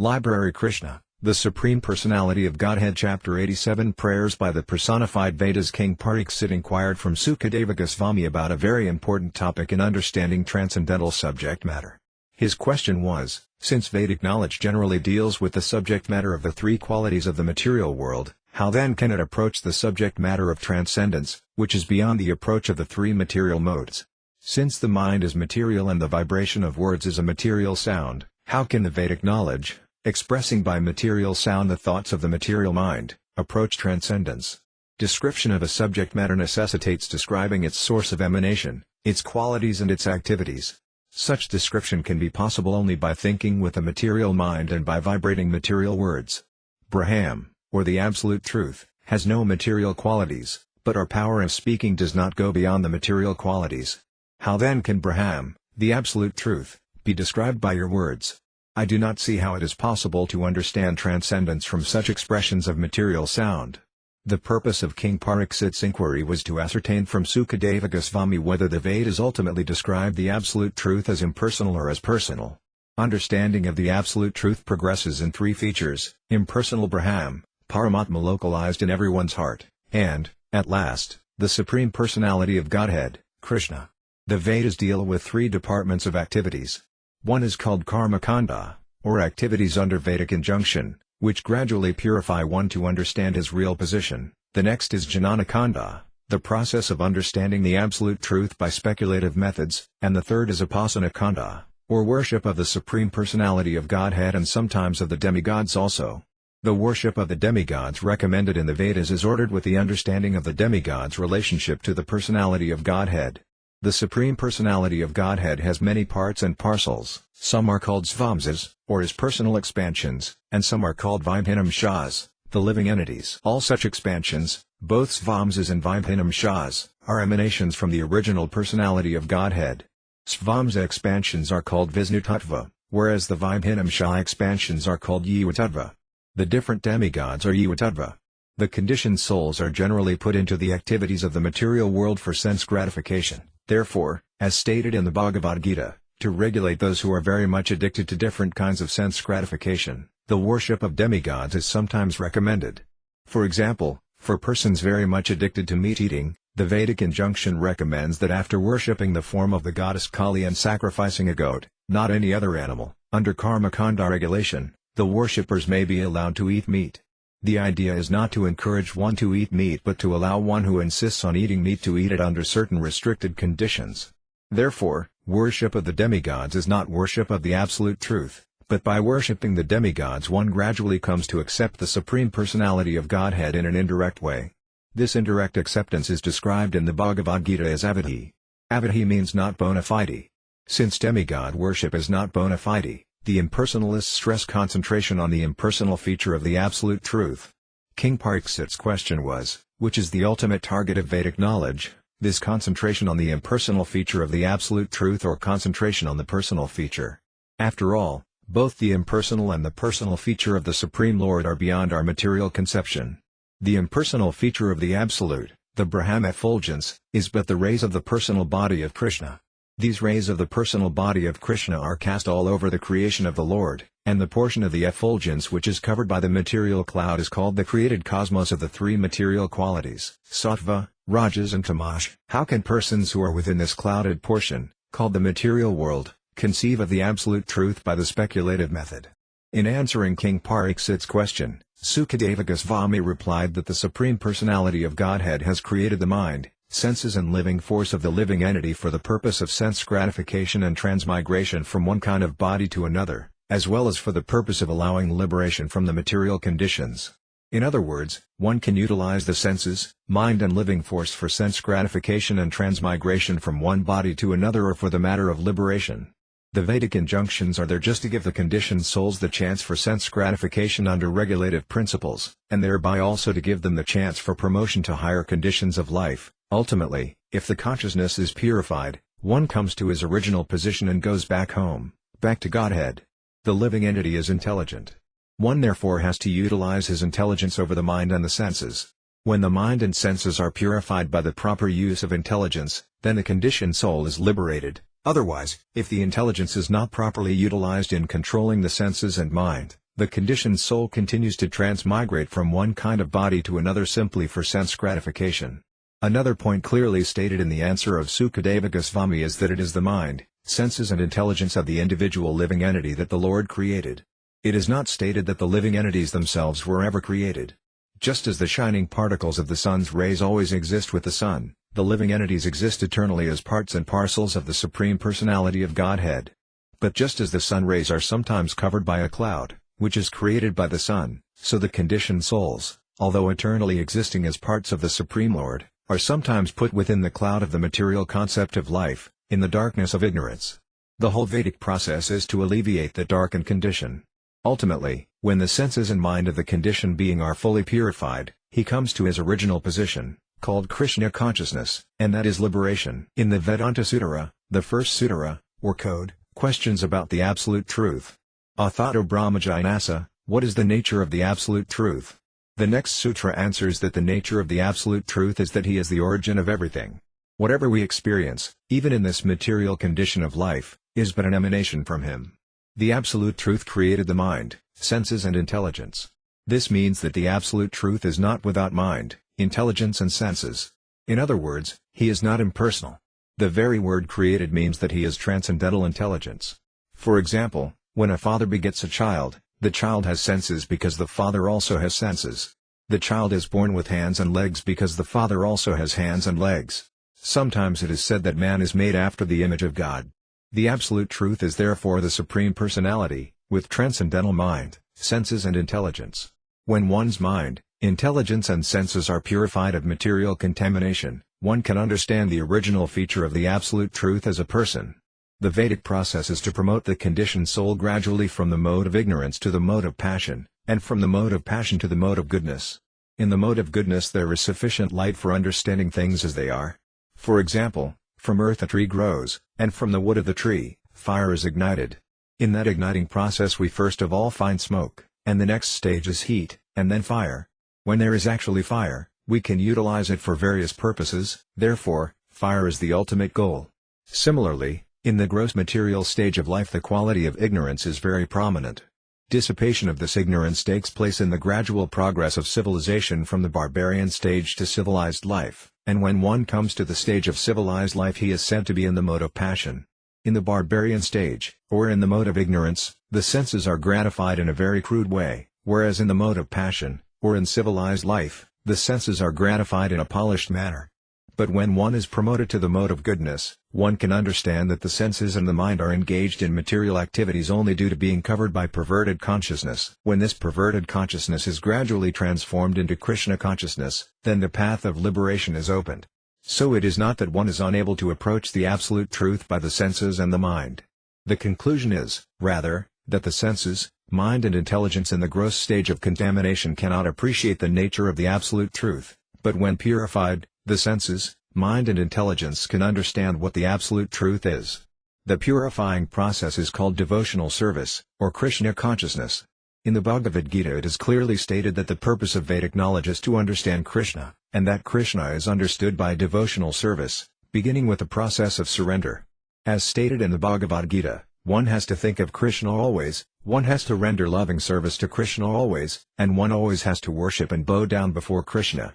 Library Krishna, the Supreme Personality of Godhead Chapter 87 Prayers by the Personified Vedas. King Pariksit inquired from Sukadeva Goswami about a very important topic in understanding transcendental subject matter. His question was, since Vedic knowledge generally deals with the subject matter of the three qualities of the material world, how then can it approach the subject matter of transcendence, which is beyond the approach of the three material modes? Since the mind is material and the vibration of words is a material sound, how can the Vedic knowledge, expressing by material sound the thoughts of the material mind, approach transcendence? Description of a subject matter necessitates describing its source of emanation, its qualities and its activities. Such description can be possible only by thinking with the material mind and by vibrating material words. Brahman, or the Absolute Truth, has no material qualities, but our power of speaking does not go beyond the material qualities. How then can Brahman, the Absolute Truth, be described by your words? I do not see how it is possible to understand transcendence from such expressions of material sound. The purpose of King Pariksit's inquiry was to ascertain from Sukadeva Goswami whether the Vedas ultimately describe the Absolute Truth as impersonal or as personal. Understanding of the Absolute Truth progresses in three features: impersonal Brahman, Paramatma localized in everyone's heart, and, at last, the Supreme Personality of Godhead, Krishna. The Vedas deal with three departments of activities. One is called Karma Kanda, or activities under Vedic injunction, which gradually purify one to understand his real position. The next is Jnana Kanda, the process of understanding the Absolute Truth by speculative methods, and the third is Upasana Kanda, or worship of the Supreme Personality of Godhead and sometimes of the demigods also. The worship of the demigods recommended in the Vedas is ordered with the understanding of the demigods' relationship to the Personality of Godhead. The Supreme Personality of Godhead has many parts and parcels. Some are called svamsas, or as personal expansions, and some are called vibhinamshas, the living entities. All such expansions, both svamsas and vibhinamshas, are emanations from the original Personality of Godhead. Svamsa expansions are called Vishnutattva, whereas the vibhinamsha expansions are called Jivatattva. The different demigods are Jivatattva. The conditioned souls are generally put into the activities of the material world for sense gratification. Therefore, as stated in the Bhagavad Gita, to regulate those who are very much addicted to different kinds of sense gratification, the worship of demigods is sometimes recommended. For example, for persons very much addicted to meat eating, the Vedic injunction recommends that after worshipping the form of the goddess Kali and sacrificing a goat, not any other animal, under Karma Kanda regulation, the worshippers may be allowed to eat meat. The idea is not to encourage one to eat meat but to allow one who insists on eating meat to eat it under certain restricted conditions. Therefore, worship of the demigods is not worship of the Absolute Truth, but by worshipping the demigods one gradually comes to accept the Supreme Personality of Godhead in an indirect way. This indirect acceptance is described in the Bhagavad Gita as avadhi. Avadhi means not bona fide. Since demigod worship is not bona fide, the impersonalists stress concentration on the impersonal feature of the Absolute Truth. King Pariksit's question was, which is the ultimate target of Vedic knowledge, this concentration on the impersonal feature of the Absolute Truth or concentration on the personal feature? After all, both the impersonal and the personal feature of the Supreme Lord are beyond our material conception. The impersonal feature of the Absolute, the Brahman effulgence, is but the rays of the personal body of Krishna. These rays of the personal body of Krishna are cast all over the creation of the Lord, and the portion of the effulgence which is covered by the material cloud is called the created cosmos of the three material qualities, sattva, rajas and tamas. How can persons who are within this clouded portion, called the material world, conceive of the Absolute Truth by the speculative method? In answering King Pariksit's question, Sukadeva Goswami replied that the Supreme Personality of Godhead has created the mind, senses and living force of the living entity for the purpose of sense gratification and transmigration from one kind of body to another, as well as for the purpose of allowing liberation from the material conditions. In other words, one can utilize the senses, mind and living force for sense gratification and transmigration from one body to another or for the matter of liberation. The Vedic injunctions are there just to give the conditioned souls the chance for sense gratification under regulative principles, and thereby also to give them the chance for promotion to higher conditions of life. Ultimately, if the consciousness is purified, one comes to his original position and goes back home, back to Godhead. The living entity is intelligent. One therefore has to utilize his intelligence over the mind and the senses. When the mind and senses are purified by the proper use of intelligence, then the conditioned soul is liberated. Otherwise, if the intelligence is not properly utilized in controlling the senses and mind, The conditioned soul continues to transmigrate from one kind of body to another simply for sense gratification. Another point clearly stated in the answer of Sukadeva Goswami is that it is the mind, senses and intelligence of the individual living entity that the Lord created. It is not stated that the living entities themselves were ever created. Just as the shining particles of the sun's rays always exist with the sun, the living entities exist eternally as parts and parcels of the Supreme Personality of Godhead. But just as the sun rays are sometimes covered by a cloud, which is created by the sun, so the conditioned souls, although eternally existing as parts of the Supreme Lord, are sometimes put within the cloud of the material concept of life, in the darkness of ignorance. The whole Vedic process is to alleviate the darkened condition. Ultimately, when the senses and mind of the conditioned being are fully purified, he comes to his original position, called Krishna consciousness, and that is liberation. In the Vedanta Sutara, the first Sutara, or code, questions about the absolute truth. Athato Brahmajinasa, what is the nature of the absolute truth? The next sutra answers that the nature of the absolute truth is that he is the origin of everything. Whatever we experience, even in this material condition of life, is but an emanation from him. The absolute truth created the mind, senses and intelligence. This means that the absolute truth is not without mind, intelligence and senses. In other words, he is not impersonal. The very word created means that he is transcendental intelligence. For example, when a father begets a child, the child has senses because the father also has senses. The child is born with hands and legs because the father also has hands and legs. Sometimes it is said that man is made after the image of God. The absolute truth is therefore the Supreme Personality, with transcendental mind, senses and intelligence. When one's mind, intelligence and senses are purified of material contamination, one can understand the original feature of the absolute truth as a person. The Vedic process is to promote the conditioned soul gradually from the mode of ignorance to the mode of passion, and from the mode of passion to the mode of goodness. In the mode of goodness there is sufficient light for understanding things as they are. For example, from earth a tree grows, and from the wood of the tree, fire is ignited. In that igniting process we first of all find smoke, and the next stage is heat, and then fire. When there is actually fire, we can utilize it for various purposes, therefore, fire is the ultimate goal. Similarly, in the gross material stage of life the quality of ignorance is very prominent. Dissipation of this ignorance takes place in the gradual progress of civilization from the barbarian stage to civilized life, and when one comes to the stage of civilized life he is said to be in the mode of passion. In the barbarian stage, or in the mode of ignorance, the senses are gratified in a very crude way, whereas in the mode of passion, or in civilized life, the senses are gratified in a polished manner. But when one is promoted to the mode of goodness, one can understand that the senses and the mind are engaged in material activities only due to being covered by perverted consciousness. When this perverted consciousness is gradually transformed into Krishna consciousness, then the path of liberation is opened. So it is not that one is unable to approach the absolute truth by the senses and the mind. The conclusion is, rather, that the senses, mind and intelligence in the gross stage of contamination cannot appreciate the nature of the absolute truth, but when purified, the senses, mind and intelligence can understand what the absolute truth is. The purifying process is called devotional service, or Krishna consciousness. In the Bhagavad Gita it is clearly stated that the purpose of Vedic knowledge is to understand Krishna, and that Krishna is understood by devotional service, beginning with the process of surrender. As stated in the Bhagavad Gita, one has to think of Krishna always, one has to render loving service to Krishna always, and one always has to worship and bow down before Krishna.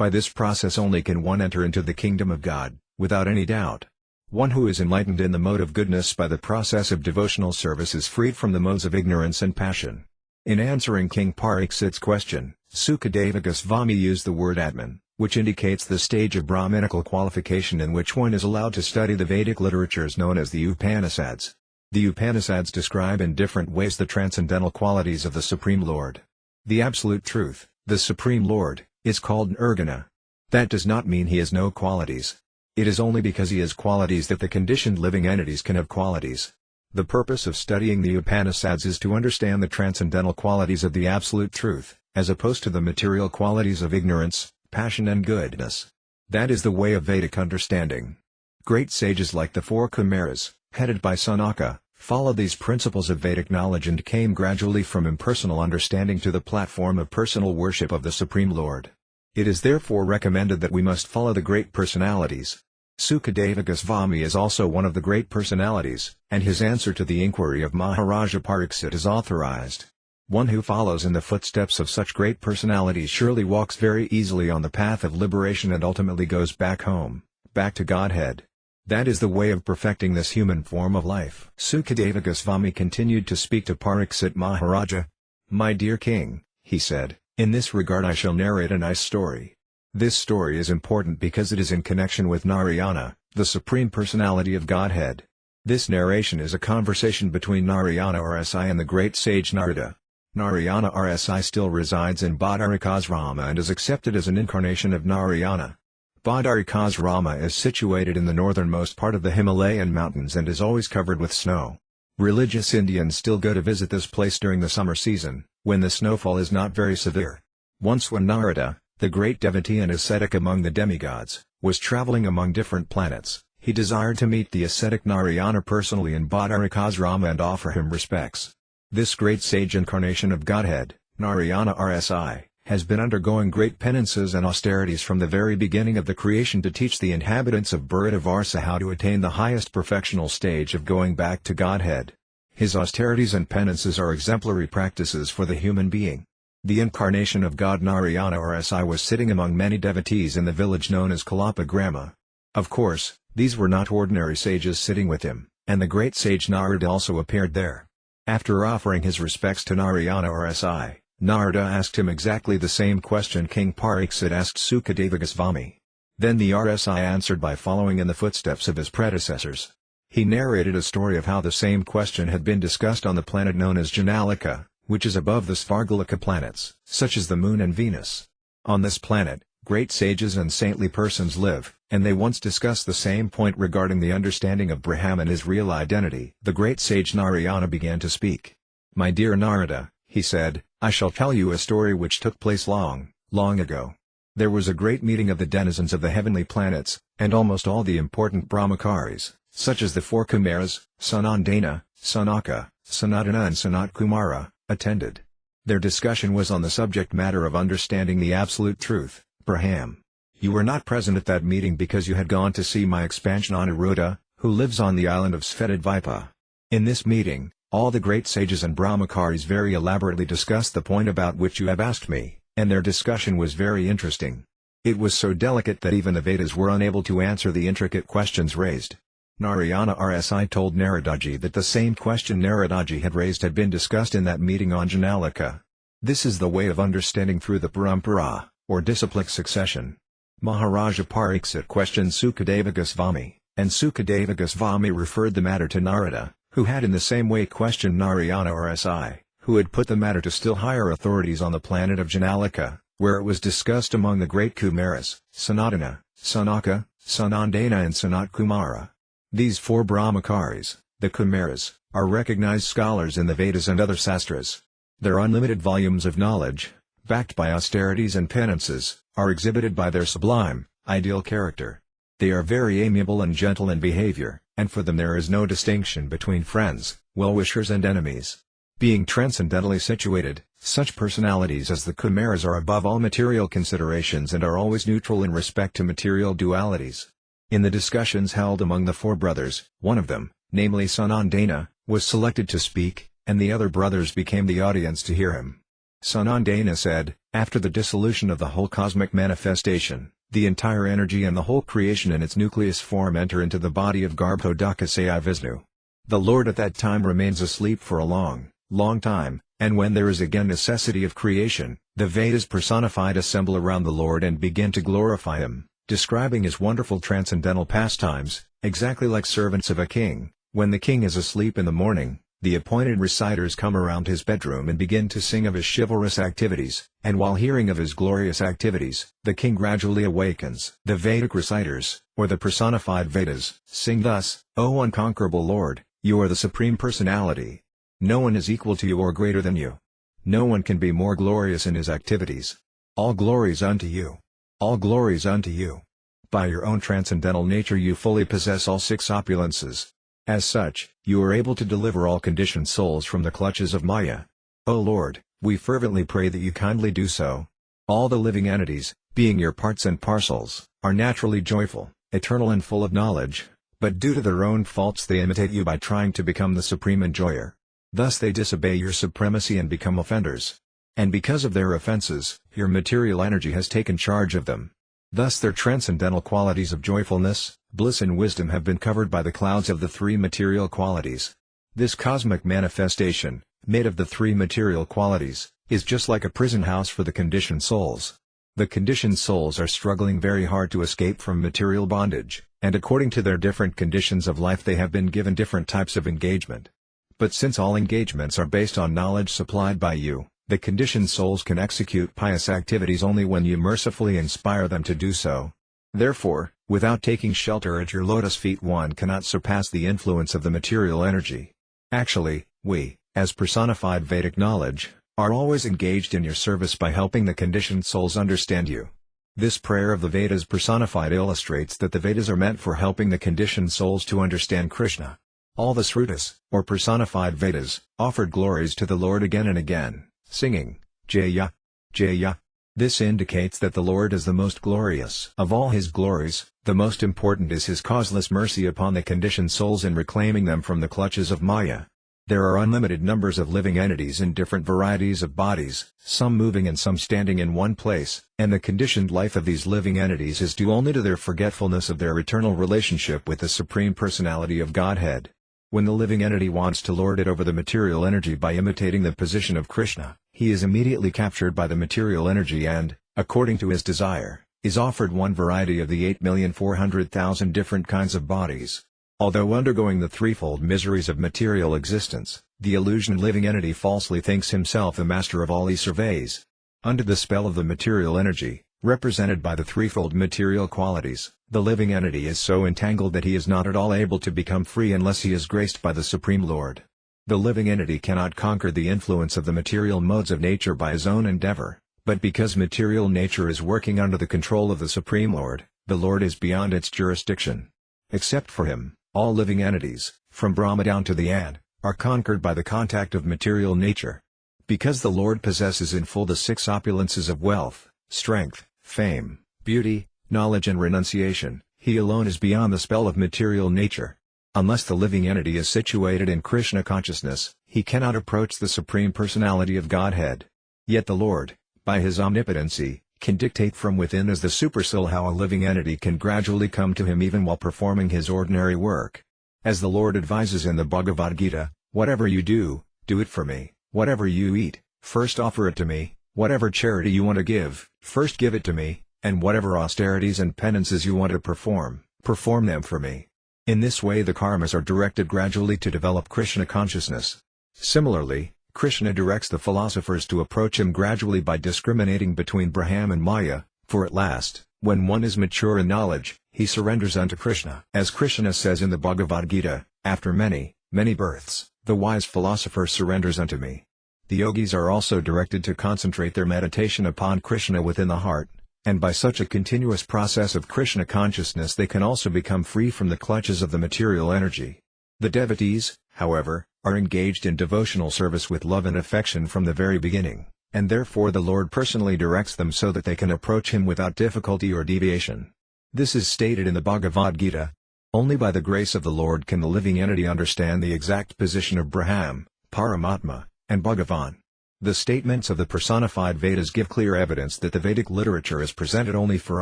By this process only can one enter into the kingdom of God, without any doubt. One who is enlightened in the mode of goodness by the process of devotional service is freed from the modes of ignorance and passion. In answering King Parikshit's question, Sukadeva Goswami used the word Atman, which indicates the stage of Brahminical qualification in which one is allowed to study the Vedic literatures known as the Upanishads. The Upanishads describe in different ways the transcendental qualities of the Supreme Lord. The Absolute Truth, the Supreme Lord, is called Nirguna. That does not mean he has no qualities. It is only because he has qualities that the conditioned living entities can have qualities. The purpose of studying the Upanishads is to understand the transcendental qualities of the Absolute Truth, as opposed to the material qualities of ignorance, passion and goodness. That is the way of Vedic understanding. Great sages like the four Kumaras, headed by Sanaka, followed these principles of Vedic knowledge and came gradually from impersonal understanding to the platform of personal worship of the Supreme Lord. It is therefore recommended that we must follow the great personalities. Sukadeva Goswami is also one of the great personalities, and his answer to the inquiry of Maharaja Parikshit is authorized. One who follows in the footsteps of such great personalities surely walks very easily on the path of liberation and ultimately goes back home, back to Godhead. That is the way of perfecting this human form of life. Sukadeva Goswami continued to speak to Pariksit Maharaja. "My dear king," he said, "in this regard I shall narrate a nice story. This story is important because it is in connection with Narayana, the Supreme Personality of Godhead. This narration is a conversation between Narayana RSI and the great sage Narada. Narayana RSI still resides in Bhaktivedanta and is accepted as an incarnation of Narayana. Bhaktivedanta is situated in the northernmost part of the Himalayan mountains and is always covered with snow. Religious Indians still go to visit this place during the summer season, when the snowfall is not very severe. Once when Narada, the great devotee and ascetic among the demigods, was traveling among different planets, he desired to meet the ascetic Narayana personally in Bhaktivedanta and offer him respects. This great sage incarnation of Godhead, Narayana RSI, has been undergoing great penances and austerities from the very beginning of the creation to teach the inhabitants of Bharatavarsa how to attain the highest perfectional stage of going back to Godhead. His austerities and penances are exemplary practices for the human being. The incarnation of God Narayana RSI was sitting among many devotees in the village known as Kalapa Grama. Of course, these were not ordinary sages sitting with him, and the great sage Narada also appeared there. After offering his respects to Narayana RSI, Narada asked him exactly the same question King Pariksit asked Sukadeva Goswami. Then the RSI answered by following in the footsteps of his predecessors. He narrated a story of how the same question had been discussed on the planet known as Janalika, which is above the Svargalika planets, such as the Moon and Venus. On this planet, great sages and saintly persons live, and they once discussed the same point regarding the understanding of Brahman and his real identity. The great sage Narayana began to speak. "My dear Narada," he said, "I shall tell you a story which took place long, long ago. There was a great meeting of the denizens of the heavenly planets, and almost all the important Brahmacharis, such as the four Kumaras, Sanandana, Sanaka, Sanatana and Sanat Kumara, attended. Their discussion was on the subject matter of understanding the absolute truth, Brahman. You were not present at that meeting because you had gone to see my expansion Anuruddha, who lives on the island of Svetadvipa. In this meeting, all the great sages and Brahmacharis very elaborately discussed the point about which you have asked me, and their discussion was very interesting. It was so delicate that even the Vedas were unable to answer the intricate questions raised." Narayana RSI told Naradaji that the same question Naradaji had raised had been discussed in that meeting on Janalika. This is the way of understanding through the parampara, or disciplic succession. Maharaja Pariksit questioned Sukadeva Goswami, and Sukadeva Goswami referred the matter to Narada, who had in the same way questioned Narayana RSI, who had put the matter to still higher authorities on the planet of Janalika, where it was discussed among the great Kumaras, Sanatana, Sanaka, Sanandana and Sanat Kumara. These four Brahmacharis, the Kumaras, are recognized scholars in the Vedas and other sastras. Their unlimited volumes of knowledge, backed by austerities and penances, are exhibited by their sublime, ideal character. They are very amiable and gentle in behavior, and for them there is no distinction between friends, well-wishers and enemies. Being transcendentally situated, such personalities as the Kumaras are above all material considerations and are always neutral in respect to material dualities. In the discussions held among the four brothers, one of them, namely Sanandana, was selected to speak, and the other brothers became the audience to hear him. Sanandana said, "After the dissolution of the whole cosmic manifestation, the entire energy and the whole creation in its nucleus form enter into the body of Garbhodakasaya Vishnu. The Lord at that time remains asleep for a long, long time, and when there is again necessity of creation, the Vedas personified assemble around the Lord and begin to glorify him, describing his wonderful transcendental pastimes, exactly like servants of a king. When the king is asleep in the morning, the appointed reciters come around his bedroom and begin to sing of his chivalrous activities, and while hearing of his glorious activities, the king gradually awakens. The Vedic reciters, or the personified Vedas, sing thus, O unconquerable Lord, you are the Supreme Personality. No one is equal to you or greater than you. No one can be more glorious in his activities. All glories unto you. All glories unto you. By your own transcendental nature you fully possess all six opulences. As such, you are able to deliver all conditioned souls from the clutches of Maya. O Lord, we fervently pray that you kindly do so. All the living entities, being your parts and parcels, are naturally joyful, eternal and full of knowledge, but due to their own faults they imitate you by trying to become the supreme enjoyer. Thus they disobey your supremacy and become offenders. And because of their offenses, your material energy has taken charge of them. Thus their transcendental qualities of joyfulness, bliss and wisdom have been covered by the clouds of the three material qualities. This cosmic manifestation, made of the three material qualities, is just like a prison house for the conditioned souls. The conditioned souls are struggling very hard to escape from material bondage, and according to their different conditions of life they have been given different types of engagement. But since all engagements are based on knowledge supplied by you, the conditioned souls can execute pious activities only when you mercifully inspire them to do so. Therefore, without taking shelter at your lotus feet one cannot surpass the influence of the material energy. Actually, we, as personified Vedic knowledge, are always engaged in your service by helping the conditioned souls understand you. This prayer of the Vedas personified illustrates that the Vedas are meant for helping the conditioned souls to understand Krishna. All the Srutas, or personified Vedas, offered glories to the Lord again and again, singing, Jaya, Jaya. This indicates that the Lord is the most glorious. Of all his glories, the most important is his causeless mercy upon the conditioned souls in reclaiming them from the clutches of Maya. There are unlimited numbers of living entities in different varieties of bodies, some moving and some standing in one place, and the conditioned life of these living entities is due only to their forgetfulness of their eternal relationship with the Supreme Personality of Godhead. When the living entity wants to lord it over the material energy by imitating the position of Krishna, he is immediately captured by the material energy and, according to his desire, is offered one variety of the 8,400,000 different kinds of bodies. Although undergoing the threefold miseries of material existence, the illusioned living entity falsely thinks himself the master of all he surveys. Under the spell of the material energy, represented by the threefold material qualities, the living entity is so entangled that he is not at all able to become free unless he is graced by the Supreme Lord. The living entity cannot conquer the influence of the material modes of nature by his own endeavor, but because material nature is working under the control of the Supreme Lord, the Lord is beyond its jurisdiction. Except for him, all living entities, from Brahma down to the ant, are conquered by the contact of material nature. Because the Lord possesses in full the six opulences of wealth, strength, fame, beauty, knowledge and renunciation, he alone is beyond the spell of material nature. Unless the living entity is situated in Krishna consciousness, he cannot approach the Supreme Personality of Godhead. Yet the Lord, by his omnipotency, can dictate from within as the supersoul how a living entity can gradually come to him even while performing his ordinary work. As the Lord advises in the Bhagavad Gita, whatever you do it for me, whatever you eat, first offer it to me, whatever charity you want to give, first give it to me, and whatever austerities and penances you want to perform them for me. In this way the karmas are directed gradually to develop Krishna consciousness. Similarly, Krishna directs the philosophers to approach him gradually by discriminating between Brahma and Maya, for at last, when one is mature in knowledge, he surrenders unto Krishna. As Krishna says in the Bhagavad Gita, after many, many births, the wise philosopher surrenders unto me. The yogis are also directed to concentrate their meditation upon Krishna within the heart, and by such a continuous process of Krishna consciousness they can also become free from the clutches of the material energy. The devotees, however, are engaged in devotional service with love and affection from the very beginning, and therefore the Lord personally directs them so that they can approach him without difficulty or deviation. This is stated in the Bhagavad Gita. Only by the grace of the Lord can the living entity understand the exact position of Brahman, Paramatma, and Bhagavan. The statements of the personified Vedas give clear evidence that the Vedic literature is presented only for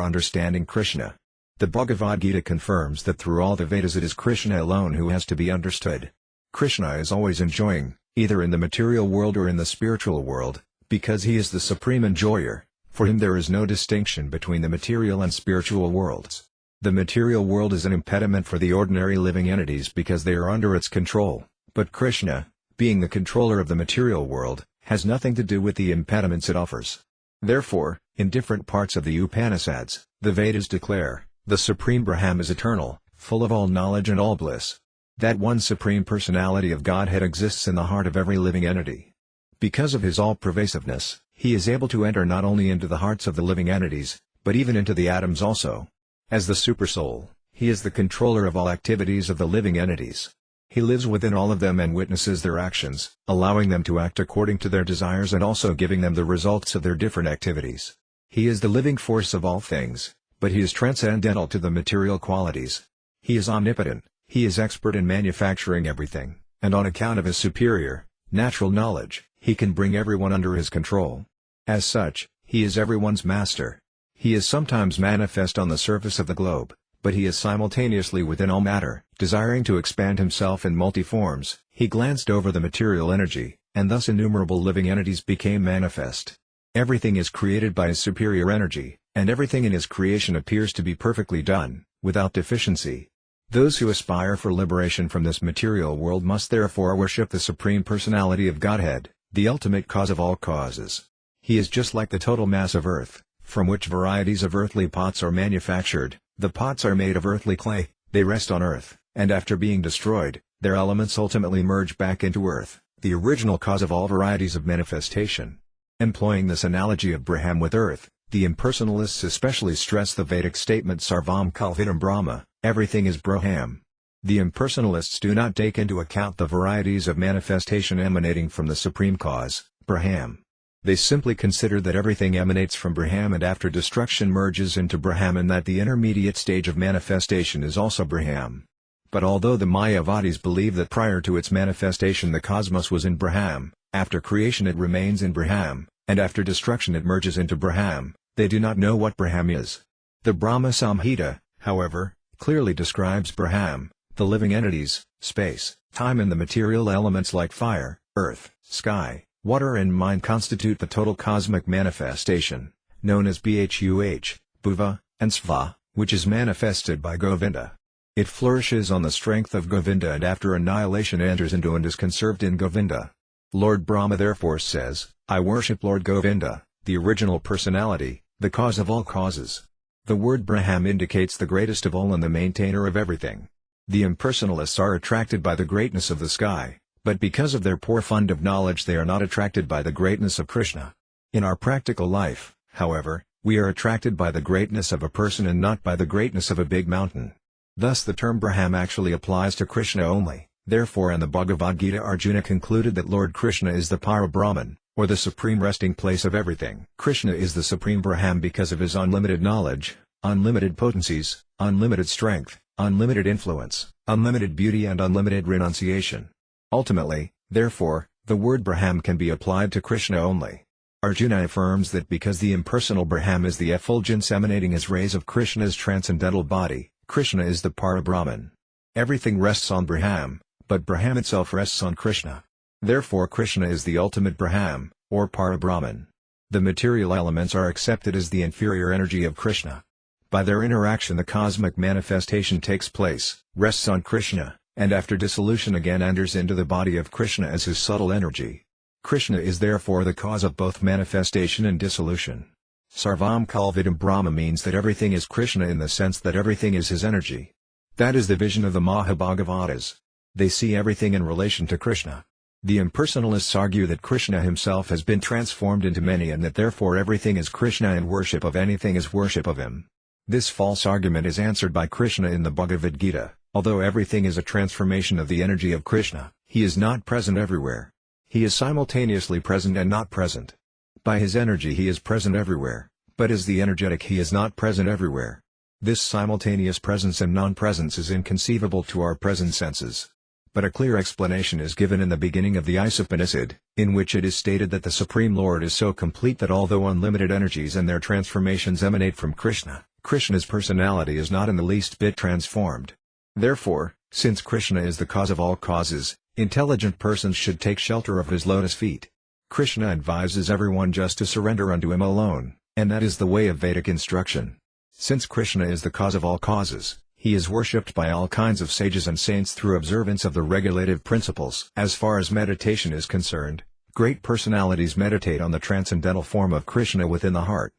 understanding Krishna. The Bhagavad Gita confirms that through all the Vedas it is Krishna alone who has to be understood. Krishna is always enjoying, either in the material world or in the spiritual world, because he is the supreme enjoyer. For him there is no distinction between the material and spiritual worlds. The material world is an impediment for the ordinary living entities because they are under its control, but Krishna, being the controller of the material world, has nothing to do with the impediments it offers. Therefore, in different parts of the Upanishads, the Vedas declare, the Supreme Brahman is eternal, full of all knowledge and all bliss. That one Supreme Personality of Godhead exists in the heart of every living entity. Because of his all-pervasiveness, he is able to enter not only into the hearts of the living entities, but even into the atoms also. As the Supersoul, he is the controller of all activities of the living entities. He lives within all of them and witnesses their actions, allowing them to act according to their desires and also giving them the results of their different activities. He is the living force of all things, but he is transcendental to the material qualities. He is omnipotent, he is expert in manufacturing everything, and on account of his superior, natural knowledge, he can bring everyone under his control. As such, he is everyone's master. He is sometimes manifest on the surface of the globe, but he is simultaneously within all matter. Desiring to expand himself in multi-forms, he glanced over the material energy, and thus innumerable living entities became manifest. Everything is created by his superior energy, and everything in his creation appears to be perfectly done, without deficiency. Those who aspire for liberation from this material world must therefore worship the Supreme Personality of Godhead, the ultimate cause of all causes. He is just like the total mass of earth, from which varieties of earthly pots are manufactured. The pots are made of earthly clay, they rest on earth, and after being destroyed, their elements ultimately merge back into earth, the original cause of all varieties of manifestation. Employing this analogy of Brahman with earth, the impersonalists especially stress the Vedic statement Sarvam Kalvidam Brahma, everything is Brahman. The impersonalists do not take into account the varieties of manifestation emanating from the supreme cause, Brahman. They simply consider that everything emanates from Brahman and after destruction merges into Brahman, and that the intermediate stage of manifestation is also Brahman. But although the Mayavadis believe that prior to its manifestation the cosmos was in Brahman, after creation it remains in Brahman, and after destruction it merges into Brahman, they do not know what Brahman is. The Brahma Samhita, however, clearly describes Brahman, the living entities, space, time and the material elements like fire, earth, sky, water and mind constitute the total cosmic manifestation, known as Bhuh, Bhuva, and Sva, which is manifested by Govinda. It flourishes on the strength of Govinda and after annihilation enters into and is conserved in Govinda. Lord Brahma therefore says, I worship Lord Govinda, the original personality, the cause of all causes. The word Brahman indicates the greatest of all and the maintainer of everything. The impersonalists are attracted by the greatness of the sky, but because of their poor fund of knowledge they are not attracted by the greatness of Krishna. In our practical life, however, we are attracted by the greatness of a person and not by the greatness of a big mountain. Thus the term Brahman actually applies to Krishna only. Therefore in the Bhagavad Gita Arjuna concluded that Lord Krishna is the Para-Brahman, or the supreme resting place of everything. Krishna is the supreme Brahman because of his unlimited knowledge, unlimited potencies, unlimited strength, unlimited influence, unlimited beauty and unlimited renunciation. Ultimately, therefore, the word Brahman can be applied to Krishna only. Arjuna affirms that because the impersonal Brahman is the effulgence emanating as rays of Krishna's transcendental body, Krishna is the Para-Brahman. Everything rests on Brahman, but Brahman itself rests on Krishna. Therefore Krishna is the ultimate Brahman, or Para-Brahman. The material elements are accepted as the inferior energy of Krishna. By their interaction the cosmic manifestation takes place, rests on Krishna, and after dissolution again enters into the body of Krishna as his subtle energy. Krishna is therefore the cause of both manifestation and dissolution. Sarvam Kalvidam Brahma means that everything is Krishna in the sense that everything is his energy. That is the vision of the Mahabhagavatas. They see everything in relation to Krishna. The impersonalists argue that Krishna himself has been transformed into many and that therefore everything is Krishna and worship of anything is worship of him. This false argument is answered by Krishna in the Bhagavad Gita. Although everything is a transformation of the energy of Krishna, he is not present everywhere. He is simultaneously present and not present. By his energy he is present everywhere, but as the energetic he is not present everywhere. This simultaneous presence and non-presence is inconceivable to our present senses. But a clear explanation is given in the beginning of the Upanishad, in which it is stated that the Supreme Lord is so complete that although unlimited energies and their transformations emanate from Krishna, Krishna's personality is not in the least bit transformed. Therefore, since Krishna is the cause of all causes, intelligent persons should take shelter of his lotus feet. Krishna advises everyone just to surrender unto him alone, and that is the way of Vedic instruction. Since Krishna is the cause of all causes, he is worshipped by all kinds of sages and saints through observance of the regulative principles. As far as meditation is concerned, great personalities meditate on the transcendental form of Krishna within the heart.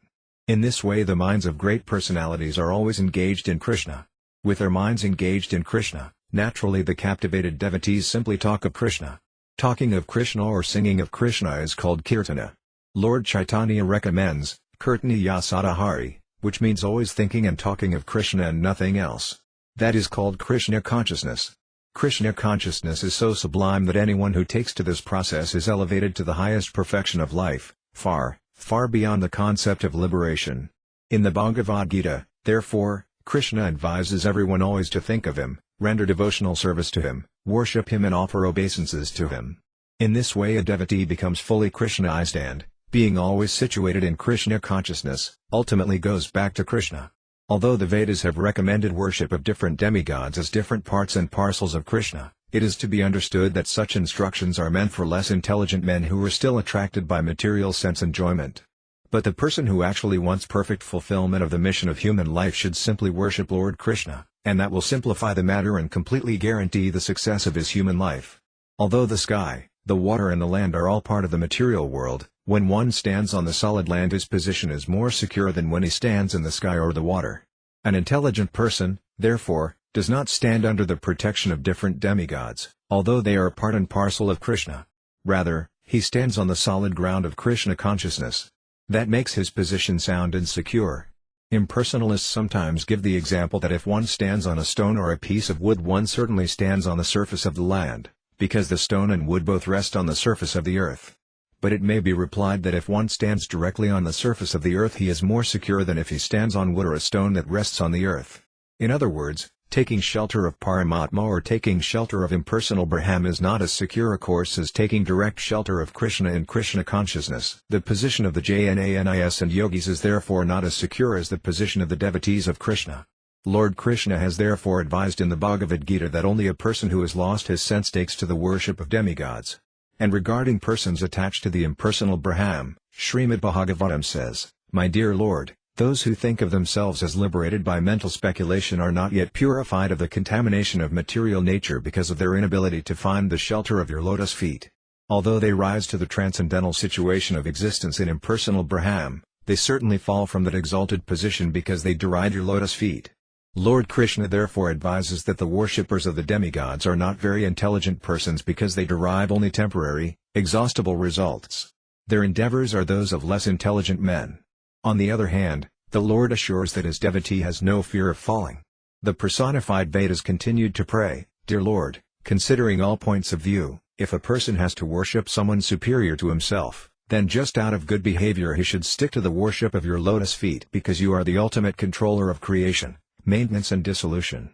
In this way the minds of great personalities are always engaged in Krishna. With their minds engaged in Krishna, naturally the captivated devotees simply talk of Krishna. Talking of Krishna or singing of Krishna is called Kirtana. Lord Chaitanya recommends, Kirtana Yasadahari, which means always thinking and talking of Krishna and nothing else. That is called Krishna consciousness. Krishna consciousness is so sublime that anyone who takes to this process is elevated to the highest perfection of life, far, far beyond the concept of liberation. In the Bhagavad Gita, therefore, Krishna advises everyone always to think of him, render devotional service to him, worship him and offer obeisances to him. In this way a devotee becomes fully Krishnaized and, being always situated in Krishna consciousness, ultimately goes back to Krishna. Although the Vedas have recommended worship of different demigods as different parts and parcels of Krishna, it is to be understood that such instructions are meant for less intelligent men who are still attracted by material sense enjoyment. But the person who actually wants perfect fulfillment of the mission of human life should simply worship Lord Krishna, and that will simplify the matter and completely guarantee the success of his human life. Although the sky, the water and the land are all part of the material world, when one stands on the solid land his position is more secure than when he stands in the sky or the water. An intelligent person, therefore, does not stand under the protection of different demigods, although they are part and parcel of Krishna. Rather, he stands on the solid ground of Krishna consciousness. That makes his position sound and secure. Impersonalists sometimes give the example that if one stands on a stone or a piece of wood one certainly stands on the surface of the land, because the stone and wood both rest on the surface of the earth. But it may be replied that if one stands directly on the surface of the earth he is more secure than if he stands on wood or a stone that rests on the earth. In other words, taking shelter of Paramatma or taking shelter of impersonal Brahman is not as secure a course as taking direct shelter of Krishna in Krishna consciousness. The position of the jnanis and yogis is therefore not as secure as the position of the devotees of Krishna. Lord Krishna has therefore advised in the Bhagavad Gita that only a person who has lost his sense takes to the worship of demigods. And regarding persons attached to the impersonal Brahman, Śrīmad-Bhāgavatam says, "My dear Lord, those who think of themselves as liberated by mental speculation are not yet purified of the contamination of material nature because of their inability to find the shelter of your lotus feet. Although they rise to the transcendental situation of existence in impersonal Brahman, they certainly fall from that exalted position because they deride your lotus feet." Lord Krishna therefore advises that the worshippers of the demigods are not very intelligent persons because they derive only temporary, exhaustible results. Their endeavors are those of less intelligent men. On the other hand, the Lord assures that his devotee has no fear of falling. The personified Vedas continued to pray, "Dear Lord, considering all points of view, if a person has to worship someone superior to himself, then just out of good behavior he should stick to the worship of your lotus feet because you are the ultimate controller of creation, maintenance and dissolution.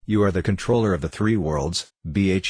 You are the controller of the three worlds, Bhuh,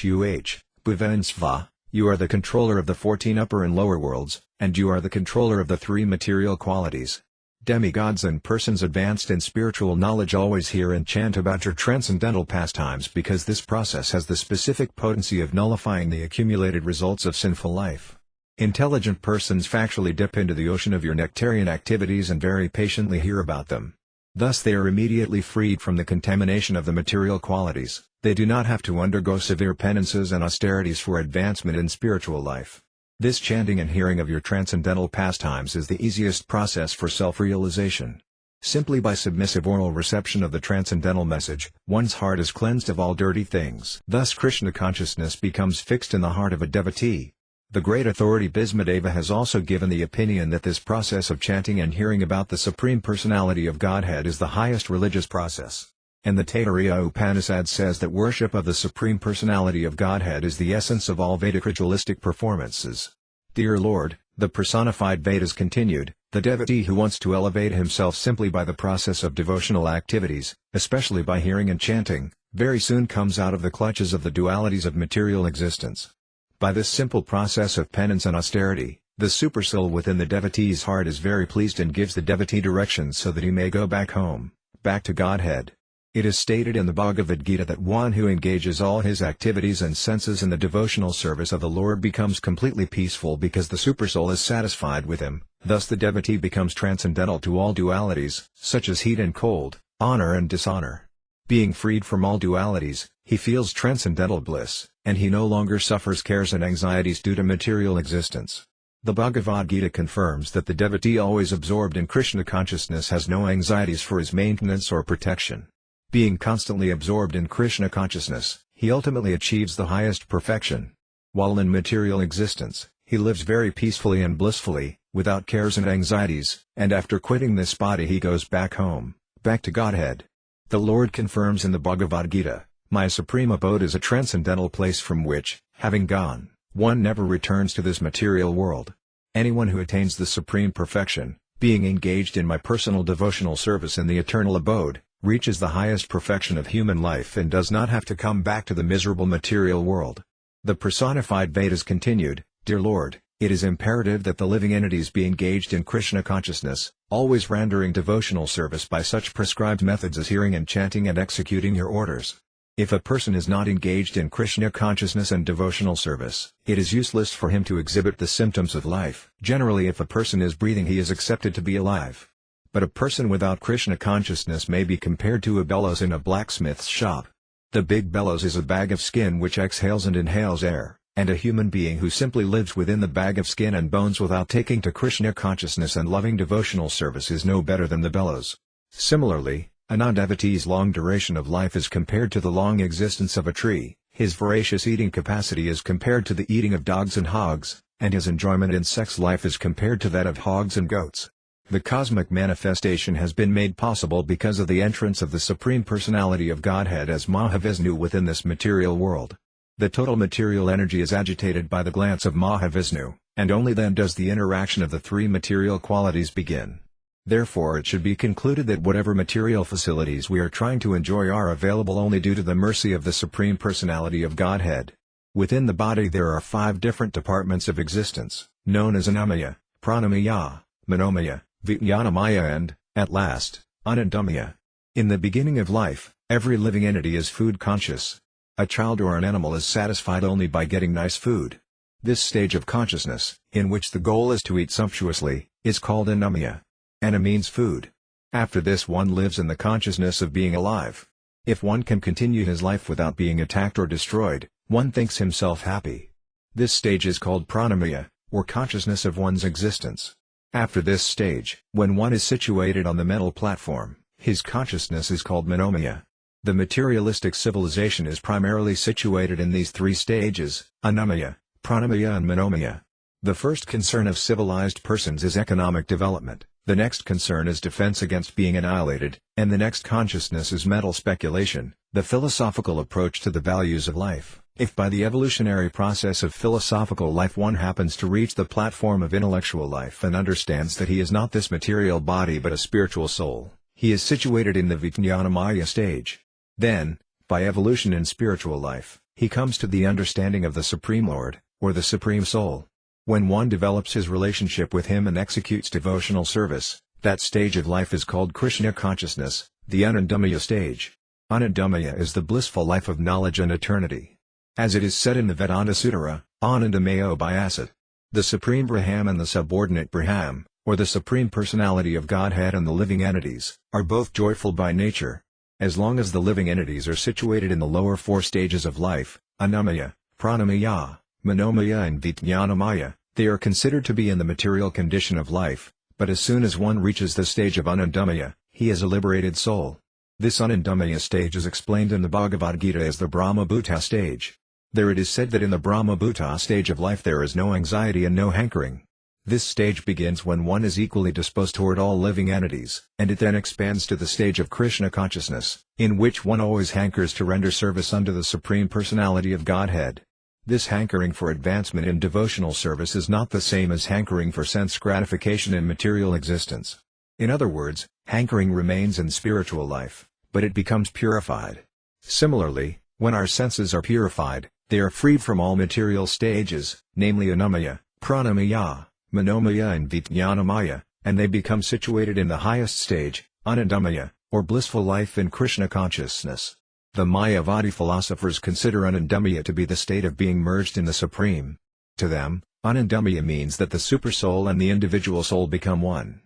Bhuva and Sva, you are the controller of the 14 upper and lower worlds, and you are the controller of the three material qualities." Demigods and persons advanced in spiritual knowledge always hear and chant about your transcendental pastimes because this process has the specific potency of nullifying the accumulated results of sinful life. Intelligent persons factually dip into the ocean of your nectarian activities and very patiently hear about them. Thus they are immediately freed from the contamination of the material qualities. They do not have to undergo severe penances and austerities for advancement in spiritual life. This chanting and hearing of your transcendental pastimes is the easiest process for self-realization. Simply by submissive oral reception of the transcendental message, one's heart is cleansed of all dirty things. Thus Krishna consciousness becomes fixed in the heart of a devotee. The great authority Vyāsadeva has also given the opinion that this process of chanting and hearing about the Supreme Personality of Godhead is the highest religious process. And the Taittiriya Upanishad says that worship of the Supreme Personality of Godhead is the essence of all Vedic ritualistic performances. Dear Lord, the personified Vedas continued, the devotee who wants to elevate himself simply by the process of devotional activities, especially by hearing and chanting, very soon comes out of the clutches of the dualities of material existence. By this simple process of penance and austerity, the supersoul within the devotee's heart is very pleased and gives the devotee directions so that he may go back home, back to Godhead. It is stated in the Bhagavad Gita that one who engages all his activities and senses in the devotional service of the Lord becomes completely peaceful because the supersoul is satisfied with him. Thus the devotee becomes transcendental to all dualities, such as heat and cold, honor and dishonor. Being freed from all dualities, he feels transcendental bliss, and he no longer suffers cares and anxieties due to material existence. The Bhagavad Gita confirms that the devotee always absorbed in Krishna consciousness has no anxieties for his maintenance or protection. Being constantly absorbed in Krishna consciousness, he ultimately achieves the highest perfection. While in material existence, he lives very peacefully and blissfully, without cares and anxieties, and after quitting this body he goes back home, back to Godhead. The Lord confirms in the Bhagavad Gita, "My supreme abode is a transcendental place from which, having gone, one never returns to this material world. Anyone who attains the supreme perfection, being engaged in my personal devotional service in the eternal abode, reaches the highest perfection of human life and does not have to come back to the miserable material world." The personified Vedas continued, "Dear Lord, it is imperative that the living entities be engaged in Krishna consciousness, always rendering devotional service by such prescribed methods as hearing and chanting and executing your orders. If a person is not engaged in Krishna consciousness and devotional service, it is useless for him to exhibit the symptoms of life. Generally, if a person is breathing, he is accepted to be alive. But a person without Krishna consciousness may be compared to a bellows in a blacksmith's shop. The big bellows is a bag of skin which exhales and inhales air, and a human being who simply lives within the bag of skin and bones without taking to Krishna consciousness and loving devotional service is no better than the bellows. Similarly, a non-devotee's long duration of life is compared to the long existence of a tree, his voracious eating capacity is compared to the eating of dogs and hogs, and his enjoyment in sex life is compared to that of hogs and goats. The cosmic manifestation has been made possible because of the entrance of the Supreme Personality of Godhead as Mahavishnu within this material world. The total material energy is agitated by the glance of Mahavishnu, and only then does the interaction of the three material qualities begin. Therefore it should be concluded that whatever material facilities we are trying to enjoy are available only due to the mercy of the Supreme Personality of Godhead. Within the body there are 5 different departments of existence, known as Annamaya, Pranamaya, Manomaya, Vijnanamaya and, at last, Anandamaya. In the beginning of life, every living entity is food conscious. A child or an animal is satisfied only by getting nice food. This stage of consciousness, in which the goal is to eat sumptuously, is called Annamaya. Anna means food. After this one lives in the consciousness of being alive. If one can continue his life without being attacked or destroyed, one thinks himself happy. This stage is called Pranamaya, or consciousness of one's existence. After this stage, when one is situated on the mental platform, his consciousness is called Manomaya. The materialistic civilization is primarily situated in these 3 stages, Annamaya, Pranamaya and Manomaya. The first concern of civilized persons is economic development, the next concern is defense against being annihilated, and the next consciousness is mental speculation, the philosophical approach to the values of life. If by the evolutionary process of philosophical life one happens to reach the platform of intellectual life and understands that he is not this material body but a spiritual soul, he is situated in the Vijnanamaya stage. Then, by evolution in spiritual life, he comes to the understanding of the Supreme Lord, or the Supreme Soul. When one develops his relationship with him and executes devotional service, that stage of life is called Krishna consciousness, the Anandamaya stage. Anandamaya is the blissful life of knowledge and eternity. As it is said in the Vedanta Sutta, Anandamayo Vyāsadeva. The Supreme Brahman and the subordinate Brahman, or the Supreme Personality of Godhead and the living entities, are both joyful by nature. As long as the living entities are situated in the lower 4 stages of life, Annamaya, Pranamaya, Manomaya and Vijnanamaya, they are considered to be in the material condition of life, but as soon as one reaches the stage of Anandamaya, he is a liberated soul. This Anandamaya stage is explained in the Bhagavad Gita as the Brahma-bhuta stage. There it is said that in the Brahma-bhuta stage of life there is no anxiety and no hankering. This stage begins when one is equally disposed toward all living entities, and it then expands to the stage of Krishna consciousness, in which one always hankers to render service unto the Supreme Personality of Godhead. This hankering for advancement in devotional service is not the same as hankering for sense gratification in material existence. In other words, hankering remains in spiritual life, but it becomes purified. Similarly, when our senses are purified, they are freed from all material stages, namely Annamaya, Pranamaya, Manomaya and Vijnanamaya, and they become situated in the highest stage, Anandamaya, or blissful life in Krishna consciousness. The Mayavadi philosophers consider Anandamaya to be the state of being merged in the Supreme. To them, Anandamaya means that the supersoul and the individual soul become one.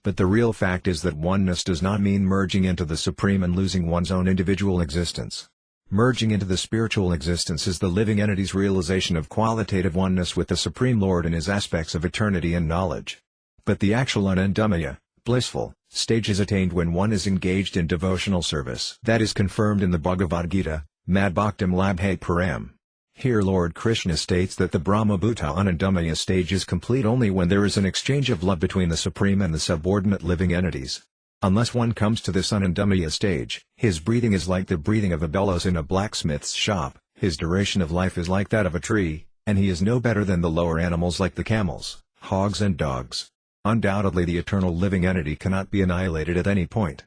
But the real fact is that oneness does not mean merging into the Supreme and losing one's own individual existence. Merging into the spiritual existence is the living entity's realization of qualitative oneness with the Supreme Lord in his aspects of eternity and knowledge. But the actual Anandamaya, blissful, stage is attained when one is engaged in devotional service. That is confirmed in the Bhagavad Gita, Mad Bhaktam Labhe Param. Here Lord Krishna states that the Brahma-bhuta Anandamaya stage is complete only when there is an exchange of love between the Supreme and the subordinate living entities. Unless one comes to this Anandamaya stage, his breathing is like the breathing of a bellows in a blacksmith's shop, his duration of life is like that of a tree, and he is no better than the lower animals like the camels, hogs and dogs. Undoubtedly the eternal living entity cannot be annihilated at any point.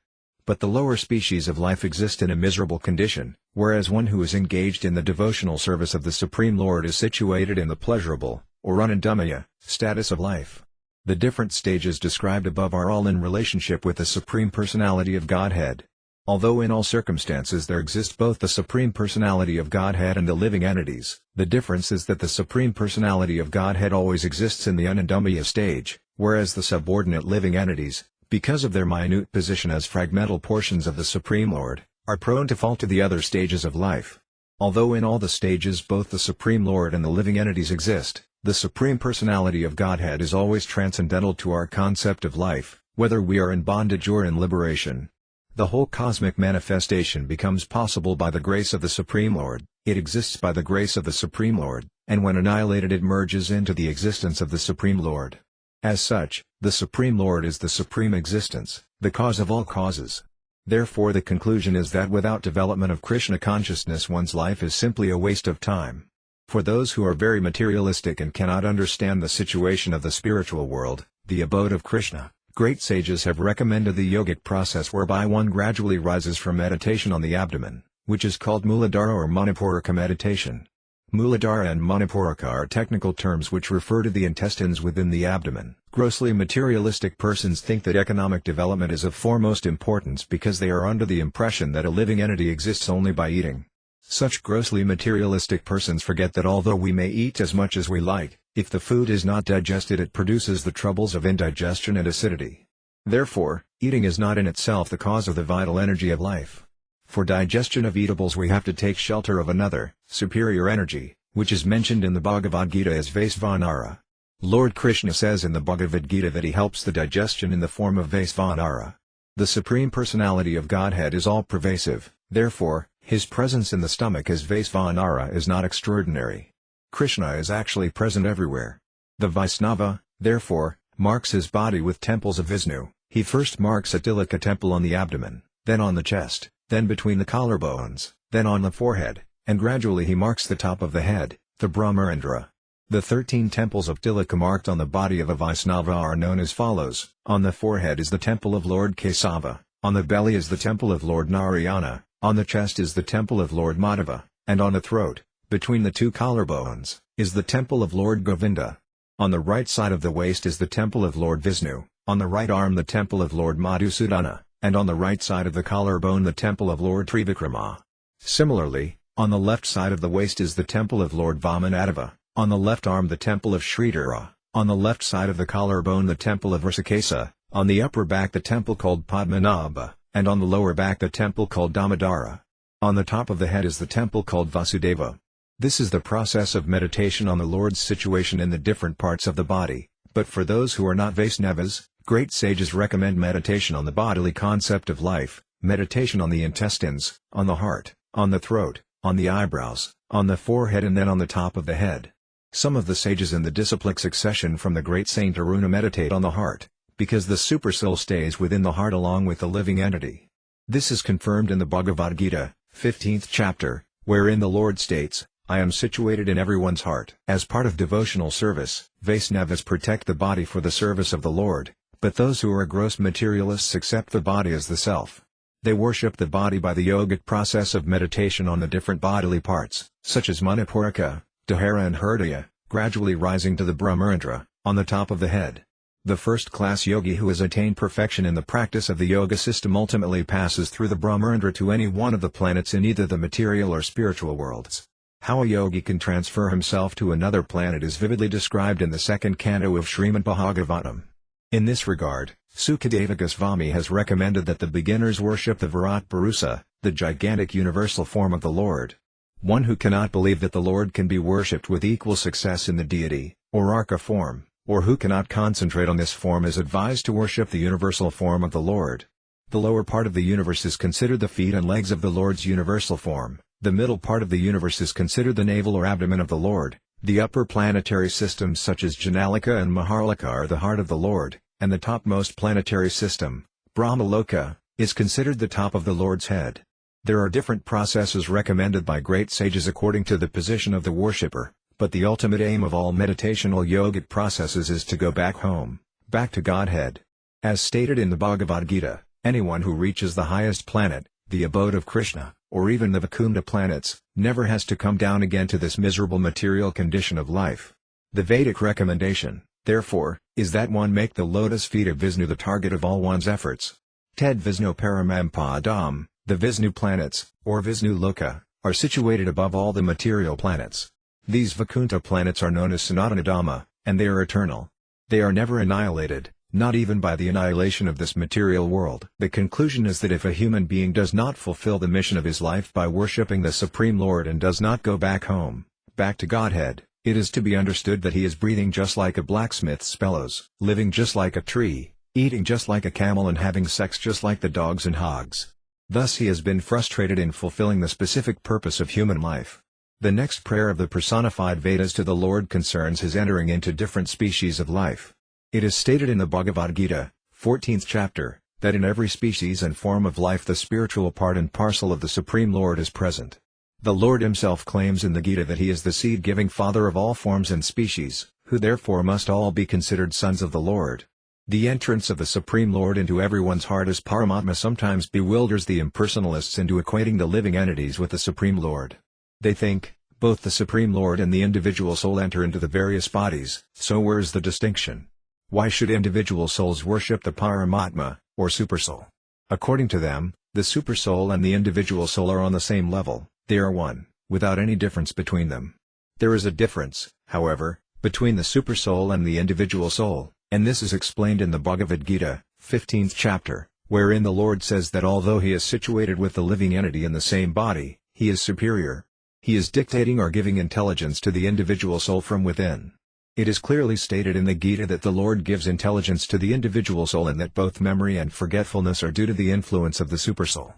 But the lower species of life exist in a miserable condition, whereas one who is engaged in the devotional service of the Supreme Lord is situated in the pleasurable, or anandamaya, status of life. The different stages described above are all in relationship with the Supreme Personality of Godhead. Although in all circumstances there exist both the Supreme Personality of Godhead and the living entities, the difference is that the Supreme Personality of Godhead always exists in the anandamaya stage, whereas the subordinate living entities, because of their minute position as fragmental portions of the Supreme Lord, are prone to fall to the other stages of life. Although in all the stages both the Supreme Lord and the living entities exist, the Supreme Personality of Godhead is always transcendental to our concept of life, whether we are in bondage or in liberation. The whole cosmic manifestation becomes possible by the grace of the Supreme Lord, it exists by the grace of the Supreme Lord, and when annihilated it merges into the existence of the Supreme Lord. As such, the Supreme Lord is the supreme existence, the cause of all causes. Therefore the conclusion is that without development of Krishna consciousness one's life is simply a waste of time. For those who are very materialistic and cannot understand the situation of the spiritual world, the abode of Krishna, great sages have recommended the yogic process whereby one gradually rises from meditation on the abdomen, which is called Muladhara or Manipuraka meditation. Muladhara and Manipuraka are technical terms which refer to the intestines within the abdomen. Grossly materialistic persons think that economic development is of foremost importance because they are under the impression that a living entity exists only by eating. Such grossly materialistic persons forget that although we may eat as much as we like, if the food is not digested it produces the troubles of indigestion and acidity. Therefore, eating is not in itself the cause of the vital energy of life. For digestion of eatables we have to take shelter of another, superior energy, which is mentioned in the Bhagavad Gita as Vaisvanara. Lord Krishna says in the Bhagavad Gita that he helps the digestion in the form of Vaisvanara. The Supreme Personality of Godhead is all-pervasive, therefore, his presence in the stomach as Vaisvanara is not extraordinary. Krishna is actually present everywhere. The Vaisnava, therefore, marks his body with temples of Vishnu. He first marks a tilaka temple on the abdomen, then on the chest, then between the collarbones, then on the forehead, and gradually he marks the top of the head, the Brahmarendra. The 13 temples of tilaka marked on the body of a Vaisnava are known as follows: on the forehead is the temple of Lord Kesava, on the belly is the temple of Lord Narayana, on the chest is the temple of Lord Madhava, and on the throat, between the two collarbones, is the temple of Lord Govinda. On the right side of the waist is the temple of Lord Vishnu, on the right arm the temple of Lord Madhusudana, and on the right side of the collarbone the temple of Lord Trivikrama. Similarly, on the left side of the waist is the temple of Lord Vamanadeva, on the left arm the temple of Sridhara, on the left side of the collarbone the temple of Rishikesa, on the upper back the temple called Padmanabha, and on the lower back the temple called Damodara. On the top of the head is the temple called Vasudeva. This is the process of meditation on the Lord's situation in the different parts of the body, but for those who are not Vaisnavas, great sages recommend meditation on the bodily concept of life, meditation on the intestines, on the heart, on the throat, on the eyebrows, on the forehead and then on the top of the head. Some of the sages in the disciplic succession from the great Saint Aruna meditate on the heart, because the supersoul stays within the heart along with the living entity. This is confirmed in the Bhagavad Gita, 15th chapter, wherein the Lord states, I am situated in everyone's heart. As part of devotional service, Vaisnavas protect the body for the service of the Lord, but those who are gross materialists accept the body as the self. They worship the body by the yogic process of meditation on the different bodily parts, such as Manipuraka, Dahara and Hridaya, gradually rising to the Brahmarendra, on the top of the head. The first-class yogi who has attained perfection in the practice of the yoga system ultimately passes through the Brahmarendra to any one of the planets in either the material or spiritual worlds. How a yogi can transfer himself to another planet is vividly described in the second canto of Śrīmad-Bhāgavatam. In this regard, Sukadeva Goswami has recommended that the beginners worship the Virat Purusa, the gigantic universal form of the Lord. One who cannot believe that the Lord can be worshipped with equal success in the deity, or arca form, or who cannot concentrate on this form is advised to worship the universal form of the Lord. The lower part of the universe is considered the feet and legs of the Lord's universal form, the middle part of the universe is considered the navel or abdomen of the Lord, the upper planetary systems such as Janalika and Maharlika are the heart of the Lord, and the topmost planetary system, Brahmaloka, is considered the top of the Lord's head. There are different processes recommended by great sages according to the position of the worshipper, but the ultimate aim of all meditational yogic processes is to go back home, back to Godhead. As stated in the Bhagavad Gita, Anyone who reaches the highest planet, the abode of Krishna, or even the Vaikuntha planets, never has to come down again to this miserable material condition of life. The Vedic recommendation, therefore, is that one make the lotus feet of Vishnu the target of all one's efforts. Ted Vishnu Paramampadam, the Vishnu planets, or Vishnu Loka, are situated above all the material planets. These Vaikuntha planets are known as Sanatana Dhamma, and they are eternal. They are never annihilated, not even by the annihilation of this material world. The conclusion is that if a human being does not fulfill the mission of his life by worshipping the Supreme Lord and does not go back home, back to Godhead, it is to be understood that he is breathing just like a blacksmith's bellows, living just like a tree, eating just like a camel and having sex just like the dogs and hogs. Thus he has been frustrated in fulfilling the specific purpose of human life. The next prayer of the personified Vedas to the Lord concerns his entering into different species of life. It is stated in the Bhagavad Gita, 14th chapter, that in every species and form of life the spiritual part and parcel of the Supreme Lord is present. The Lord himself claims in the Gita that he is the seed-giving Father of all forms and species, who therefore must all be considered sons of the Lord. The entrance of the Supreme Lord into everyone's heart as Paramatma sometimes bewilders the impersonalists into equating the living entities with the Supreme Lord. They think, both the Supreme Lord and the individual soul enter into the various bodies, so where is the distinction? Why should individual souls worship the Paramatma, or Supersoul? According to them, the Supersoul and the individual soul are on the same level, they are one, without any difference between them. There is a difference, however, between the Supersoul and the individual soul, and this is explained in the Bhagavad Gita, 15th chapter, wherein the Lord says that although he is situated with the living entity in the same body, he is superior. He is dictating or giving intelligence to the individual soul from within. It is clearly stated in the Gita that the Lord gives intelligence to the individual soul and that both memory and forgetfulness are due to the influence of the Supersoul.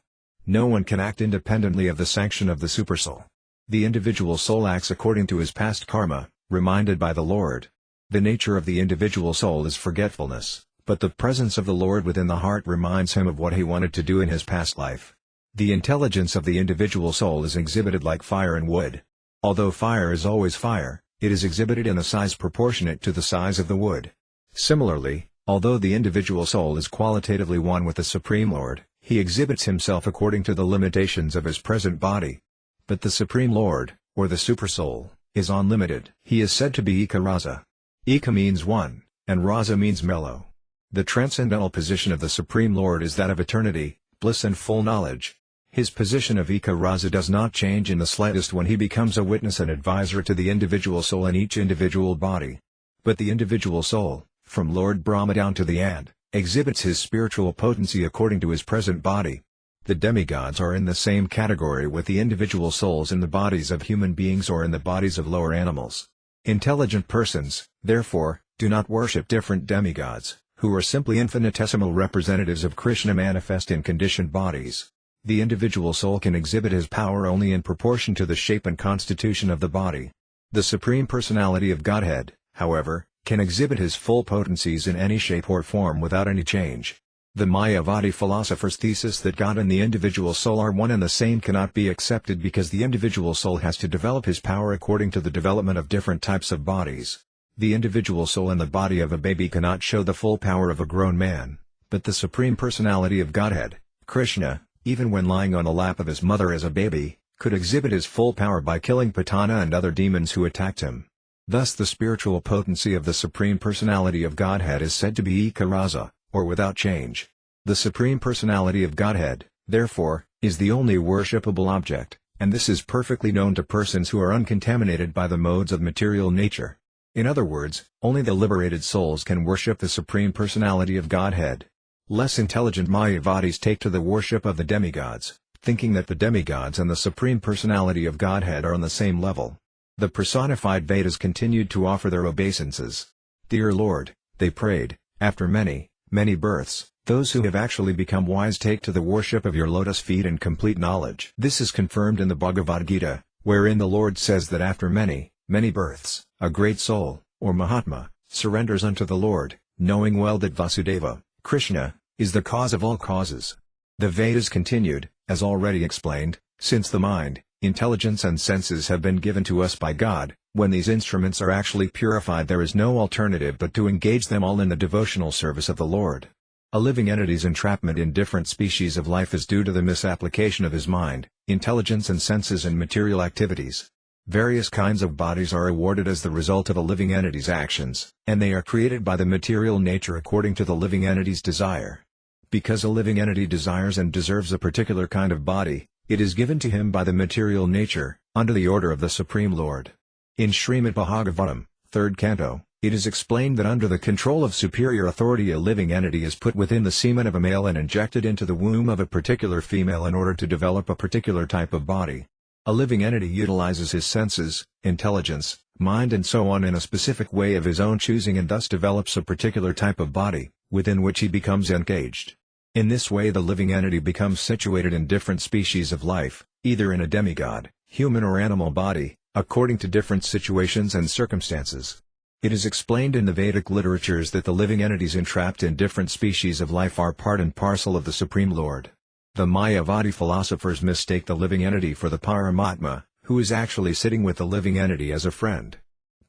No one can act independently of the sanction of the Supersoul. The individual soul acts according to his past karma, reminded by the Lord. The nature of the individual soul is forgetfulness, but the presence of the Lord within the heart reminds him of what he wanted to do in his past life. The intelligence of the individual soul is exhibited like fire and wood. Although fire is always fire, it is exhibited in a size proportionate to the size of the wood. Similarly, although the individual soul is qualitatively one with the Supreme Lord, he exhibits himself according to the limitations of his present body. But the Supreme Lord, or the Supersoul, is unlimited. He is said to be Eka Rasa. Eka means one, and Rasa means mellow. The transcendental position of the Supreme Lord is that of eternity, bliss and full knowledge. His position of Eka Rasa does not change in the slightest when he becomes a witness and advisor to the individual soul in each individual body. But the individual soul, from Lord Brahma down to the ant, exhibits his spiritual potency according to his present body. The demigods are in the same category with the individual souls in the bodies of human beings or in the bodies of lower animals. Intelligent persons, therefore, do not worship different demigods, who are simply infinitesimal representatives of Krishna manifest in conditioned bodies. The individual soul can exhibit his power only in proportion to the shape and constitution of the body. The Supreme Personality of Godhead, however, can exhibit his full potencies in any shape or form without any change. The Mayavadi philosopher's thesis that God and the individual soul are one and the same cannot be accepted because the individual soul has to develop his power according to the development of different types of bodies. The individual soul in the body of a baby cannot show the full power of a grown man, but the Supreme Personality of Godhead, Krishna, even when lying on the lap of his mother as a baby, could exhibit his full power by killing Putana and other demons who attacked him. Thus the spiritual potency of the Supreme Personality of Godhead is said to be Eka Rasa, or without change. The Supreme Personality of Godhead, therefore, is the only worshipable object, and this is perfectly known to persons who are uncontaminated by the modes of material nature. In other words, only the liberated souls can worship the Supreme Personality of Godhead. Less intelligent Mayavadis take to the worship of the demigods, thinking that the demigods and the Supreme Personality of Godhead are on the same level. The personified Vedas continued to offer their obeisances. Dear Lord, they prayed, after many, many births, those who have actually become wise take to the worship of your lotus feet and complete knowledge. This is confirmed in the Bhagavad Gita, wherein the Lord says that after many, many births, a great soul, or Mahatma, surrenders unto the Lord, knowing well that Vyāsadeva, Krishna, is the cause of all causes. The Vedas continued, as already explained, since the mind, intelligence and senses have been given to us by God, when these instruments are actually purified there is no alternative but to engage them all in the devotional service of the Lord. A living entity's entrapment in different species of life is due to the misapplication of his mind, intelligence and senses in material activities. Various kinds of bodies are awarded as the result of a living entity's actions, and they are created by the material nature according to the living entity's desire. Because a living entity desires and deserves a particular kind of body, it is given to him by the material nature, under the order of the Supreme Lord. In Śrīmad-Bhāgavatam, Third Canto, it is explained that under the control of superior authority a living entity is put within the semen of a male and injected into the womb of a particular female in order to develop a particular type of body. A living entity utilizes his senses, intelligence, mind and so on in a specific way of his own choosing and thus develops a particular type of body, within which he becomes engaged. In this way the living entity becomes situated in different species of life, either in a demigod, human or animal body, according to different situations and circumstances. It is explained in the Vedic literatures that the living entities entrapped in different species of life are part and parcel of the Supreme Lord. The Mayavadi philosophers mistake the living entity for the Paramatma, who is actually sitting with the living entity as a friend.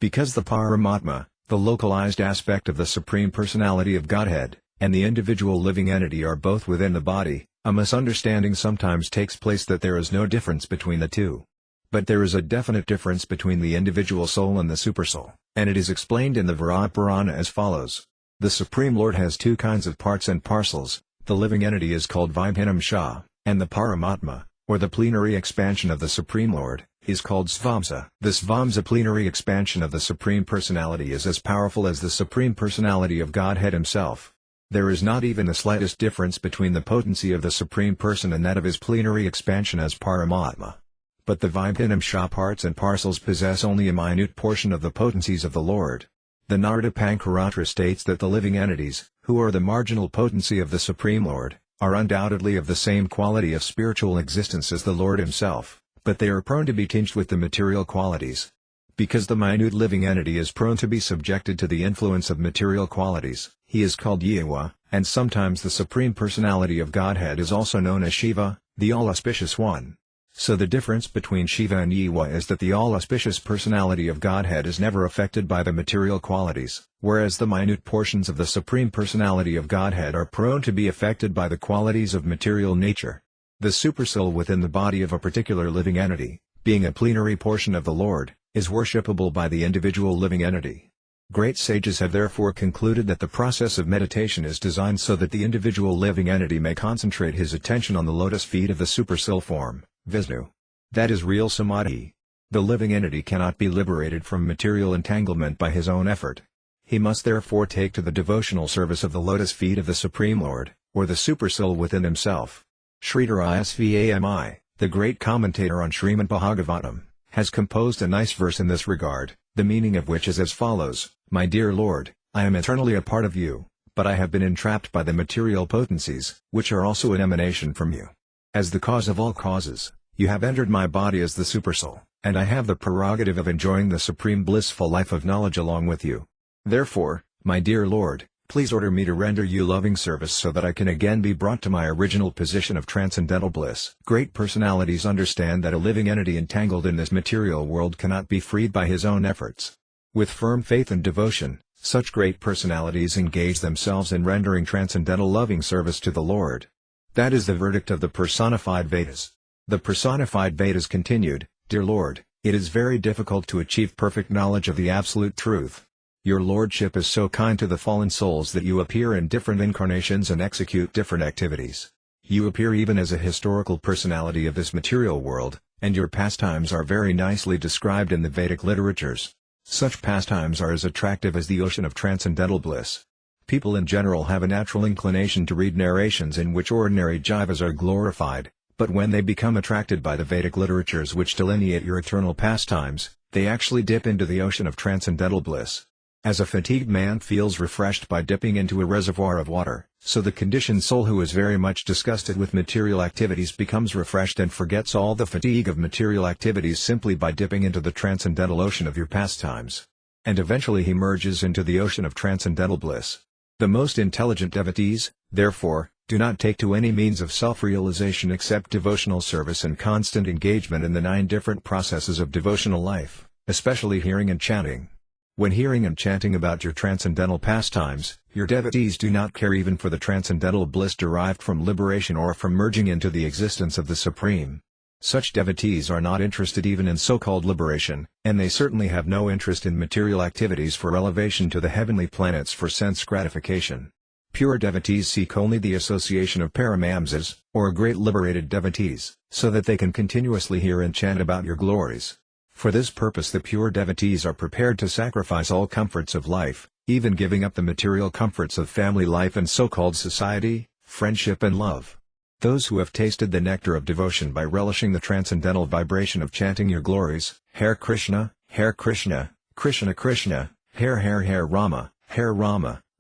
Because the Paramatma, the localized aspect of the Supreme Personality of Godhead, and the individual living entity are both within the body, a misunderstanding sometimes takes place that there is no difference between the two. But there is a definite difference between the individual soul and the supersoul, and it is explained in the Varaha Purana as follows. The Supreme Lord has two kinds of parts and parcels. The living entity is called Vibhinamsha, and the Paramatma, or the plenary expansion of the Supreme Lord, is called Svamsa. The Svamsa plenary expansion of the Supreme Personality is as powerful as the Supreme Personality of Godhead himself. There is not even the slightest difference between the potency of the Supreme Person and that of his plenary expansion as Paramatma. But the Vibhinamsha parts and parcels possess only a minute portion of the potencies of the Lord. The Narada Pankaratra states that the living entities, who are the marginal potency of the Supreme Lord, are undoubtedly of the same quality of spiritual existence as the Lord himself, but they are prone to be tinged with the material qualities. Because the minute living entity is prone to be subjected to the influence of material qualities, he is called Jiva, and sometimes the Supreme Personality of Godhead is also known as Shiva, the All-Auspicious One. So the difference between Shiva and Jiva is that the all-auspicious personality of Godhead is never affected by the material qualities, whereas the minute portions of the Supreme Personality of Godhead are prone to be affected by the qualities of material nature. The supersoul within the body of a particular living entity, being a plenary portion of the Lord, is worshipable by the individual living entity. Great sages have therefore concluded that the process of meditation is designed so that the individual living entity may concentrate his attention on the lotus feet of the supersoul form, Vishnu. That is real samadhi. The living entity cannot be liberated from material entanglement by his own effort. He must therefore take to the devotional service of the lotus feet of the Supreme Lord, or the supersoul within himself. Sridhara Swami, the great commentator on Śrīmad-Bhāgavatam, has composed a nice verse in this regard, the meaning of which is as follows: My dear Lord, I am eternally a part of you, but I have been entrapped by the material potencies, which are also an emanation from you. As the cause of all causes, you have entered my body as the supersoul, and I have the prerogative of enjoying the supreme blissful life of knowledge along with you. Therefore, my dear Lord, please order me to render you loving service so that I can again be brought to my original position of transcendental bliss. Great personalities understand that a living entity entangled in this material world cannot be freed by his own efforts. With firm faith and devotion, such great personalities engage themselves in rendering transcendental loving service to the Lord. That is the verdict of the Personified Vedas. The Personified Vedas continued, Dear Lord, it is very difficult to achieve perfect knowledge of the absolute truth. Your Lordship is so kind to the fallen souls that you appear in different incarnations and execute different activities. You appear even as a historical personality of this material world, and your pastimes are very nicely described in the Vedic literatures. Such pastimes are as attractive as the ocean of transcendental bliss. People in general have a natural inclination to read narrations in which ordinary jivas are glorified, but when they become attracted by the Vedic literatures which delineate your eternal pastimes, they actually dip into the ocean of transcendental bliss. As a fatigued man feels refreshed by dipping into a reservoir of water, so the conditioned soul who is very much disgusted with material activities becomes refreshed and forgets all the fatigue of material activities simply by dipping into the transcendental ocean of your pastimes. And eventually he merges into the ocean of transcendental bliss. The most intelligent devotees, therefore, do not take to any means of self-realization except devotional service and constant engagement in the 9 different processes of devotional life, especially hearing and chanting. When hearing and chanting about your transcendental pastimes, Your devotees do not care even for the transcendental bliss derived from liberation or from merging into the existence of the Supreme. Such devotees are not interested even in so-called liberation, and they certainly have no interest in material activities for elevation to the heavenly planets for sense gratification. Pure devotees seek only the association of paramamsas, or great liberated devotees, so that they can continuously hear and chant about your glories. For this purpose the pure devotees are prepared to sacrifice all comforts of life, even giving up the material comforts of family life and so-called society, friendship and love. Those who have tasted the nectar of devotion by relishing the transcendental vibration of chanting your glories, Hare Krishna, Krishna Krishna, Hare Rama,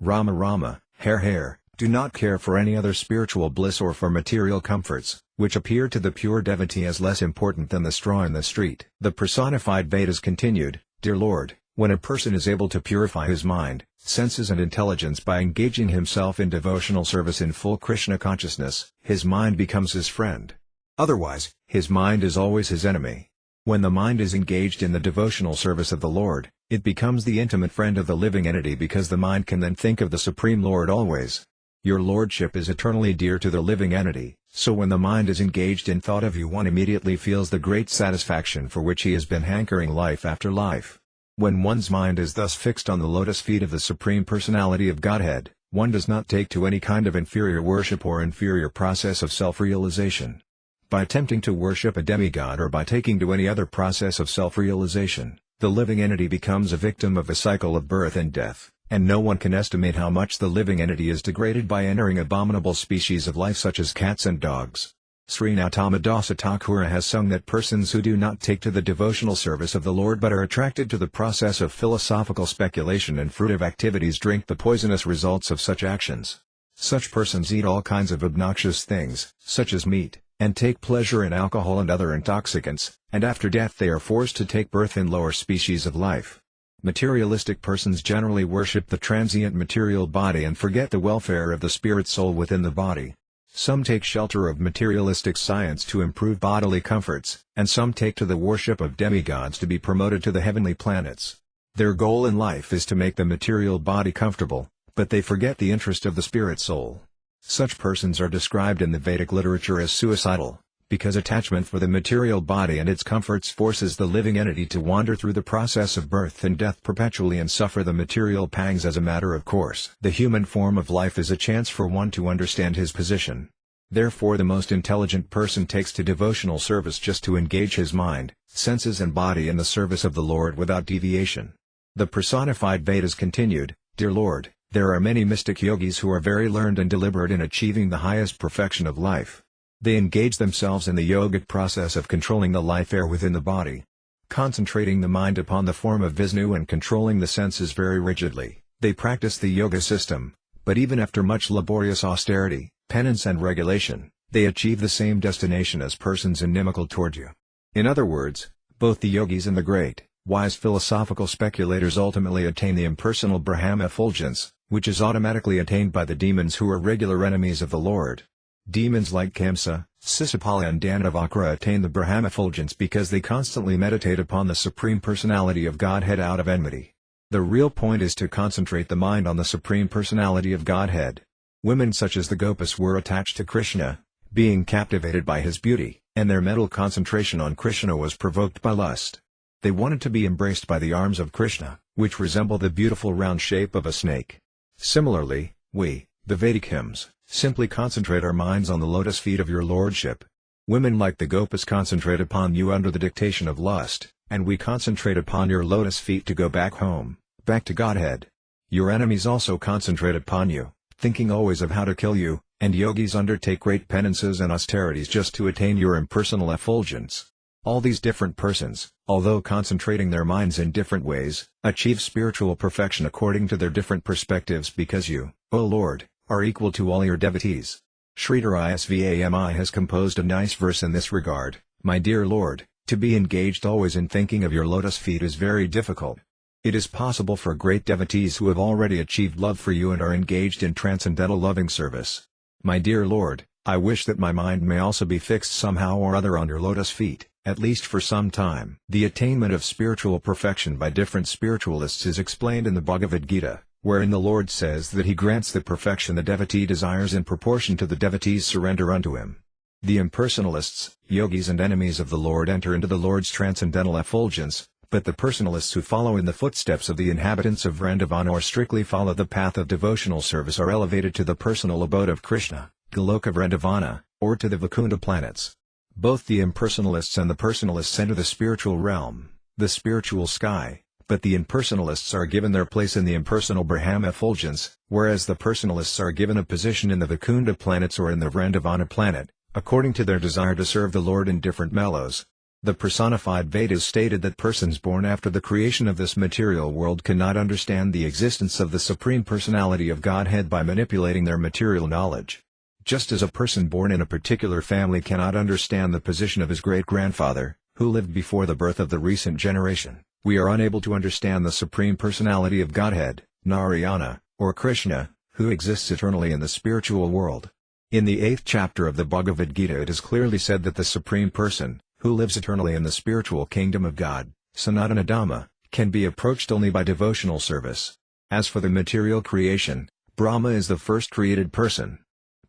Rama Rama, Hare, do not care for any other spiritual bliss or for material comforts, which appear to the pure devotee as less important than the straw in the street. The personified Vedas continued, Dear Lord, when a person is able to purify his mind, senses and intelligence by engaging himself in devotional service in full Krishna consciousness, his mind becomes his friend. Otherwise, his mind is always his enemy. When the mind is engaged in the devotional service of the Lord, it becomes the intimate friend of the living entity because the mind can then think of the Supreme Lord always. Your Lordship is eternally dear to the living entity, so when the mind is engaged in thought of you one immediately feels the great satisfaction for which he has been hankering life after life. When one's mind is thus fixed on the lotus feet of the Supreme Personality of Godhead, one does not take to any kind of inferior worship or inferior process of self-realization. By attempting to worship a demigod or by taking to any other process of self-realization, the living entity becomes a victim of the cycle of birth and death, and no one can estimate how much the living entity is degraded by entering abominable species of life such as cats and dogs. Srinathama Dasa Thakura has sung that persons who do not take to the devotional service of the Lord but are attracted to the process of philosophical speculation and fruitive activities drink the poisonous results of such actions. Such persons eat all kinds of obnoxious things, such as meat, and take pleasure in alcohol and other intoxicants, and after death they are forced to take birth in lower species of life. Materialistic persons generally worship the transient material body and forget the welfare of the spirit soul within the body. Some take shelter of materialistic science to improve bodily comforts, and some take to the worship of demigods to be promoted to the heavenly planets. Their goal in life is to make the material body comfortable, but they forget the interest of the spirit soul. Such persons are described in the Vedic literature as suicidal, because attachment for the material body and its comforts forces the living entity to wander through the process of birth and death perpetually and suffer the material pangs as a matter of course. The human form of life is a chance for one to understand his position. Therefore the most intelligent person takes to devotional service just to engage his mind, senses and body in the service of the Lord without deviation. The personified Vedas continued, Dear Lord, there are many mystic yogis who are very learned and deliberate in achieving the highest perfection of life. They engage themselves in the yogic process of controlling the life air within the body. Concentrating the mind upon the form of Vishnu and controlling the senses very rigidly, they practice the yoga system, but even after much laborious austerity, penance and regulation, they achieve the same destination as persons inimical toward you. In other words, both the yogis and the great, wise philosophical speculators ultimately attain the impersonal Brahma effulgence, which is automatically attained by the demons who are regular enemies of the Lord. Demons like Kamsa, Sisapala and Danavakra attain the Brahma effulgence because they constantly meditate upon the Supreme Personality of Godhead out of enmity. The real point is to concentrate the mind on the Supreme Personality of Godhead. Women such as the Gopas were attached to Krishna, being captivated by his beauty, and their mental concentration on Krishna was provoked by lust. They wanted to be embraced by the arms of Krishna, which resemble the beautiful round shape of a snake. Similarly, we, the Vedic hymns, simply concentrate our minds on the lotus feet of your Lordship. Women like the Gopas concentrate upon you under the dictation of lust, and we concentrate upon your lotus feet to go back home, back to Godhead. Your enemies also concentrate upon you, thinking always of how to kill you, and yogis undertake great penances and austerities just to attain your impersonal effulgence. All these different persons, although concentrating their minds in different ways, achieve spiritual perfection according to their different perspectives because you, O Lord, are equal to all your devotees. Sridhar Swami has composed a nice verse in this regard, My dear Lord, to be engaged always in thinking of your lotus feet is very difficult. It is possible for great devotees who have already achieved love for you and are engaged in transcendental loving service. My dear Lord, I wish that my mind may also be fixed somehow or other on your lotus feet, at least for some time. The attainment of spiritual perfection by different spiritualists is explained in the Bhagavad Gita, wherein the Lord says that He grants the perfection the devotee desires in proportion to the devotee's surrender unto Him. The impersonalists, yogis and enemies of the Lord enter into the Lord's transcendental effulgence, but the personalists who follow in the footsteps of the inhabitants of Vrindavana or strictly follow the path of devotional service are elevated to the personal abode of Krishna, Goloka Vrindavana, or to the Vaikunta planets. Both the impersonalists and the personalists enter the spiritual realm, the spiritual sky, but the impersonalists are given their place in the impersonal Brahma effulgence, whereas the personalists are given a position in the Vaikunta planets or in the Vrindavana planet, according to their desire to serve the Lord in different mellows. The personified Vedas stated that persons born after the creation of this material world cannot understand the existence of the Supreme Personality of Godhead by manipulating their material knowledge. Just as a person born in a particular family cannot understand the position of his great-grandfather, who lived before the birth of the recent generation, we are unable to understand the Supreme Personality of Godhead, Narayana, or Krishna, who exists eternally in the spiritual world. In the 8th chapter of the Bhagavad Gita it is clearly said that the Supreme Person, who lives eternally in the spiritual kingdom of God, Sanatana Dhamma, can be approached only by devotional service. As for the material creation, Brahma is the first created person.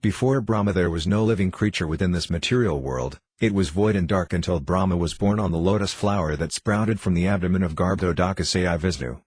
Before Brahma there was no living creature within this material world, it was void and dark until Brahma was born on the lotus flower that sprouted from the abdomen of Garbhodakasaya Vishnu.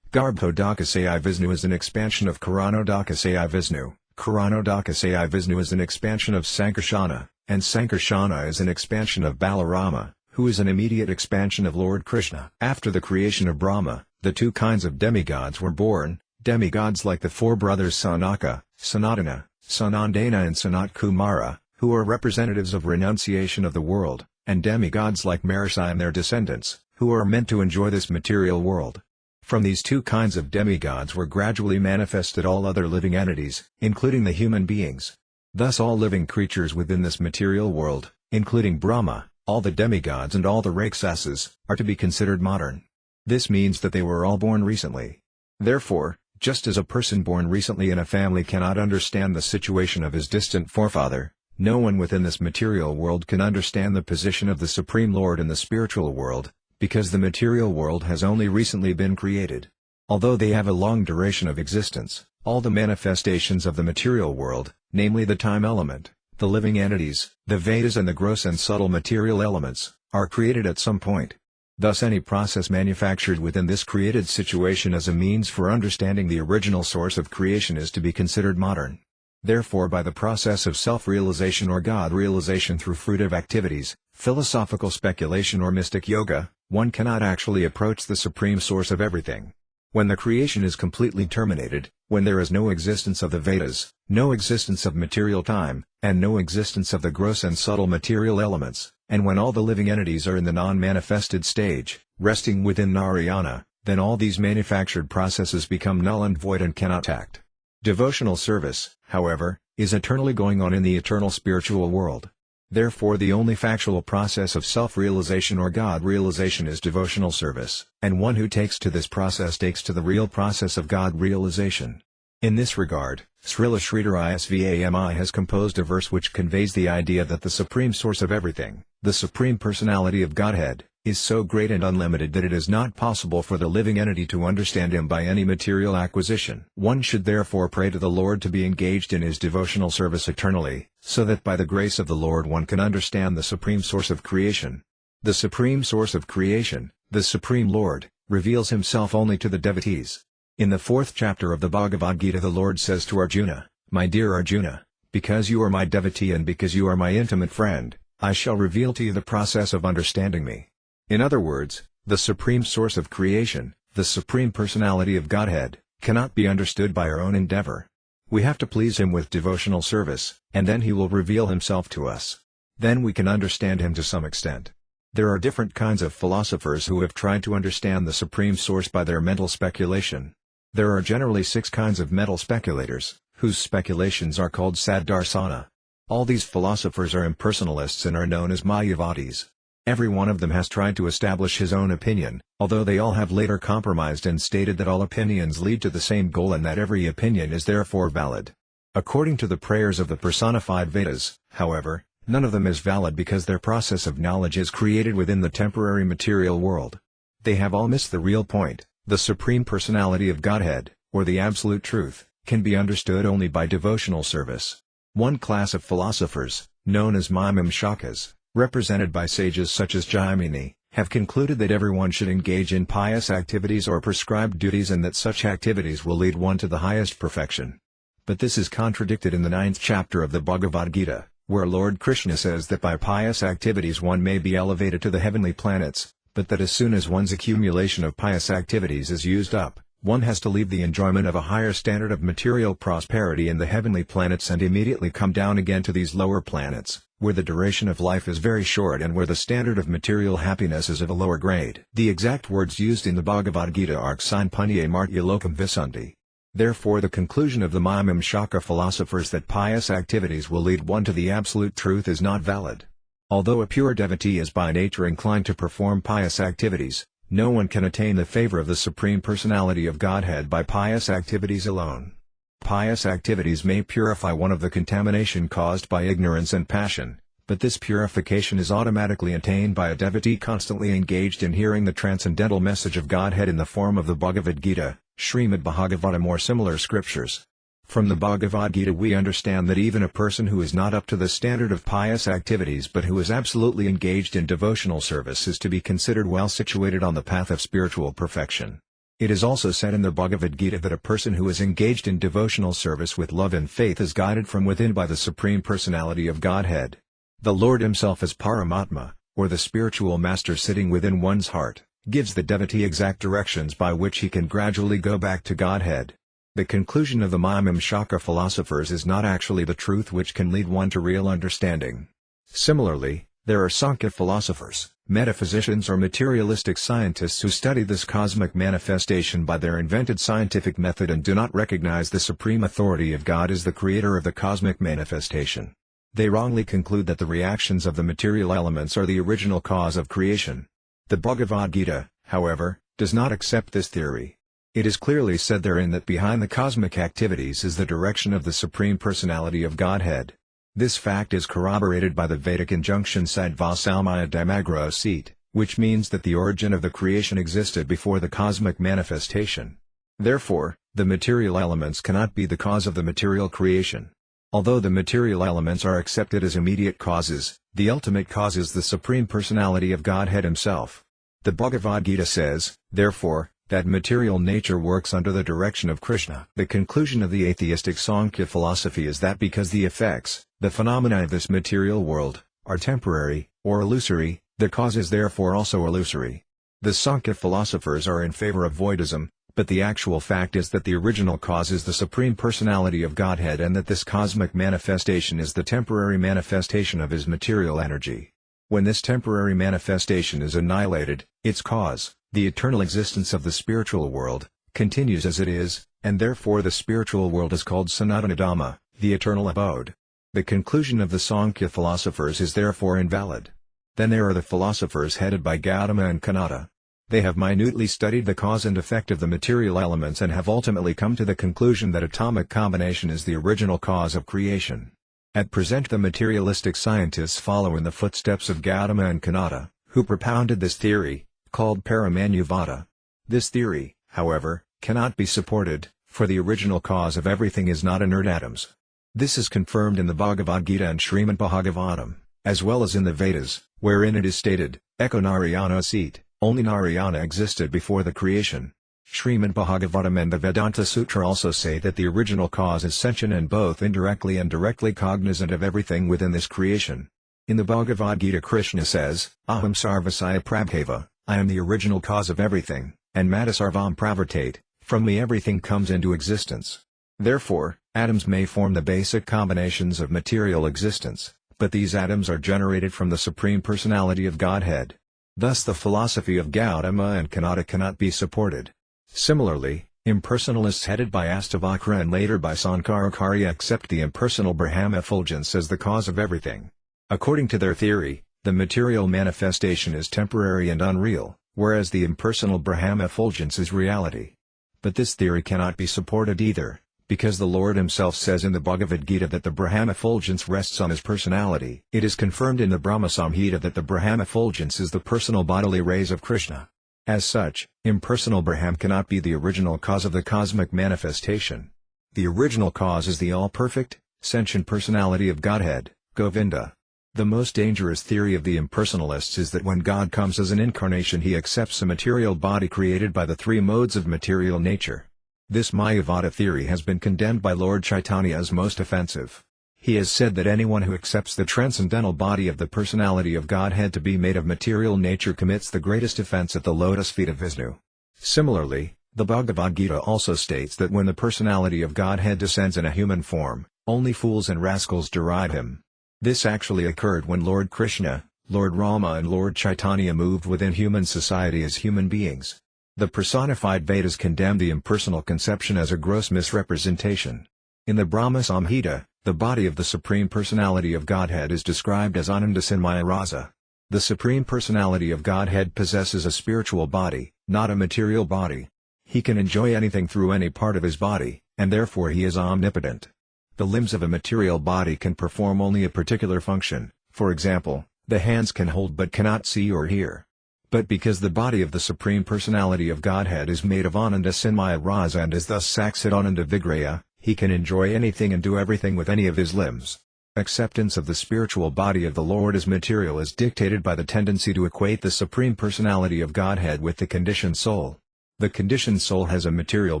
Garbhodakasaya Vishnu is an expansion of Karanodakasaya Vishnu. Karanodakasaya Vishnu is an expansion of Sankarsana, and Sankarsana is an expansion of Balarama, who is an immediate expansion of Lord Krishna. After the creation of Brahma, the two kinds of demigods were born, demigods like the four brothers Sanaka, Sanatana, Sanandana and Sanat Kumara, who are representatives of renunciation of the world, and demigods like Marici and their descendants, who are meant to enjoy this material world. From these two kinds of demigods were gradually manifested all other living entities, including the human beings. Thus all living creatures within this material world, including Brahma, all the demigods and all the Rakshasas, are to be considered modern. This means that they were all born recently. Therefore, just as a person born recently in a family cannot understand the situation of his distant forefather, no one within this material world can understand the position of the Supreme Lord in the spiritual world, because the material world has only recently been created. Although they have a long duration of existence, all the manifestations of the material world, namely the time element, the living entities, the Vedas and the gross and subtle material elements, are created at some point. Thus any process manufactured within this created situation as a means for understanding the original source of creation is to be considered modern. Therefore by the process of self-realization or God-realization through fruitive activities, philosophical speculation or mystic yoga, one cannot actually approach the supreme source of everything. When the creation is completely terminated, when there is no existence of the Vedas, no existence of material time, and no existence of the gross and subtle material elements, and when all the living entities are in the non-manifested stage, resting within Narayana, then all these manufactured processes become null and void and cannot act. Devotional service, however, is eternally going on in the eternal spiritual world. Therefore the only factual process of self-realization or God-realization is devotional service, and one who takes to this process takes to the real process of God-realization. In this regard, Srila Sridhara Swami has composed a verse which conveys the idea that the supreme source of everything, the Supreme Personality of Godhead, is so great and unlimited that it is not possible for the living entity to understand Him by any material acquisition. One should therefore pray to the Lord to be engaged in His devotional service eternally, so that by the grace of the Lord one can understand the supreme source of creation. The supreme source of creation, the Supreme Lord, reveals Himself only to the devotees. In the 4th chapter of the Bhagavad Gita the Lord says to Arjuna, "My dear Arjuna, because you are my devotee and because you are my intimate friend, I shall reveal to you the process of understanding me." In other words, the supreme source of creation, the Supreme Personality of Godhead, cannot be understood by our own endeavor. We have to please Him with devotional service, and then He will reveal Himself to us. Then we can understand Him to some extent. There are different kinds of philosophers who have tried to understand the supreme source by their mental speculation. There are generally 6 kinds of mental speculators, whose speculations are called Saddarsana. All these philosophers are impersonalists and are known as Mayavadis. Every one of them has tried to establish his own opinion, although they all have later compromised and stated that all opinions lead to the same goal and that every opinion is therefore valid. According to the prayers of the personified Vedas, however, none of them is valid because their process of knowledge is created within the temporary material world. They have all missed the real point, the Supreme Personality of Godhead, or the absolute truth, can be understood only by devotional service. One class of philosophers, known as Mimamsakas, represented by sages such as Jaimini, have concluded that everyone should engage in pious activities or prescribed duties and that such activities will lead one to the highest perfection. But this is contradicted in the 9th chapter of the Bhagavad Gita, where Lord Krishna says that by pious activities one may be elevated to the heavenly planets, but that as soon as one's accumulation of pious activities is used up, one has to leave the enjoyment of a higher standard of material prosperity in the heavenly planets and immediately come down again to these lower planets, where the duration of life is very short and where the standard of material happiness is of a lower grade. The exact words used in the Bhagavad Gita are Ksān Punye Martya Lokam Visanti. Therefore the conclusion of the Mimamsaka philosophers that pious activities will lead one to the absolute truth is not valid. Although a pure devotee is by nature inclined to perform pious activities, no one can attain the favor of the Supreme Personality of Godhead by pious activities alone. Pious activities may purify one of the contamination caused by ignorance and passion, but this purification is automatically attained by a devotee constantly engaged in hearing the transcendental message of Godhead in the form of the Bhagavad Gita, Śrīmad-Bhāgavatam or similar scriptures. From the Bhagavad Gita we understand that even a person who is not up to the standard of pious activities but who is absolutely engaged in devotional service is to be considered well situated on the path of spiritual perfection. It is also said in the Bhagavad Gita that a person who is engaged in devotional service with love and faith is guided from within by the Supreme Personality of Godhead. The Lord himself as Paramatma, or the spiritual master sitting within one's heart, gives the devotee exact directions by which he can gradually go back to Godhead. The conclusion of the Mimamsaka philosophers is not actually the truth which can lead one to real understanding. Similarly, there are Sankhya philosophers, metaphysicians or materialistic scientists who study this cosmic manifestation by their invented scientific method and do not recognize the supreme authority of God as the creator of the cosmic manifestation. They wrongly conclude that the reactions of the material elements are the original cause of creation. The Bhagavad Gita, however, does not accept this theory. It is clearly said therein that behind the cosmic activities is the direction of the Supreme Personality of Godhead. This fact is corroborated by the Vedic injunction Sattva Salmaya Damagro Sit, which means that the origin of the creation existed before the cosmic manifestation. Therefore, the material elements cannot be the cause of the material creation. Although the material elements are accepted as immediate causes, the ultimate cause is the Supreme Personality of Godhead himself. The Bhagavad Gita says, therefore, that material nature works under the direction of Krishna. The conclusion of the atheistic Sankhya philosophy is that because the effects, the phenomena of this material world, are temporary, or illusory, the cause is therefore also illusory. The Sankhya philosophers are in favor of voidism, but the actual fact is that the original cause is the Supreme Personality of Godhead and that this cosmic manifestation is the temporary manifestation of his material energy. When this temporary manifestation is annihilated, its cause, the eternal existence of the spiritual world, continues as it is, and therefore the spiritual world is called Sanatana Dhamma, the eternal abode. The conclusion of the Sankhya philosophers is therefore invalid. Then there are the philosophers headed by Gautama and Kanada. They have minutely studied the cause and effect of the material elements and have ultimately come to the conclusion that atomic combination is the original cause of creation. At present the materialistic scientists follow in the footsteps of Gautama and Kanada, who propounded this theory, called Paramanyuvada. This theory, however, cannot be supported, for the original cause of everything is not inert atoms. This is confirmed in the Bhagavad Gita and Śrīmad-Bhāgavatam, as well as in the Vedas, wherein it is stated, Eko Narayana Asit, only Narayana existed before the creation. Śrīmad-Bhāgavatam and the Vedanta Sutra also say that the original cause is sentient and both indirectly and directly cognizant of everything within this creation. In the Bhagavad Gita Krishna says, Aham Sarvasaya Prabhava, I am the original cause of everything, and Madasarvam Pravartate, from me everything comes into existence. Therefore, atoms may form the basic combinations of material existence, but these atoms are generated from the Supreme Personality of Godhead. Thus the philosophy of Gautama and Kanada cannot be supported. Similarly, impersonalists headed by Astavakra and later by Sankara-Ācārya accept the impersonal Brahma effulgence as the cause of everything. According to their theory, the material manifestation is temporary and unreal, whereas the impersonal Brahma effulgence is reality. But this theory cannot be supported either, because the Lord himself says in the Bhagavad Gita that the Brahma effulgence rests on his personality. It is confirmed in the Brahma Samhita that the Brahma effulgence is the personal bodily rays of Krishna. As such, impersonal Brahman cannot be the original cause of the cosmic manifestation. The original cause is the all-perfect, sentient personality of Godhead, Govinda. The most dangerous theory of the impersonalists is that when God comes as an incarnation he accepts a material body created by the three modes of material nature. This Mayavada theory has been condemned by Lord Chaitanya as most offensive. He has said that anyone who accepts the transcendental body of the personality of Godhead to be made of material nature commits the greatest offense at the lotus feet of Vishnu. Similarly, the Bhagavad Gita also states that when the personality of Godhead descends in a human form, only fools and rascals deride him. This actually occurred when Lord Krishna, Lord Rama and Lord Chaitanya moved within human society as human beings. The personified Vedas condemn the impersonal conception as a gross misrepresentation. In the Brahma Samhita, the body of the Supreme Personality of Godhead is described as Ananda Sinmaya Rasa. The Supreme Personality of Godhead possesses a spiritual body, not a material body. He can enjoy anything through any part of his body, and therefore he is omnipotent. The limbs of a material body can perform only a particular function, for example, the hands can hold but cannot see or hear. But because the body of the Supreme Personality of Godhead is made of Ananda Sinmaya Rasa and is thus Sakshat Ananda Vigraya, he can enjoy anything and do everything with any of his limbs. Acceptance of the spiritual body of the Lord as material is dictated by the tendency to equate the Supreme Personality of Godhead with the conditioned soul. The conditioned soul has a material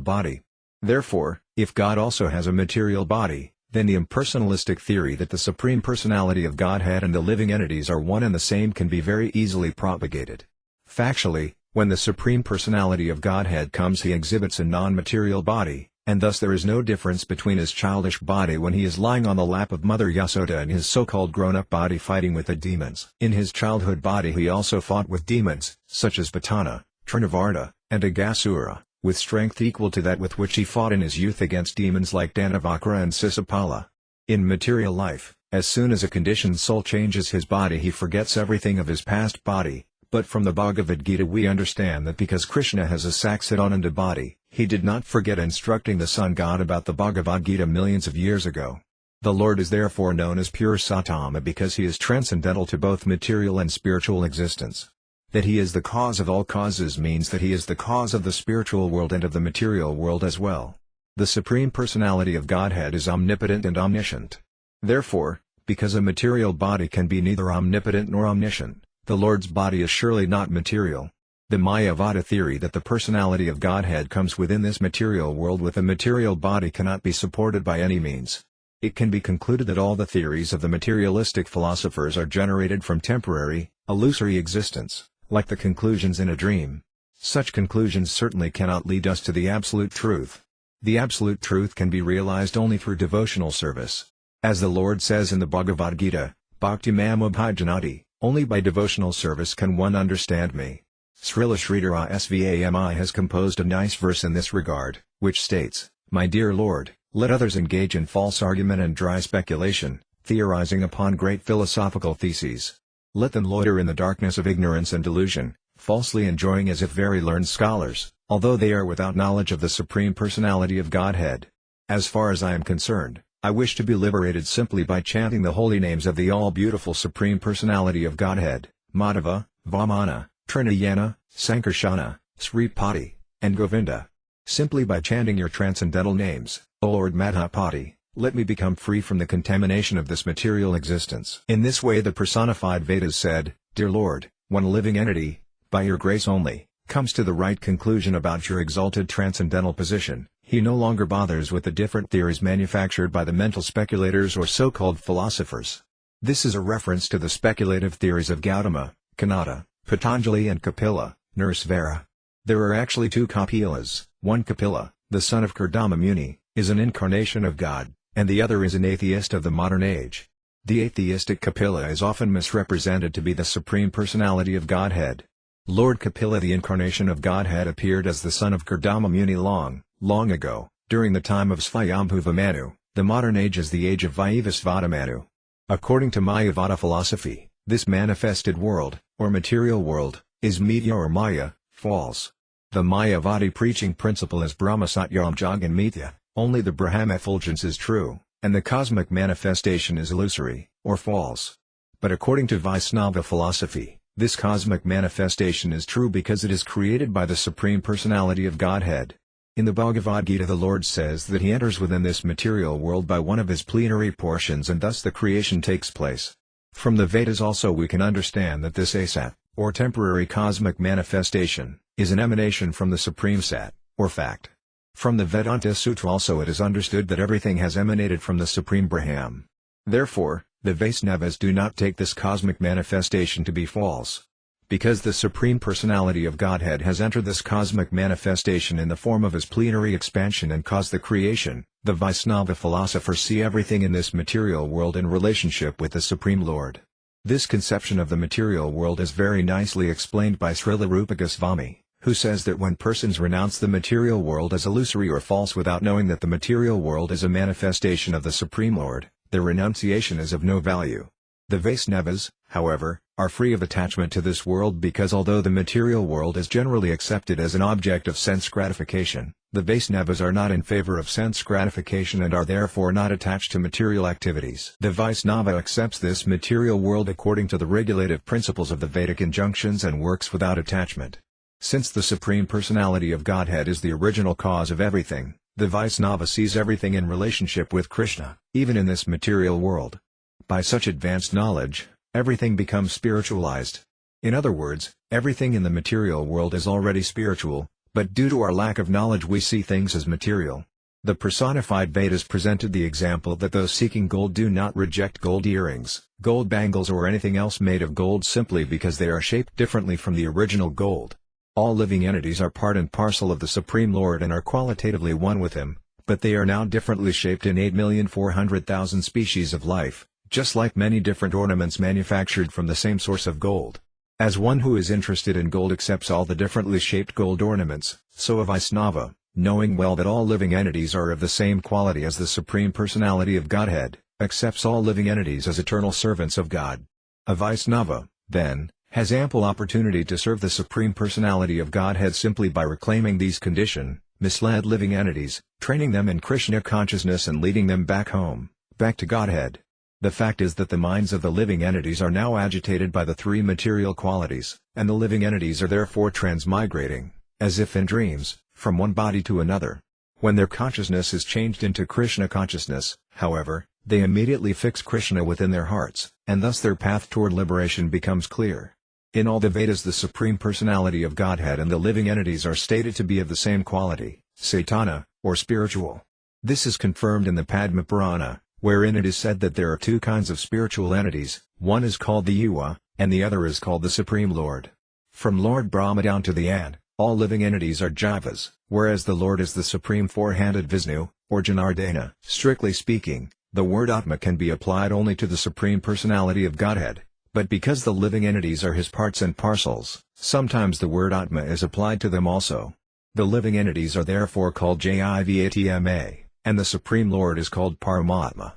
body. Therefore, if God also has a material body, then the impersonalistic theory that the Supreme Personality of Godhead and the living entities are one and the same can be very easily propagated. Factually, when the Supreme Personality of Godhead comes he exhibits a non-material body, and thus there is no difference between his childish body when he is lying on the lap of Mother Yasoda and his so-called grown-up body fighting with the demons. In his childhood body he also fought with demons, such as Patana, Trinavarta, and Agasura, with strength equal to that with which he fought in his youth against demons like Danavakra and Sisapala. In material life, as soon as a conditioned soul changes his body he forgets everything of his past body. But from the Bhagavad Gita we understand that because Krishna has a Sakshatananda body, he did not forget instructing the Sun God about the Bhagavad Gita millions of years ago. The Lord is therefore known as pure Sattama because he is transcendental to both material and spiritual existence. That he is the cause of all causes means that he is the cause of the spiritual world and of the material world as well. The Supreme Personality of Godhead is omnipotent and omniscient. Therefore, because a material body can be neither omnipotent nor omniscient, the Lord's body is surely not material. The Mayavada theory that the personality of Godhead comes within this material world with a material body cannot be supported by any means. It can be concluded that all the theories of the materialistic philosophers are generated from temporary, illusory existence, like the conclusions in a dream. Such conclusions certainly cannot lead us to the absolute truth. The absolute truth can be realized only through devotional service. As the Lord says in the Bhagavad Gita, Bhakti Mam Abhajanati, only by devotional service can one understand me. Śrīla Swami has composed a nice verse in this regard, which states, My dear Lord, let others engage in false argument and dry speculation, theorizing upon great philosophical theses. Let them loiter in the darkness of ignorance and delusion, falsely enjoying as if very learned scholars, although they are without knowledge of the Supreme Personality of Godhead. As far as I am concerned, I wish to be liberated simply by chanting the holy names of the all-beautiful Supreme Personality of Godhead, Madhava, Vamana, Trinayana, Sankarsana, Sripati, and Govinda. Simply by chanting your transcendental names, O Lord Madhapati, let me become free from the contamination of this material existence. In this way the personified Vedas said, Dear Lord, when a living entity, by your grace only, comes to the right conclusion about your exalted transcendental position, he no longer bothers with the different theories manufactured by the mental speculators or so-called philosophers. This is a reference to the speculative theories of Gautama, Kanada, Patanjali and Kapila, Nursvara. There are actually two Kapilas, one Kapila, the son of Kardama Muni, is an incarnation of God, and the other is an atheist of the modern age. The atheistic Kapila is often misrepresented to be the Supreme Personality of Godhead. Lord Kapila, the incarnation of Godhead, appeared as the son of Kardama Muni long ago, during the time of Svayambhuva Manu. The modern age is the age of Vāyavasvata Manu. According to Mayavada philosophy, this manifested world, or material world, is Mithya or Maya, false. The Mayavadi preaching principle is Brahma Satyam Jagan Mithya, only the Brahma effulgence is true, and the cosmic manifestation is illusory, or false. But according to Vaisnava philosophy, This cosmic manifestation is true because it is created by the Supreme Personality of Godhead. In the Bhagavad Gita the Lord says that he enters within this material world by one of his plenary portions and thus the creation takes place. From the Vedas also we can understand that this asat, or temporary cosmic manifestation, is an emanation from the Supreme Sat, or fact. From the Vedanta Sutra also it is understood that everything has emanated from the Supreme Brahman. Therefore, the Vaisnavas do not take this cosmic manifestation to be false. Because the Supreme Personality of Godhead has entered this cosmic manifestation in the form of his plenary expansion and caused the creation, the Vaisnava philosophers see everything in this material world in relationship with the Supreme Lord. This conception of the material world is very nicely explained by Śrīla Prabhupāda Swami, who says that when persons renounce the material world as illusory or false without knowing that the material world is a manifestation of the Supreme Lord, their renunciation is of no value. The Vaisnavas, however, are free of attachment to this world because although the material world is generally accepted as an object of sense gratification, the Vaisnavas are not in favor of sense gratification and are therefore not attached to material activities. The Vaisnava accepts this material world according to the regulative principles of the Vedic injunctions and works without attachment. Since the Supreme Personality of Godhead is the original cause of everything, the Vaisnava sees everything in relationship with Krishna, even in this material world. By such advanced knowledge, everything becomes spiritualized. In other words, everything in the material world is already spiritual, but due to our lack of knowledge we see things as material. The personified Vedas presented the example that those seeking gold do not reject gold earrings, gold bangles or anything else made of gold simply because they are shaped differently from the original gold. All living entities are part and parcel of the Supreme Lord and are qualitatively one with him, but they are now differently shaped in 8,400,000 species of life, just like many different ornaments manufactured from the same source of gold. As one who is interested in gold accepts all the differently shaped gold ornaments, so a Vaisnava, knowing well that all living entities are of the same quality as the Supreme Personality of Godhead, accepts all living entities as eternal servants of God. A Vaisnava, then, has ample opportunity to serve the Supreme Personality of Godhead simply by reclaiming these misled living entities, training them in Krishna consciousness and leading them back home, back to Godhead. The fact is that the minds of the living entities are now agitated by the three material qualities, and the living entities are therefore transmigrating, as if in dreams, from one body to another. When their consciousness is changed into Krishna consciousness, however, they immediately fix Krishna within their hearts, and thus their path toward liberation becomes clear. In all the Vedas the Supreme Personality of Godhead and the living entities are stated to be of the same quality, Caitanya, or spiritual. This is confirmed in the Padma Purana, wherein it is said that there are two kinds of spiritual entities, one is called the Yuva, and the other is called the Supreme Lord. From Lord Brahma down to the Ant, all living entities are Jivas, whereas the Lord is the Supreme Four-Handed Vishnu, or Janardana. Strictly speaking, the word Atma can be applied only to the Supreme Personality of Godhead. But because the living entities are his parts and parcels, sometimes the word Atma is applied to them also. The living entities are therefore called Jivatma, and the Supreme Lord is called Paramatma.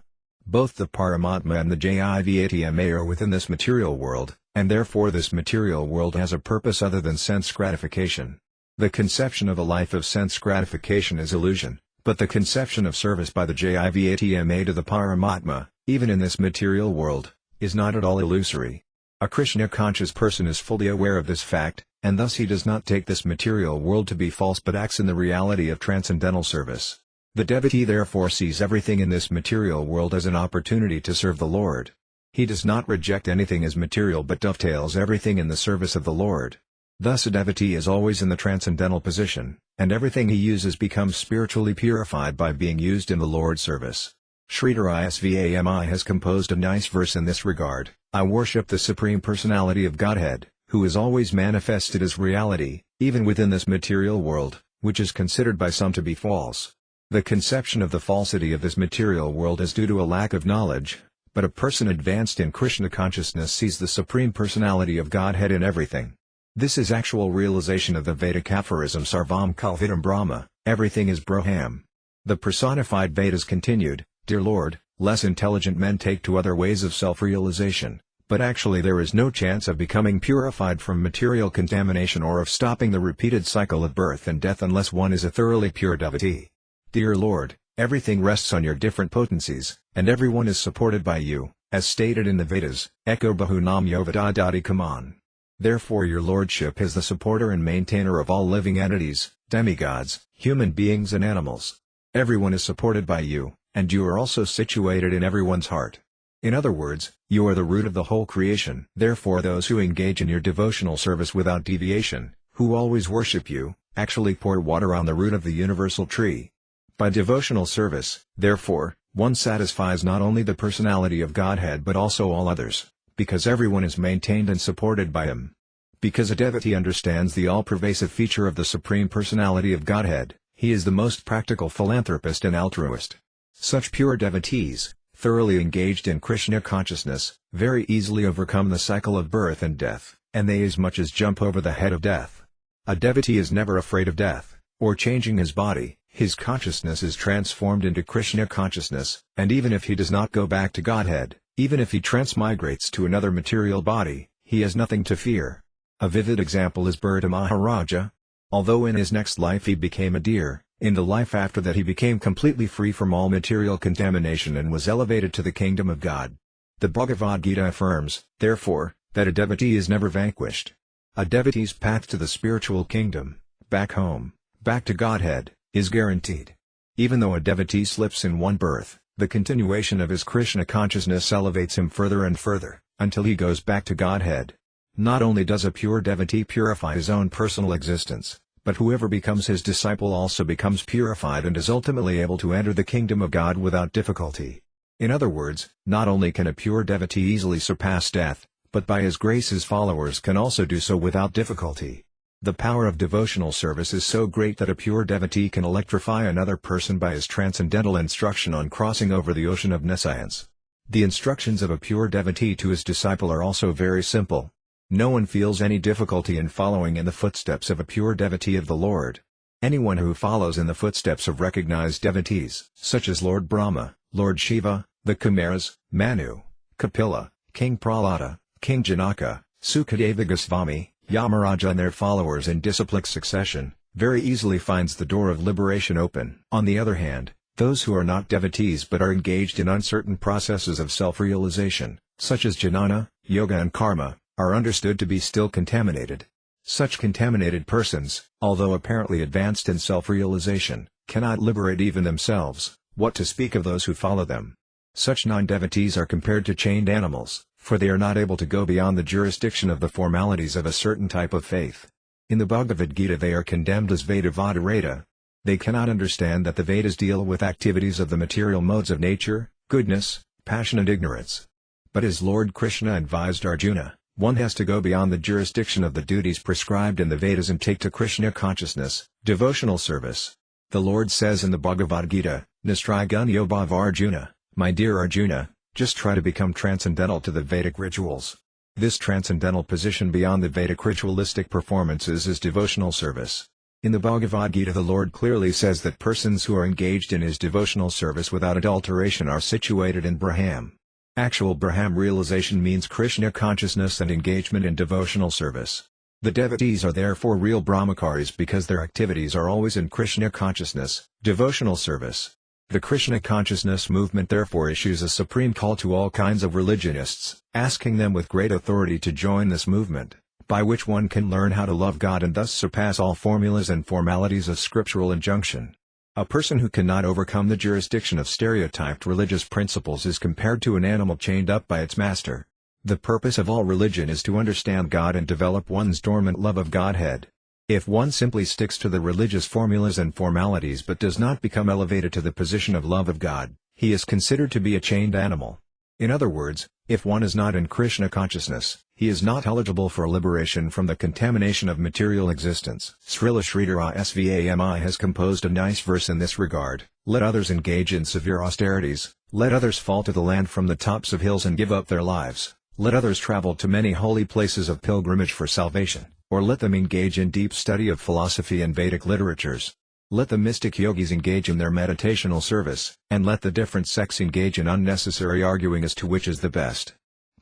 Both the Paramatma and the Jivatma are within this material world, and therefore this material world has a purpose other than sense gratification. The conception of a life of sense gratification is illusion, but the conception of service by the Jivatma to the Paramatma, even in this material world, is not at all illusory. A Krishna-conscious person is fully aware of this fact, and thus he does not take this material world to be false but acts in the reality of transcendental service. The devotee therefore sees everything in this material world as an opportunity to serve the Lord. He does not reject anything as material but dovetails everything in the service of the Lord. Thus a devotee is always in the transcendental position, and everything he uses becomes spiritually purified by being used in the Lord's service. Śrīdhara Swami has composed a nice verse in this regard. I worship the Supreme Personality of Godhead, who is always manifested as reality, even within this material world, which is considered by some to be false. The conception of the falsity of this material world is due to a lack of knowledge, but a person advanced in Krishna consciousness sees the Supreme Personality of Godhead in everything. This is actual realization of the Vedic aphorism Sarvam Kalvidam Brahma, everything is Brahman. The personified Vedas continued, Dear Lord, less intelligent men take to other ways of self-realization, but actually there is no chance of becoming purified from material contamination or of stopping the repeated cycle of birth and death unless one is a thoroughly pure devotee. Dear Lord, everything rests on your different potencies, and everyone is supported by you, as stated in the Vedas, Eko Bahunam Yovadadadi Kaman. Therefore your lordship is the supporter and maintainer of all living entities, demigods, human beings and animals. Everyone is supported by you, and you are also situated in everyone's heart. In other words, you are the root of the whole creation. Therefore those who engage in your devotional service without deviation, who always worship you, actually pour water on the root of the universal tree. By devotional service, therefore, one satisfies not only the personality of Godhead but also all others, because everyone is maintained and supported by him. Because a devotee understands the all-pervasive feature of the Supreme Personality of Godhead, he is the most practical philanthropist and altruist. Such pure devotees, thoroughly engaged in Krishna consciousness, very easily overcome the cycle of birth and death, and they as much as jump over the head of death. A devotee is never afraid of death, or changing his body. His consciousness is transformed into Krishna consciousness, and even if he does not go back to Godhead, even if he transmigrates to another material body, he has nothing to fear. A vivid example is Bharata Maharaja. Although in his next life he became a deer, in the life after that he became completely free from all material contamination and was elevated to the kingdom of God. The Bhagavad Gita affirms, therefore, that a devotee is never vanquished. A devotee's path to the spiritual kingdom, back home, back to Godhead, is guaranteed. Even though a devotee slips in one birth, the continuation of his Krishna consciousness elevates him further and further, until he goes back to Godhead. Not only does a pure devotee purify his own personal existence, but whoever becomes his disciple also becomes purified and is ultimately able to enter the kingdom of God without difficulty. In other words, not only can a pure devotee easily surpass death, but by his grace his followers can also do so without difficulty. The power of devotional service is so great that a pure devotee can electrify another person by his transcendental instruction on crossing over the ocean of nescience. The instructions of a pure devotee to his disciple are also very simple. No one feels any difficulty in following in the footsteps of a pure devotee of the Lord. Anyone who follows in the footsteps of recognized devotees, such as Lord Brahma, Lord Shiva, the Kumaras, Manu, Kapila, King Prahlada, King Janaka, Sukadeva Goswami, Yamaraja and their followers in disciplic succession, very easily finds the door of liberation open. On the other hand, those who are not devotees but are engaged in uncertain processes of self-realization, such as jnana, yoga and karma, are understood to be still contaminated. Such contaminated persons, although apparently advanced in self-realization, cannot liberate even themselves, what to speak of those who follow them. Such non-devotees are compared to chained animals, for they are not able to go beyond the jurisdiction of the formalities of a certain type of faith. In the Bhagavad Gita they are condemned as Vedavada. They cannot understand that the Vedas deal with activities of the material modes of nature, goodness, passion and ignorance. But as Lord Krishna advised Arjuna, one has to go beyond the jurisdiction of the duties prescribed in the Vedas and take to Krishna consciousness, devotional service. The Lord says in the Bhagavad Gita, Nistrigunyo bhav Arjuna, my dear Arjuna, just try to become transcendental to the Vedic rituals. This transcendental position beyond the Vedic ritualistic performances is devotional service. In the Bhagavad Gita the Lord clearly says that persons who are engaged in his devotional service without adulteration are situated in Brahman. Actual Brahman realization means Krishna consciousness and engagement in devotional service. The devotees are therefore real Brahmacharis because their activities are always in Krishna consciousness, devotional service. The Krishna consciousness movement therefore issues a supreme call to all kinds of religionists, asking them with great authority to join this movement, by which one can learn how to love God and thus surpass all formulas and formalities of scriptural injunction. A person who cannot overcome the jurisdiction of stereotyped religious principles is compared to an animal chained up by its master. The purpose of all religion is to understand God and develop one's dormant love of Godhead. If one simply sticks to the religious formulas and formalities but does not become elevated to the position of love of God, he is considered to be a chained animal. In other words, if one is not in Krishna consciousness, he is not eligible for liberation from the contamination of material existence. Śrīla Swami has composed a nice verse in this regard, let others engage in severe austerities, let others fall to the land from the tops of hills and give up their lives, let others travel to many holy places of pilgrimage for salvation. Or let them engage in deep study of philosophy and Vedic literatures. Let the mystic yogis engage in their meditational service, and let the different sects engage in unnecessary arguing as to which is the best.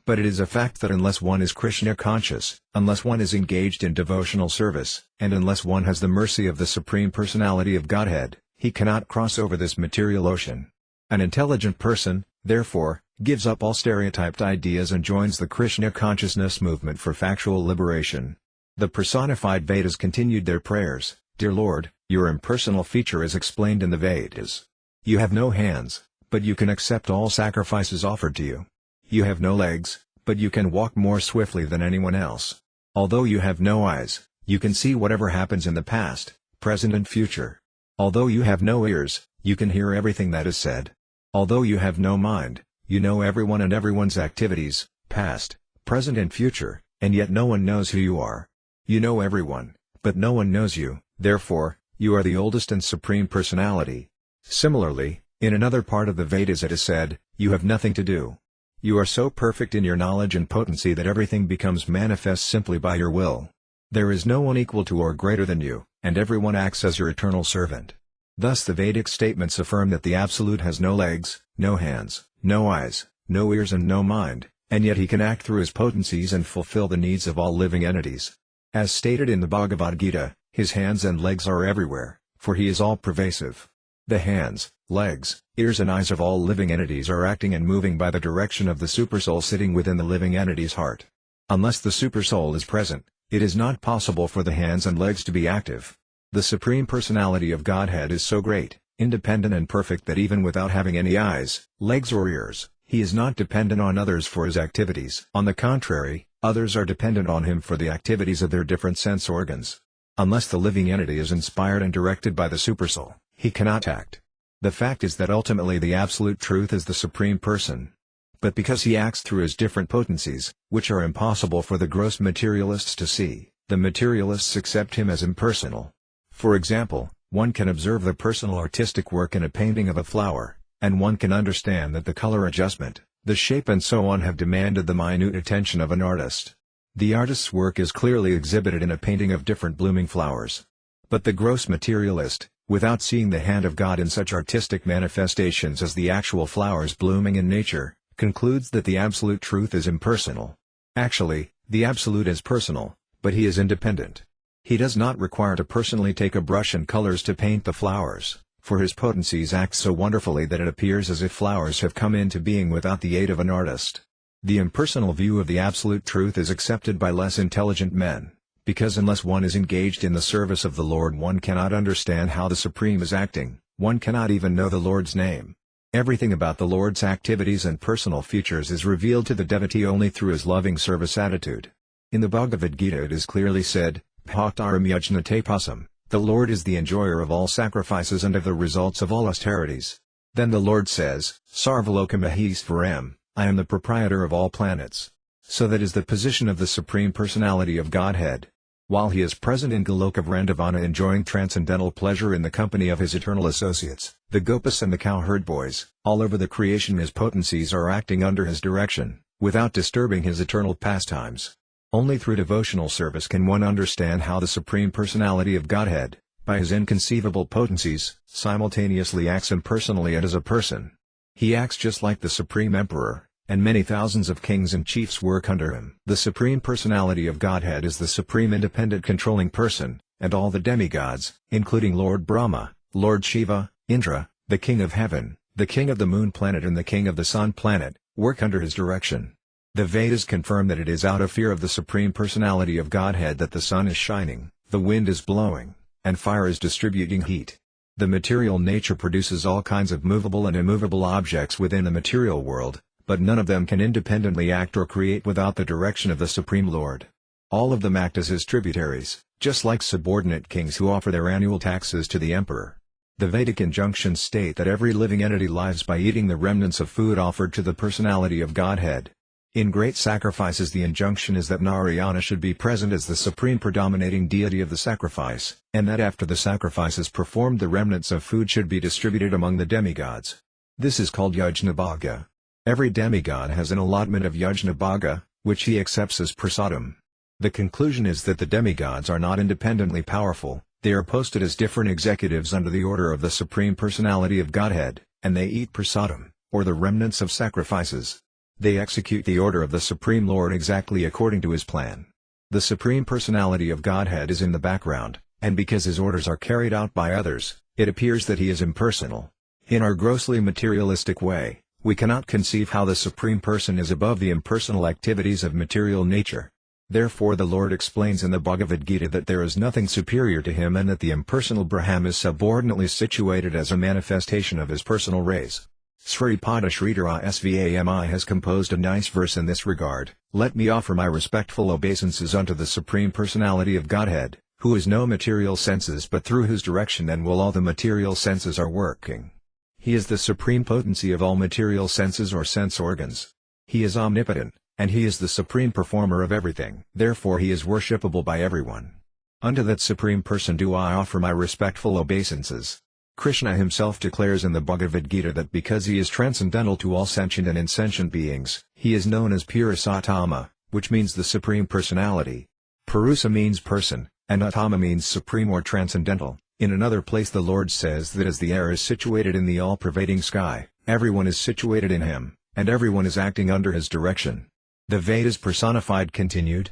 But it is a fact that unless one is Krishna conscious, unless one is engaged in devotional service, and unless one has the mercy of the Supreme Personality of Godhead, he cannot cross over this material ocean. An intelligent person, therefore, gives up all stereotyped ideas and joins the Krishna consciousness movement for factual liberation. The personified Vedas continued their prayers, "Dear Lord, your impersonal feature is explained in the Vedas. You have no hands, but you can accept all sacrifices offered to you. You have no legs, but you can walk more swiftly than anyone else. Although you have no eyes, you can see whatever happens in the past, present and future. Although you have no ears, you can hear everything that is said. Although you have no mind, you know everyone and everyone's activities, past, present and future, and yet no one knows who you are. You know everyone, but no one knows you, therefore, you are the oldest and supreme personality." Similarly, in another part of the Vedas it is said, "You have nothing to do. You are so perfect in your knowledge and potency that everything becomes manifest simply by your will. There is no one equal to or greater than you, and everyone acts as your eternal servant." Thus the Vedic statements affirm that the Absolute has no legs, no hands, no eyes, no ears and no mind, and yet he can act through his potencies and fulfill the needs of all living entities. As stated in the Bhagavad Gita, his hands and legs are everywhere, for he is all-pervasive. The hands, legs, ears and eyes of all living entities are acting and moving by the direction of the Supersoul sitting within the living entity's heart. Unless the Supersoul is present, it is not possible for the hands and legs to be active. The Supreme Personality of Godhead is so great, independent and perfect that even without having any eyes, legs or ears, he is not dependent on others for his activities. On the contrary, others are dependent on him for the activities of their different sense organs. Unless the living entity is inspired and directed by the Supersoul, he cannot act. The fact is that ultimately the Absolute Truth is the Supreme Person. But because he acts through his different potencies, which are impossible for the gross materialists to see, the materialists accept him as impersonal. For example, one can observe the personal artistic work in a painting of a flower, and one can understand that the color adjustment, the shape and so on have demanded the minute attention of an artist. The artist's work is clearly exhibited in a painting of different blooming flowers. But the gross materialist, without seeing the hand of God in such artistic manifestations as the actual flowers blooming in nature, concludes that the Absolute Truth is impersonal. Actually, the Absolute is personal, but he is independent. He does not require to personally take a brush and colors to paint the flowers, for his potencies act so wonderfully that it appears as if flowers have come into being without the aid of an artist. The impersonal view of the Absolute Truth is accepted by less intelligent men, because unless one is engaged in the service of the Lord one cannot understand how the Supreme is acting, one cannot even know the Lord's name. Everything about the Lord's activities and personal features is revealed to the devotee only through his loving service attitude. In the Bhagavad Gita it is clearly said, "Bhaktaram yajnate pasam," the Lord is the enjoyer of all sacrifices and of the results of all austerities. Then the Lord says, "Sarvalokam Maheswaram, I am the proprietor of all planets." So that is the position of the Supreme Personality of Godhead. While he is present in Goloka Vrindavana enjoying transcendental pleasure in the company of his eternal associates, the Gopas and the cowherd boys, all over the creation his potencies are acting under his direction, without disturbing his eternal pastimes. Only through devotional service can one understand how the Supreme Personality of Godhead, by his inconceivable potencies, simultaneously acts impersonally and as a person. He acts just like the Supreme Emperor, and many thousands of kings and chiefs work under him. The Supreme Personality of Godhead is the supreme independent controlling person, and all the demigods, including Lord Brahma, Lord Shiva, Indra, the King of Heaven, the King of the Moon Planet and the King of the Sun Planet, work under his direction. The Vedas confirm that it is out of fear of the Supreme Personality of Godhead that the sun is shining, the wind is blowing, and fire is distributing heat. The material nature produces all kinds of movable and immovable objects within the material world, but none of them can independently act or create without the direction of the Supreme Lord. All of them act as his tributaries, just like subordinate kings who offer their annual taxes to the emperor. The Vedic injunctions state that every living entity lives by eating the remnants of food offered to the Personality of Godhead. In great sacrifices the injunction is that Narayana should be present as the supreme predominating deity of the sacrifice, and that after the sacrifice is performed the remnants of food should be distributed among the demigods. This is called Yajna Bhaga. Every demigod has an allotment of Yajna Bhaga, which he accepts as prasadam. The conclusion is that the demigods are not independently powerful, they are posted as different executives under the order of the Supreme Personality of Godhead, and they eat prasadam, or the remnants of sacrifices. They execute the order of the Supreme Lord exactly according to his plan. The Supreme Personality of Godhead is in the background, and because his orders are carried out by others, it appears that he is impersonal. In our grossly materialistic way, We cannot conceive how the Supreme Person is above the impersonal activities of material nature. Therefore the Lord explains in the Bhagavad Gita that there is nothing superior to him and that the impersonal Brahman is subordinately situated as a manifestation of his personal rays. Sripada Sridhara Svami has composed a nice verse in this regard: "Let me offer my respectful obeisances unto the Supreme Personality of Godhead, who is no material senses but through whose direction and will all the material senses are working. He is the supreme potency of all material senses or sense organs. He is omnipotent, and he is the supreme performer of everything. Therefore he is worshipable by everyone. Unto that Supreme Person do I offer my respectful obeisances." Krishna himself declares in the Bhagavad Gita that because he is transcendental to all sentient and insentient beings, he is known as Purusatama, which means the Supreme Personality. Purusa means person, and Atama means supreme or transcendental. In another place the Lord says that as the air is situated in the all-pervading sky, everyone is situated in him, and everyone is acting under his direction. The Vedas Personified continued,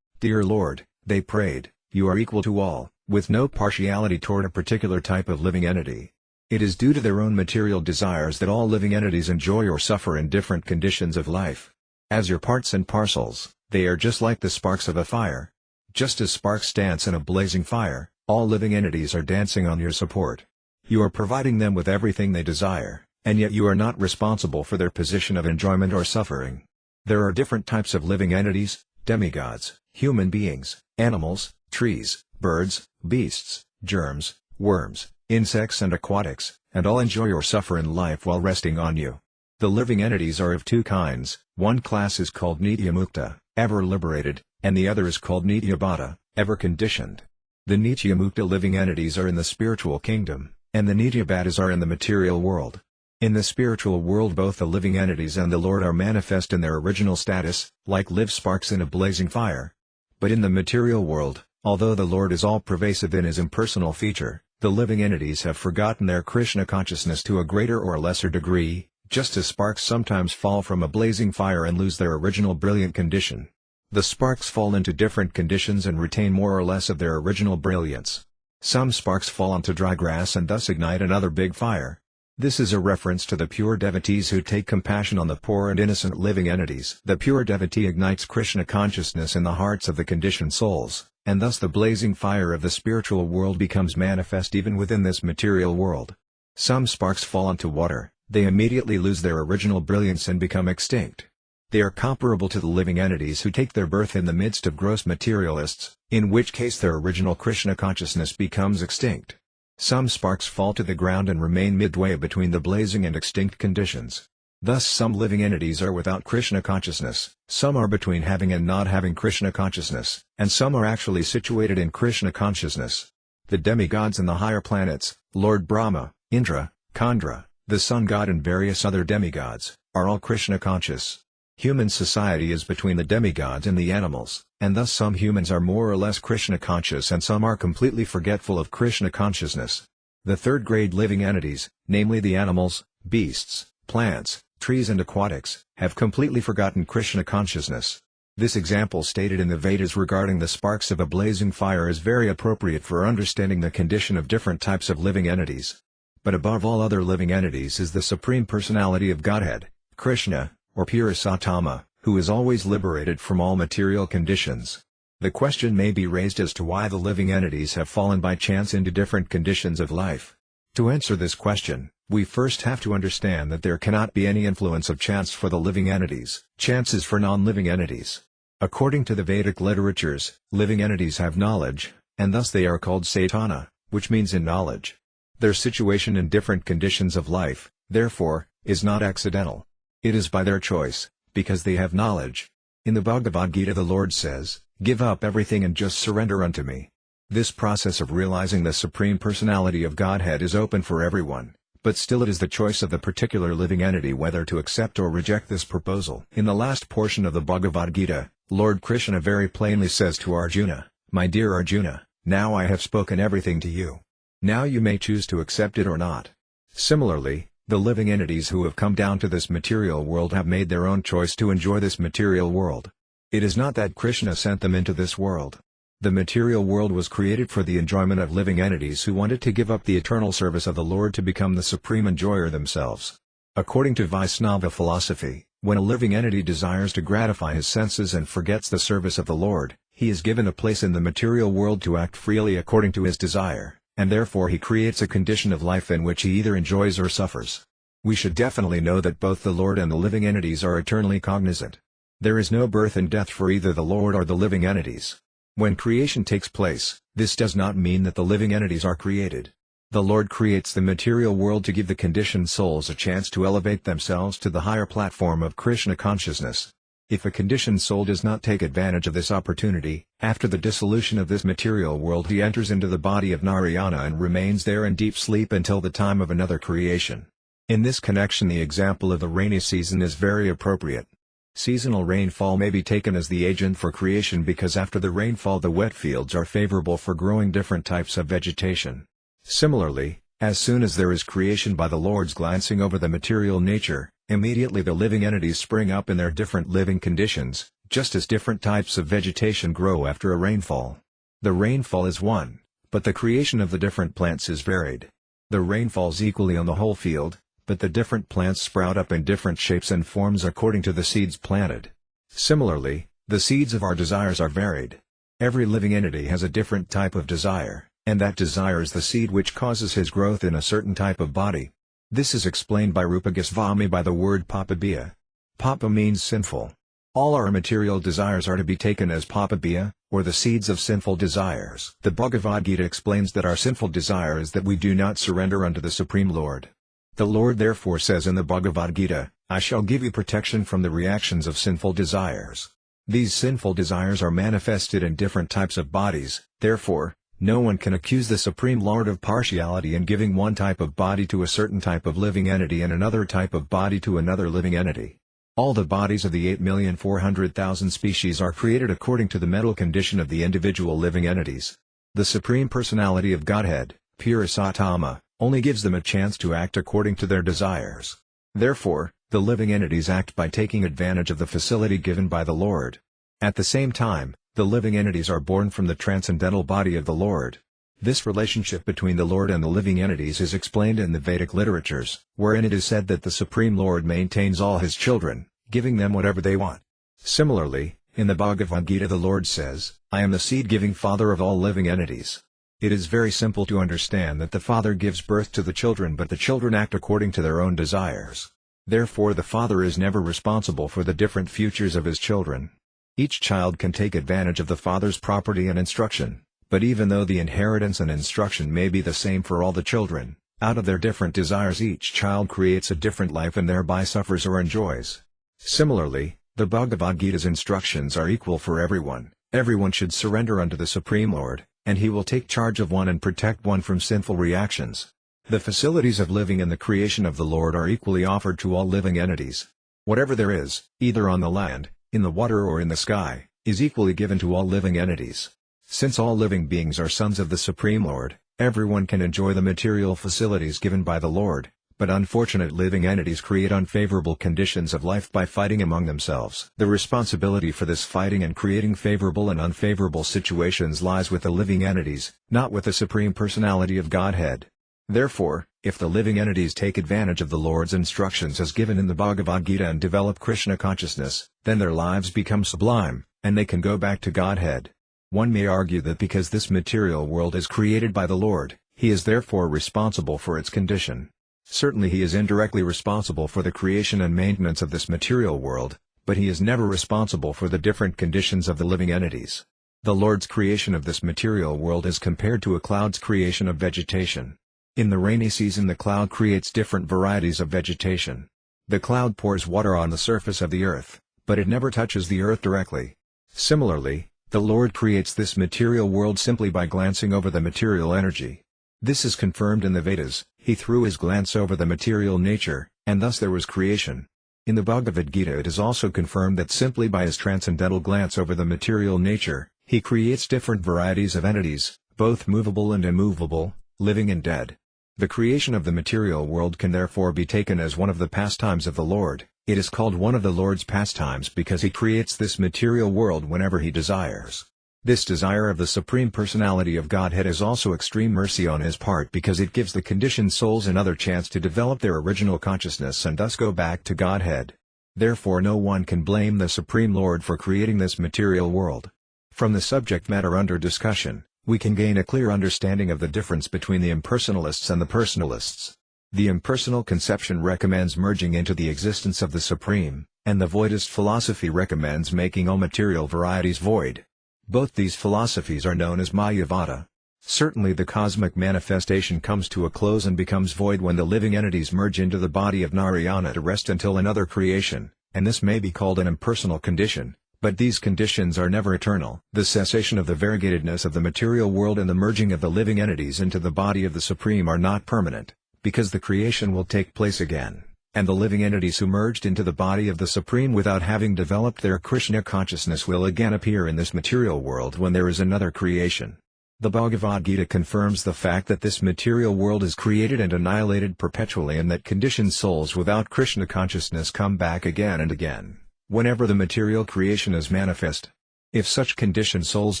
"Dear Lord," they prayed, "you are equal to all, with no partiality toward a particular type of living entity. It is due to their own material desires that all living entities enjoy or suffer in different conditions of life. As your parts and parcels, they are just like the sparks of a fire. Just as sparks dance in a blazing fire, all living entities are dancing on your support. You are providing them with everything they desire, and yet you are not responsible for their position of enjoyment or suffering. There are different types of living entities: demigods, human beings, animals, trees, birds, beasts, germs, worms, insects and aquatics, and all enjoy or suffer in life while resting on you. The living entities are of two kinds: one class is called Nitya-mukta, ever liberated, and the other is called Nitya-baddha, ever conditioned. The Nitya-mukta living entities are in the spiritual kingdom, and the Nitya-baddhas are in the material world. In the spiritual world both the living entities and the Lord are manifest in their original status, like live sparks in a blazing fire. But in the material world, although the Lord is all-pervasive in his impersonal feature, the living entities have forgotten their Krishna consciousness to a greater or lesser degree, just as sparks sometimes fall from a blazing fire and lose their original brilliant condition. The sparks fall into different conditions and retain more or less of their original brilliance. Some sparks fall onto dry grass and thus ignite another big fire. This is a reference to the pure devotees who take compassion on the poor and innocent living entities. The pure devotee ignites Krishna consciousness in the hearts of the conditioned souls, and thus the blazing fire of the spiritual world becomes manifest even within this material world. Some sparks fall onto water, they immediately lose their original brilliance and become extinct. They are comparable to the living entities who take their birth in the midst of gross materialists, in which case their original Krishna consciousness becomes extinct. Some sparks fall to the ground and remain midway between the blazing and extinct conditions. Thus some living entities are without Krishna consciousness, some are between having and not having Krishna consciousness, and some are actually situated in Krishna consciousness. The demigods and the higher planets, Lord Brahma, Indra, Chandra, the sun god and various other demigods, are all Krishna conscious. Human society is between the demigods and the animals, and thus some humans are more or less Krishna conscious and some are completely forgetful of Krishna consciousness. The third-grade living entities, namely the animals, beasts, plants, trees and aquatics, have completely forgotten Krishna consciousness. This example stated in the Vedas regarding the sparks of a blazing fire is very appropriate for understanding the condition of different types of living entities. But above all other living entities is the Supreme Personality of Godhead, Krishna, or Purusatama, who is always liberated from all material conditions. The question may be raised as to why the living entities have fallen by chance into different conditions of life. To answer this question, we first have to understand that there cannot be any influence of chance for the living entities. Chance is for non-living entities. According to the Vedic literatures, living entities have knowledge, and thus they are called Saitana, which means in knowledge. Their situation in different conditions of life, therefore, is not accidental. It is by their choice, because they have knowledge. In the Bhagavad Gita the Lord says, "Give up everything and just surrender unto me." This process of realizing the Supreme Personality of Godhead is open for everyone, but still it is the choice of the particular living entity whether to accept or reject this proposal. In the last portion of the Bhagavad Gita, Lord Krishna very plainly says to Arjuna, "My dear Arjuna, now I have spoken everything to you. Now you may choose to accept it or not." Similarly, the living entities who have come down to this material world have made their own choice to enjoy this material world. It is not that Krishna sent them into this world. The material world was created for the enjoyment of living entities who wanted to give up the eternal service of the Lord to become the supreme enjoyer themselves. According to Vaisnava philosophy, when a living entity desires to gratify his senses and forgets the service of the Lord, he is given a place in the material world to act freely according to his desire, and therefore he creates a condition of life in which he either enjoys or suffers. We should definitely know that both the Lord and the living entities are eternally cognizant. There is no birth and death for either the Lord or the living entities. When creation takes place, this does not mean that the living entities are created. The Lord creates the material world to give the conditioned souls a chance to elevate themselves to the higher platform of Krishna consciousness. If a conditioned soul does not take advantage of this opportunity, after the dissolution of this material world he enters into the body of Narayana and remains there in deep sleep until the time of another creation. In this connection, the example of the rainy season is very appropriate. Seasonal rainfall may be taken as the agent for creation because after the rainfall the wet fields are favorable for growing different types of vegetation. Similarly, as soon as there is creation by the Lord's glancing over the material nature, immediately the living entities spring up in their different living conditions, just as different types of vegetation grow after a rainfall. The rainfall is one, but the creation of the different plants is varied. The rain falls equally on the whole field, but the different plants sprout up in different shapes and forms according to the seeds planted. Similarly, the seeds of our desires are varied. Every living entity has a different type of desire, and that desire is the seed which causes his growth in a certain type of body. This is explained by Rupa Goswami by the word papabhiya. Papa means sinful. All our material desires are to be taken as papabhiya, or the seeds of sinful desires. The Bhagavad Gita explains that our sinful desire is that we do not surrender unto the Supreme Lord. The Lord therefore says in the Bhagavad Gita, I shall give you protection from the reactions of sinful desires. These sinful desires are manifested in different types of bodies, therefore, no one can accuse the Supreme Lord of partiality in giving one type of body to a certain type of living entity and another type of body to another living entity. All the bodies of the 8,400,000 species are created according to the mental condition of the individual living entities. The Supreme Personality of Godhead, pure Sattva, only gives them a chance to act according to their desires. Therefore, the living entities act by taking advantage of the facility given by the Lord. At the same time, the living entities are born from the transcendental body of the Lord. This relationship between the Lord and the living entities is explained in the Vedic literatures, wherein it is said that the Supreme Lord maintains all his children, giving them whatever they want. Similarly, in the Bhagavad Gita the Lord says, I am the seed-giving father of all living entities. It is very simple to understand that the father gives birth to the children but the children act according to their own desires. Therefore the father is never responsible for the different futures of his children. Each child can take advantage of the father's property and instruction, but even though the inheritance and instruction may be the same for all the children, out of their different desires each child creates a different life and thereby suffers or enjoys. Similarly, the Bhagavad Gita's instructions are equal for everyone. Everyone should surrender unto the Supreme Lord, and he will take charge of one and protect one from sinful reactions. The facilities of living and the creation of the Lord are equally offered to all living entities. Whatever there is, either on the land, in the water or in the sky, is equally given to all living entities. Since all living beings are sons of the Supreme Lord, everyone can enjoy the material facilities given by the Lord, but unfortunate living entities create unfavorable conditions of life by fighting among themselves. The responsibility for this fighting and creating favorable and unfavorable situations lies with the living entities, not with the Supreme Personality of Godhead. Therefore, if the living entities take advantage of the Lord's instructions as given in the Bhagavad Gita and develop Krishna consciousness, then their lives become sublime, and they can go back to Godhead. One may argue that because this material world is created by the Lord, he is therefore responsible for its condition. Certainly he is indirectly responsible for the creation and maintenance of this material world, but he is never responsible for the different conditions of the living entities. The Lord's creation of this material world is compared to a cloud's creation of vegetation. In the rainy season the cloud creates different varieties of vegetation. The cloud pours water on the surface of the earth, but it never touches the earth directly. Similarly, the Lord creates this material world simply by glancing over the material energy. This is confirmed in the Vedas. He threw his glance over the material nature, and thus there was creation. In the Bhagavad Gita it is also confirmed that simply by his transcendental glance over the material nature, he creates different varieties of entities, both movable and immovable, living and dead. The creation of the material world can therefore be taken as one of the pastimes of the Lord. It is called one of the Lord's pastimes because he creates this material world whenever he desires. This desire of the Supreme Personality of Godhead is also extreme mercy on his part because it gives the conditioned souls another chance to develop their original consciousness and thus go back to Godhead. Therefore no one can blame the Supreme Lord for creating this material world. From the subject matter under discussion, we can gain a clear understanding of the difference between the impersonalists and the personalists. The impersonal conception recommends merging into the existence of the Supreme, and the voidist philosophy recommends making all material varieties void. Both these philosophies are known as Mayavada. Certainly the cosmic manifestation comes to a close and becomes void when the living entities merge into the body of Narayana to rest until another creation, and this may be called an impersonal condition, but these conditions are never eternal. The cessation of the variegatedness of the material world and the merging of the living entities into the body of the Supreme are not permanent, because the creation will take place again, and the living entities who merged into the body of the Supreme without having developed their Krishna consciousness will again appear in this material world when there is another creation. The Bhagavad Gita confirms the fact that this material world is created and annihilated perpetually and that conditioned souls without Krishna consciousness come back again and again, whenever the material creation is manifest. If such conditioned souls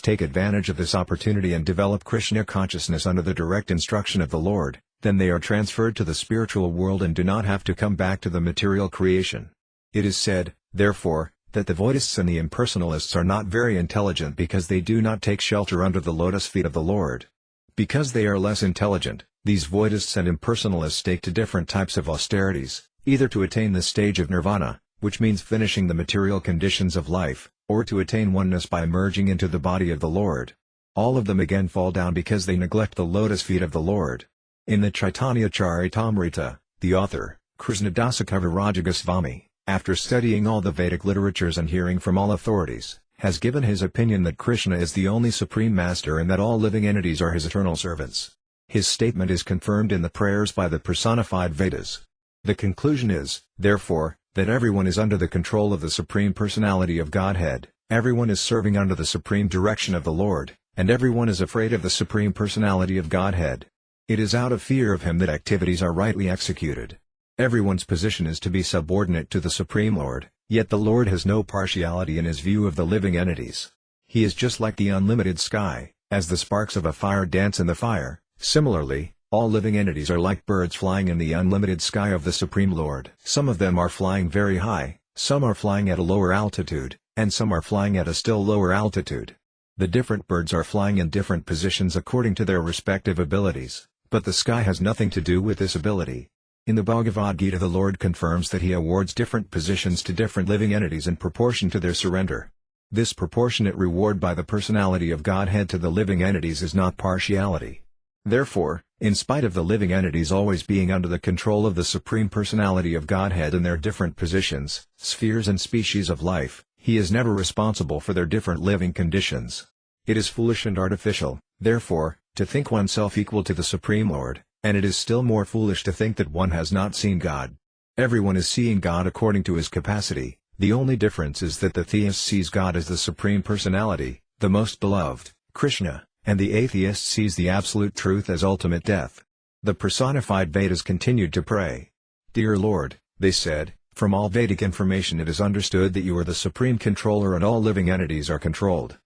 take advantage of this opportunity and develop Krishna consciousness under the direct instruction of the Lord, then they are transferred to the spiritual world and do not have to come back to the material creation. It is said, therefore, that the voidists and the impersonalists are not very intelligent because they do not take shelter under the lotus feet of the Lord. Because they are less intelligent, these voidists and impersonalists take to different types of austerities, either to attain the stage of nirvana, which means finishing the material conditions of life, or to attain oneness by merging into the body of the Lord. All of them again fall down because they neglect the lotus feet of the Lord. In the Chaitanya Charitamrita, the author, Kṛṣṇa Kavirāja Gosvami, after studying all the Vedic literatures and hearing from all authorities, has given his opinion that Krishna is the only Supreme Master and that all living entities are his eternal servants. His statement is confirmed in the prayers by the personified Vedas. The conclusion is, therefore, that everyone is under the control of the Supreme Personality of Godhead, everyone is serving under the supreme direction of the Lord, and everyone is afraid of the Supreme Personality of Godhead. It is out of fear of him that activities are rightly executed. Everyone's position is to be subordinate to the Supreme Lord, yet the Lord has no partiality in his view of the living entities. He is just like the unlimited sky, as the sparks of a fire dance in the fire. Similarly, all living entities are like birds flying in the unlimited sky of the Supreme Lord. Some of them are flying very high, some are flying at a lower altitude, and some are flying at a still lower altitude. The different birds are flying in different positions according to their respective abilities, but the sky has nothing to do with this ability. In the Bhagavad Gita the Lord confirms that he awards different positions to different living entities in proportion to their surrender. This proportionate reward by the personality of Godhead to the living entities is not partiality. Therefore, in spite of the living entities always being under the control of the Supreme Personality of Godhead in their different positions, spheres and species of life, he is never responsible for their different living conditions. It is foolish and artificial, therefore, to think oneself equal to the Supreme Lord, and it is still more foolish to think that one has not seen God. Everyone is seeing God according to his capacity, the only difference is that the theist sees God as the Supreme Personality, the most beloved, Krishna, and the atheist sees the absolute truth as ultimate death. The personified Vedas continued to pray. Dear Lord, they said, from all Vedic information it is understood that you are the supreme controller and all living entities are controlled.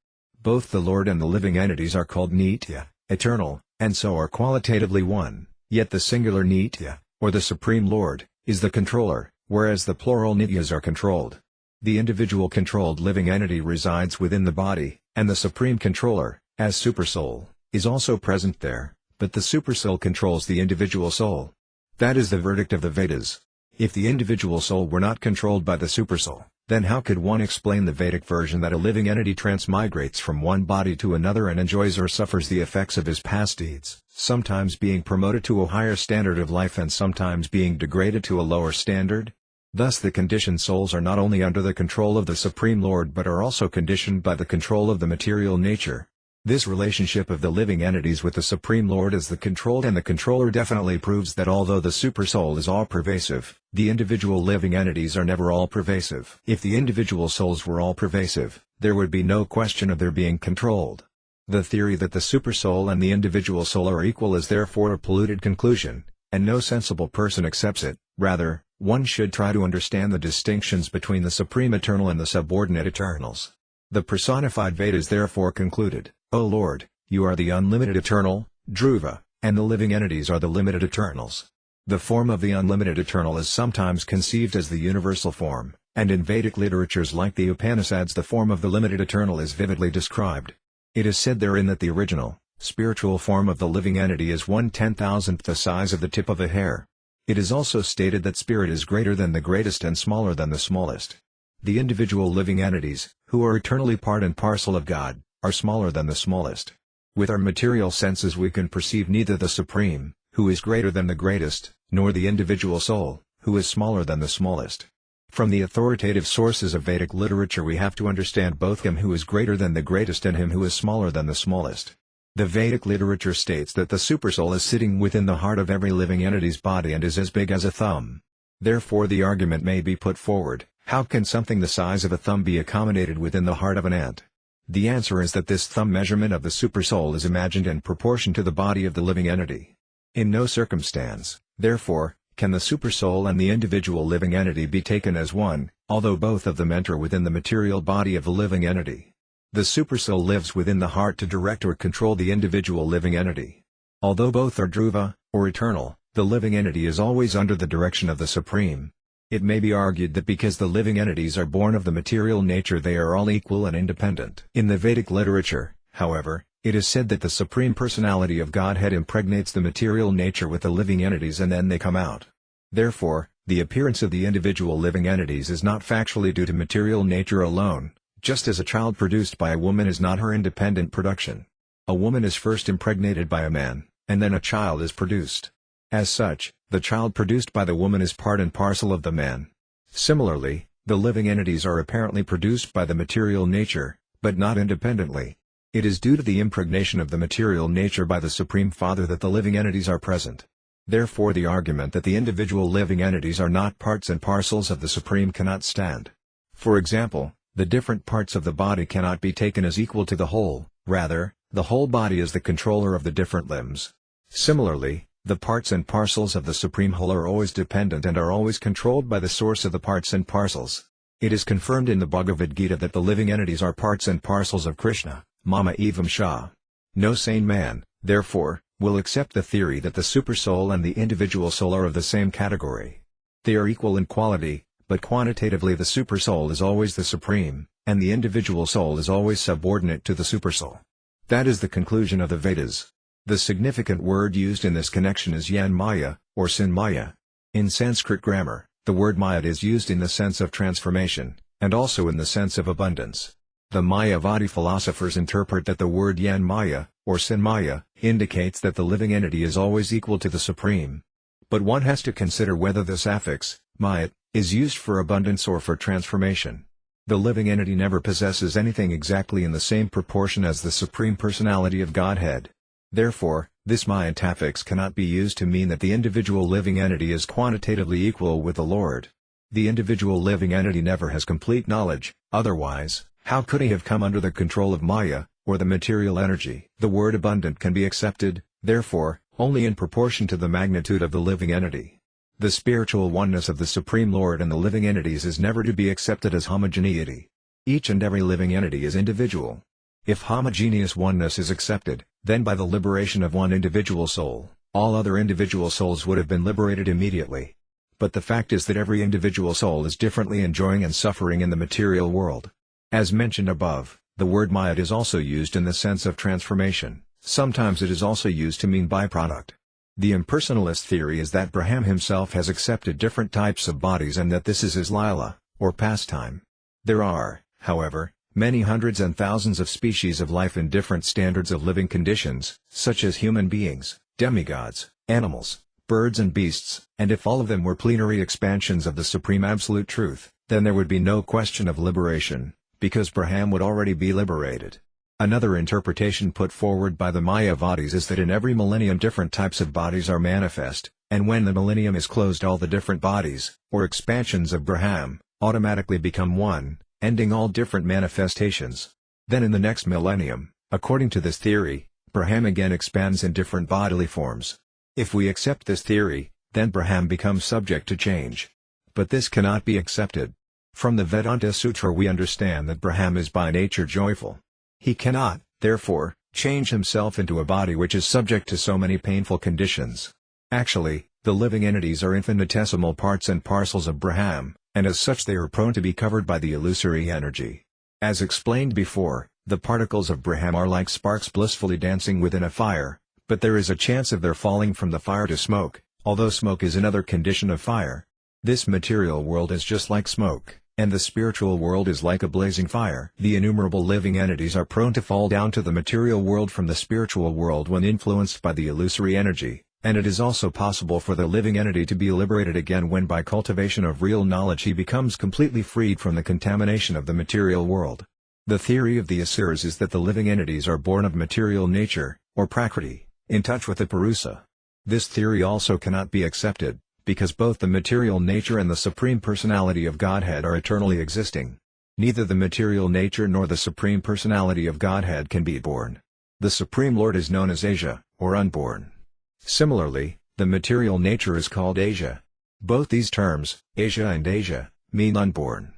Both the Lord and the living entities are called Nitya, eternal, and so are qualitatively one, yet the singular Nitya, or the Supreme Lord, is the controller, whereas the plural Nityas are controlled. The individual controlled living entity resides within the body, and the Supreme Controller, as Supersoul, is also present there, but the Supersoul controls the individual soul. That is the verdict of the Vedas. If the individual soul were not controlled by the Supersoul, then how could one explain the Vedic version that a living entity transmigrates from one body to another and enjoys or suffers the effects of his past deeds, sometimes being promoted to a higher standard of life and sometimes being degraded to a lower standard? Thus the conditioned souls are not only under the control of the Supreme Lord but are also conditioned by the control of the material nature. This relationship of the living entities with the Supreme Lord as the controlled and the controller definitely proves that although the Supersoul is all-pervasive, the individual living entities are never all-pervasive. If the individual souls were all-pervasive, there would be no question of their being controlled. The theory that the Supersoul and the individual soul are equal is therefore a polluted conclusion, and no sensible person accepts it. Rather, one should try to understand the distinctions between the Supreme Eternal and the subordinate Eternals. The personified Vedas therefore concluded, O Lord, you are the unlimited eternal, Dhruva, and the living entities are the limited eternals. The form of the unlimited eternal is sometimes conceived as the universal form, and in Vedic literatures like the Upanishads the form of the limited eternal is vividly described. It is said therein that the original, spiritual form of the living entity is 1/10,000th the size of the tip of a hair. It is also stated that spirit is greater than the greatest and smaller than the smallest. The individual living entities, who are eternally part and parcel of God, are smaller than the smallest. With our material senses we can perceive neither the Supreme, who is greater than the greatest, nor the individual soul, who is smaller than the smallest. From the authoritative sources of Vedic literature we have to understand both him who is greater than the greatest and him who is smaller than the smallest. The Vedic literature states that the Supersoul is sitting within the heart of every living entity's body and is as big as a thumb. Therefore the argument may be put forward, how can something the size of a thumb be accommodated within the heart of an ant? The answer is that this thumb measurement of the Supersoul is imagined in proportion to the body of the living entity. In no circumstance, therefore, can the Supersoul and the individual living entity be taken as one, although both of them enter within the material body of the living entity. The Supersoul lives within the heart to direct or control the individual living entity. Although both are Dhruva, or eternal, the living entity is always under the direction of the Supreme. It may be argued that because the living entities are born of the material nature they are all equal and independent. In the Vedic literature, however, it is said that the Supreme Personality of Godhead impregnates the material nature with the living entities and then they come out. Therefore, the appearance of the individual living entities is not factually due to material nature alone, just as a child produced by a woman is not her independent production. A woman is first impregnated by a man, and then a child is produced. As such, the child produced by the woman is part and parcel of the man. Similarly, the living entities are apparently produced by the material nature, but not independently. It is due to the impregnation of the material nature by the Supreme Father that the living entities are present. Therefore the argument that the individual living entities are not parts and parcels of the Supreme cannot stand. For example, the different parts of the body cannot be taken as equal to the whole, rather, the whole body is the controller of the different limbs. Similarly, the parts and parcels of the Supreme Whole are always dependent and are always controlled by the source of the parts and parcels. It is confirmed in the Bhagavad Gita that the living entities are parts and parcels of Krishna, Mama Evam Shah. No sane man, therefore, will accept the theory that the Supersoul and the individual soul are of the same category. They are equal in quality, but quantitatively the Supersoul is always the Supreme, and the individual soul is always subordinate to the Supersoul. That is the conclusion of the Vedas. The significant word used in this connection is Yan Maya, or Sin Maya. In Sanskrit grammar, the word Maya is used in the sense of transformation, and also in the sense of abundance. The Mayavadi philosophers interpret that the word Yan Maya, or Sin Maya, indicates that the living entity is always equal to the Supreme. But one has to consider whether the suffix, Mayat, is used for abundance or for transformation. The living entity never possesses anything exactly in the same proportion as the Supreme Personality of Godhead. Therefore, this Mayat affix cannot be used to mean that the individual living entity is quantitatively equal with the Lord. The individual living entity never has complete knowledge, otherwise, how could he have come under the control of Maya, or the material energy? The word abundant can be accepted, therefore, only in proportion to the magnitude of the living entity. The spiritual oneness of the Supreme Lord and the living entities is never to be accepted as homogeneity. Each and every living entity is individual. If homogeneous oneness is accepted, then by the liberation of one individual soul, all other individual souls would have been liberated immediately. But the fact is that every individual soul is differently enjoying and suffering in the material world. As mentioned above, the word Mayat is also used in the sense of transformation. Sometimes it is also used to mean byproduct. The impersonalist theory is that Brahma himself has accepted different types of bodies and that this is his lila, or pastime. There are, however, many hundreds and thousands of species of life in different standards of living conditions, such as human beings, demigods, animals, birds and beasts, and if all of them were plenary expansions of the Supreme Absolute Truth, then there would be no question of liberation, because Brahma would already be liberated. Another interpretation put forward by the Mayavadis is that in every millennium different types of bodies are manifest, and when the millennium is closed all the different bodies, or expansions of Brahma, automatically become one, ending all different manifestations. Then in the next millennium, according to this theory, Brahma again expands in different bodily forms. If we accept this theory, then Brahma becomes subject to change. But this cannot be accepted. From the Vedanta Sutra we understand that Brahma is by nature joyful. He cannot, therefore, change himself into a body which is subject to so many painful conditions. Actually, the living entities are infinitesimal parts and parcels of Brahma, and as such they are prone to be covered by the illusory energy. As explained before, the particles of Brahma are like sparks blissfully dancing within a fire, but there is a chance of their falling from the fire to smoke, although smoke is another condition of fire. This material world is just like smoke, and the spiritual world is like a blazing fire. The innumerable living entities are prone to fall down to the material world from the spiritual world when influenced by the illusory energy, and it is also possible for the living entity to be liberated again when by cultivation of real knowledge he becomes completely freed from the contamination of the material world. The theory of the Asuras is that the living entities are born of material nature, or prakriti, in touch with the Purusa. This theory also cannot be accepted, because both the material nature and the Supreme Personality of Godhead are eternally existing. Neither the material nature nor the Supreme Personality of Godhead can be born. The Supreme Lord is known as Asia, or unborn. Similarly, the material nature is called Asia. Both these terms, Asia and Asia, mean unborn.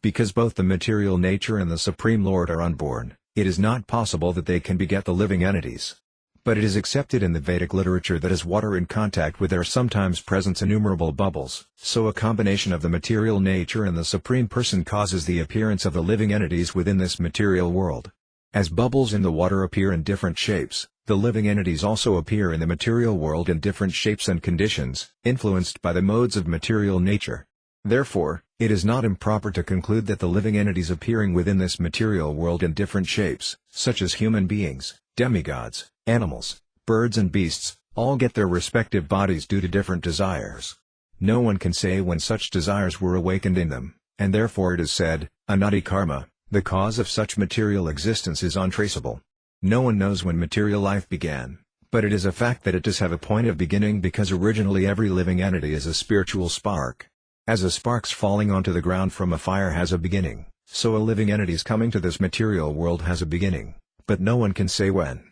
Because both the material nature and the Supreme Lord are unborn, it is not possible that they can beget the living entities. But it is accepted in the Vedic literature that as water in contact with air sometimes presents innumerable bubbles, so a combination of the material nature and the Supreme Person causes the appearance of the living entities within this material world. As bubbles in the water appear in different shapes, the living entities also appear in the material world in different shapes and conditions, influenced by the modes of material nature. Therefore, it is not improper to conclude that the living entities appearing within this material world in different shapes, such as human beings, demigods, animals, birds and beasts, all get their respective bodies due to different desires. No one can say when such desires were awakened in them, and therefore it is said, anadi karma, the cause of such material existence is untraceable. No one knows when material life began, but it is a fact that it does have a point of beginning because originally every living entity is a spiritual spark. As a spark's falling onto the ground from a fire has a beginning, so a living entity's coming to this material world has a beginning, but no one can say when.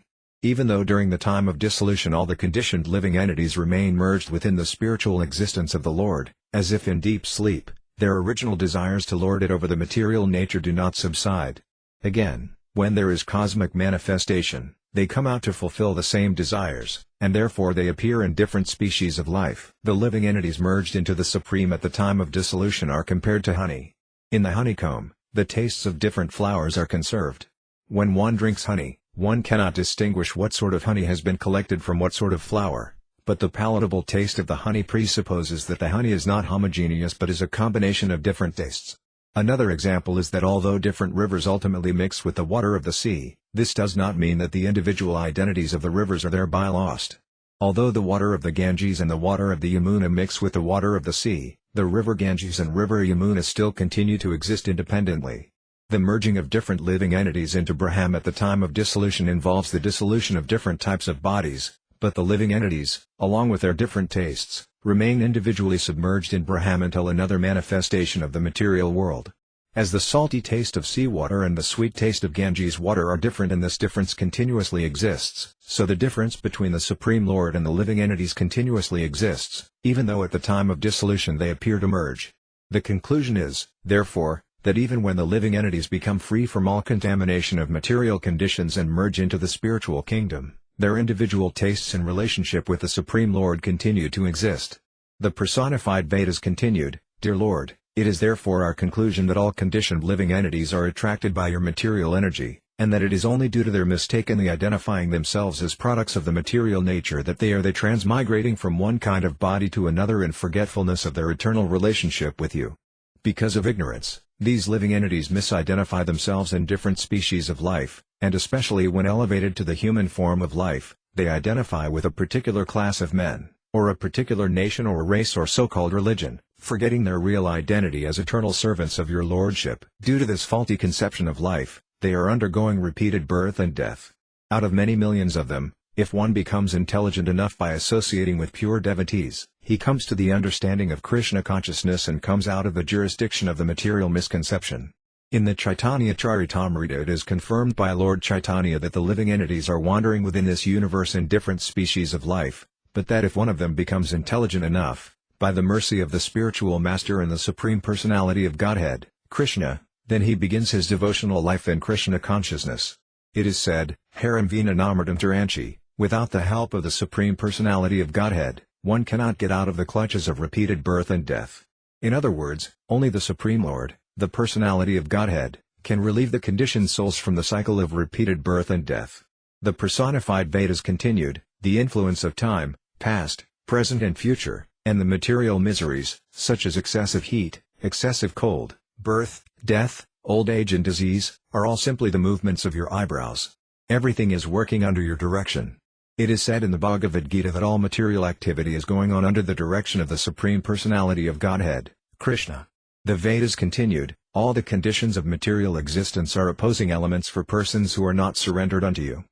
Even though during the time of dissolution all the conditioned living entities remain merged within the spiritual existence of the Lord, as if in deep sleep, their original desires to lord it over the material nature do not subside. Again, when there is cosmic manifestation, they come out to fulfill the same desires, and therefore they appear in different species of life. The living entities merged into the Supreme at the time of dissolution are compared to honey. In the honeycomb, the tastes of different flowers are conserved. When one drinks honey, one cannot distinguish what sort of honey has been collected from what sort of flower, but the palatable taste of the honey presupposes that the honey is not homogeneous but is a combination of different tastes. Another example is that although different rivers ultimately mix with the water of the sea, this does not mean that the individual identities of the rivers are thereby lost. Although the water of the Ganges and the water of the Yamuna mix with the water of the sea, the river Ganges and river Yamuna still continue to exist independently. The merging of different living entities into Brahma at the time of dissolution involves the dissolution of different types of bodies, but the living entities, along with their different tastes, remain individually submerged in Brahma until another manifestation of the material world. As the salty taste of seawater and the sweet taste of Ganges water are different and this difference continuously exists, so the difference between the Supreme Lord and the living entities continuously exists, even though at the time of dissolution they appear to merge. The conclusion is, therefore, that even when the living entities become free from all contamination of material conditions and merge into the spiritual kingdom, their individual tastes in relationship with the Supreme Lord continue to exist. The personified Vedas continued, Dear Lord, it is therefore our conclusion that all conditioned living entities are attracted by your material energy, and that it is only due to their mistakenly identifying themselves as products of the material nature that they are transmigrating from one kind of body to another in forgetfulness of their eternal relationship with you. Because of ignorance, these living entities misidentify themselves in different species of life, and especially when elevated to the human form of life, they identify with a particular class of men, or a particular nation or race or so-called religion, forgetting their real identity as eternal servants of your lordship. Due to this faulty conception of life, they are undergoing repeated birth and death. Out of many millions of them, if one becomes intelligent enough by associating with pure devotees, he comes to the understanding of Krishna consciousness and comes out of the jurisdiction of the material misconception. In the Chaitanya Charitamrita it is confirmed by Lord Chaitanya that the living entities are wandering within this universe in different species of life, but that if one of them becomes intelligent enough, by the mercy of the spiritual master and the Supreme Personality of Godhead, Krishna, then he begins his devotional life in Krishna consciousness. It is said, Haram Vina Namartam Taranchi, without the help of the Supreme Personality of Godhead, one cannot get out of the clutches of repeated birth and death. In other words, only the Supreme Lord, the Personality of Godhead, can relieve the conditioned souls from the cycle of repeated birth and death. The personified Vedas continued, the influence of time, past, present and future, and the material miseries, such as excessive heat, excessive cold, birth, death, old age and disease, are all simply the movements of your eyebrows. Everything is working under your direction. It is said in the Bhagavad Gita that all material activity is going on under the direction of the Supreme Personality of Godhead, Krishna. The Vedas continued, all the conditions of material existence are opposing elements for persons who are not surrendered unto you.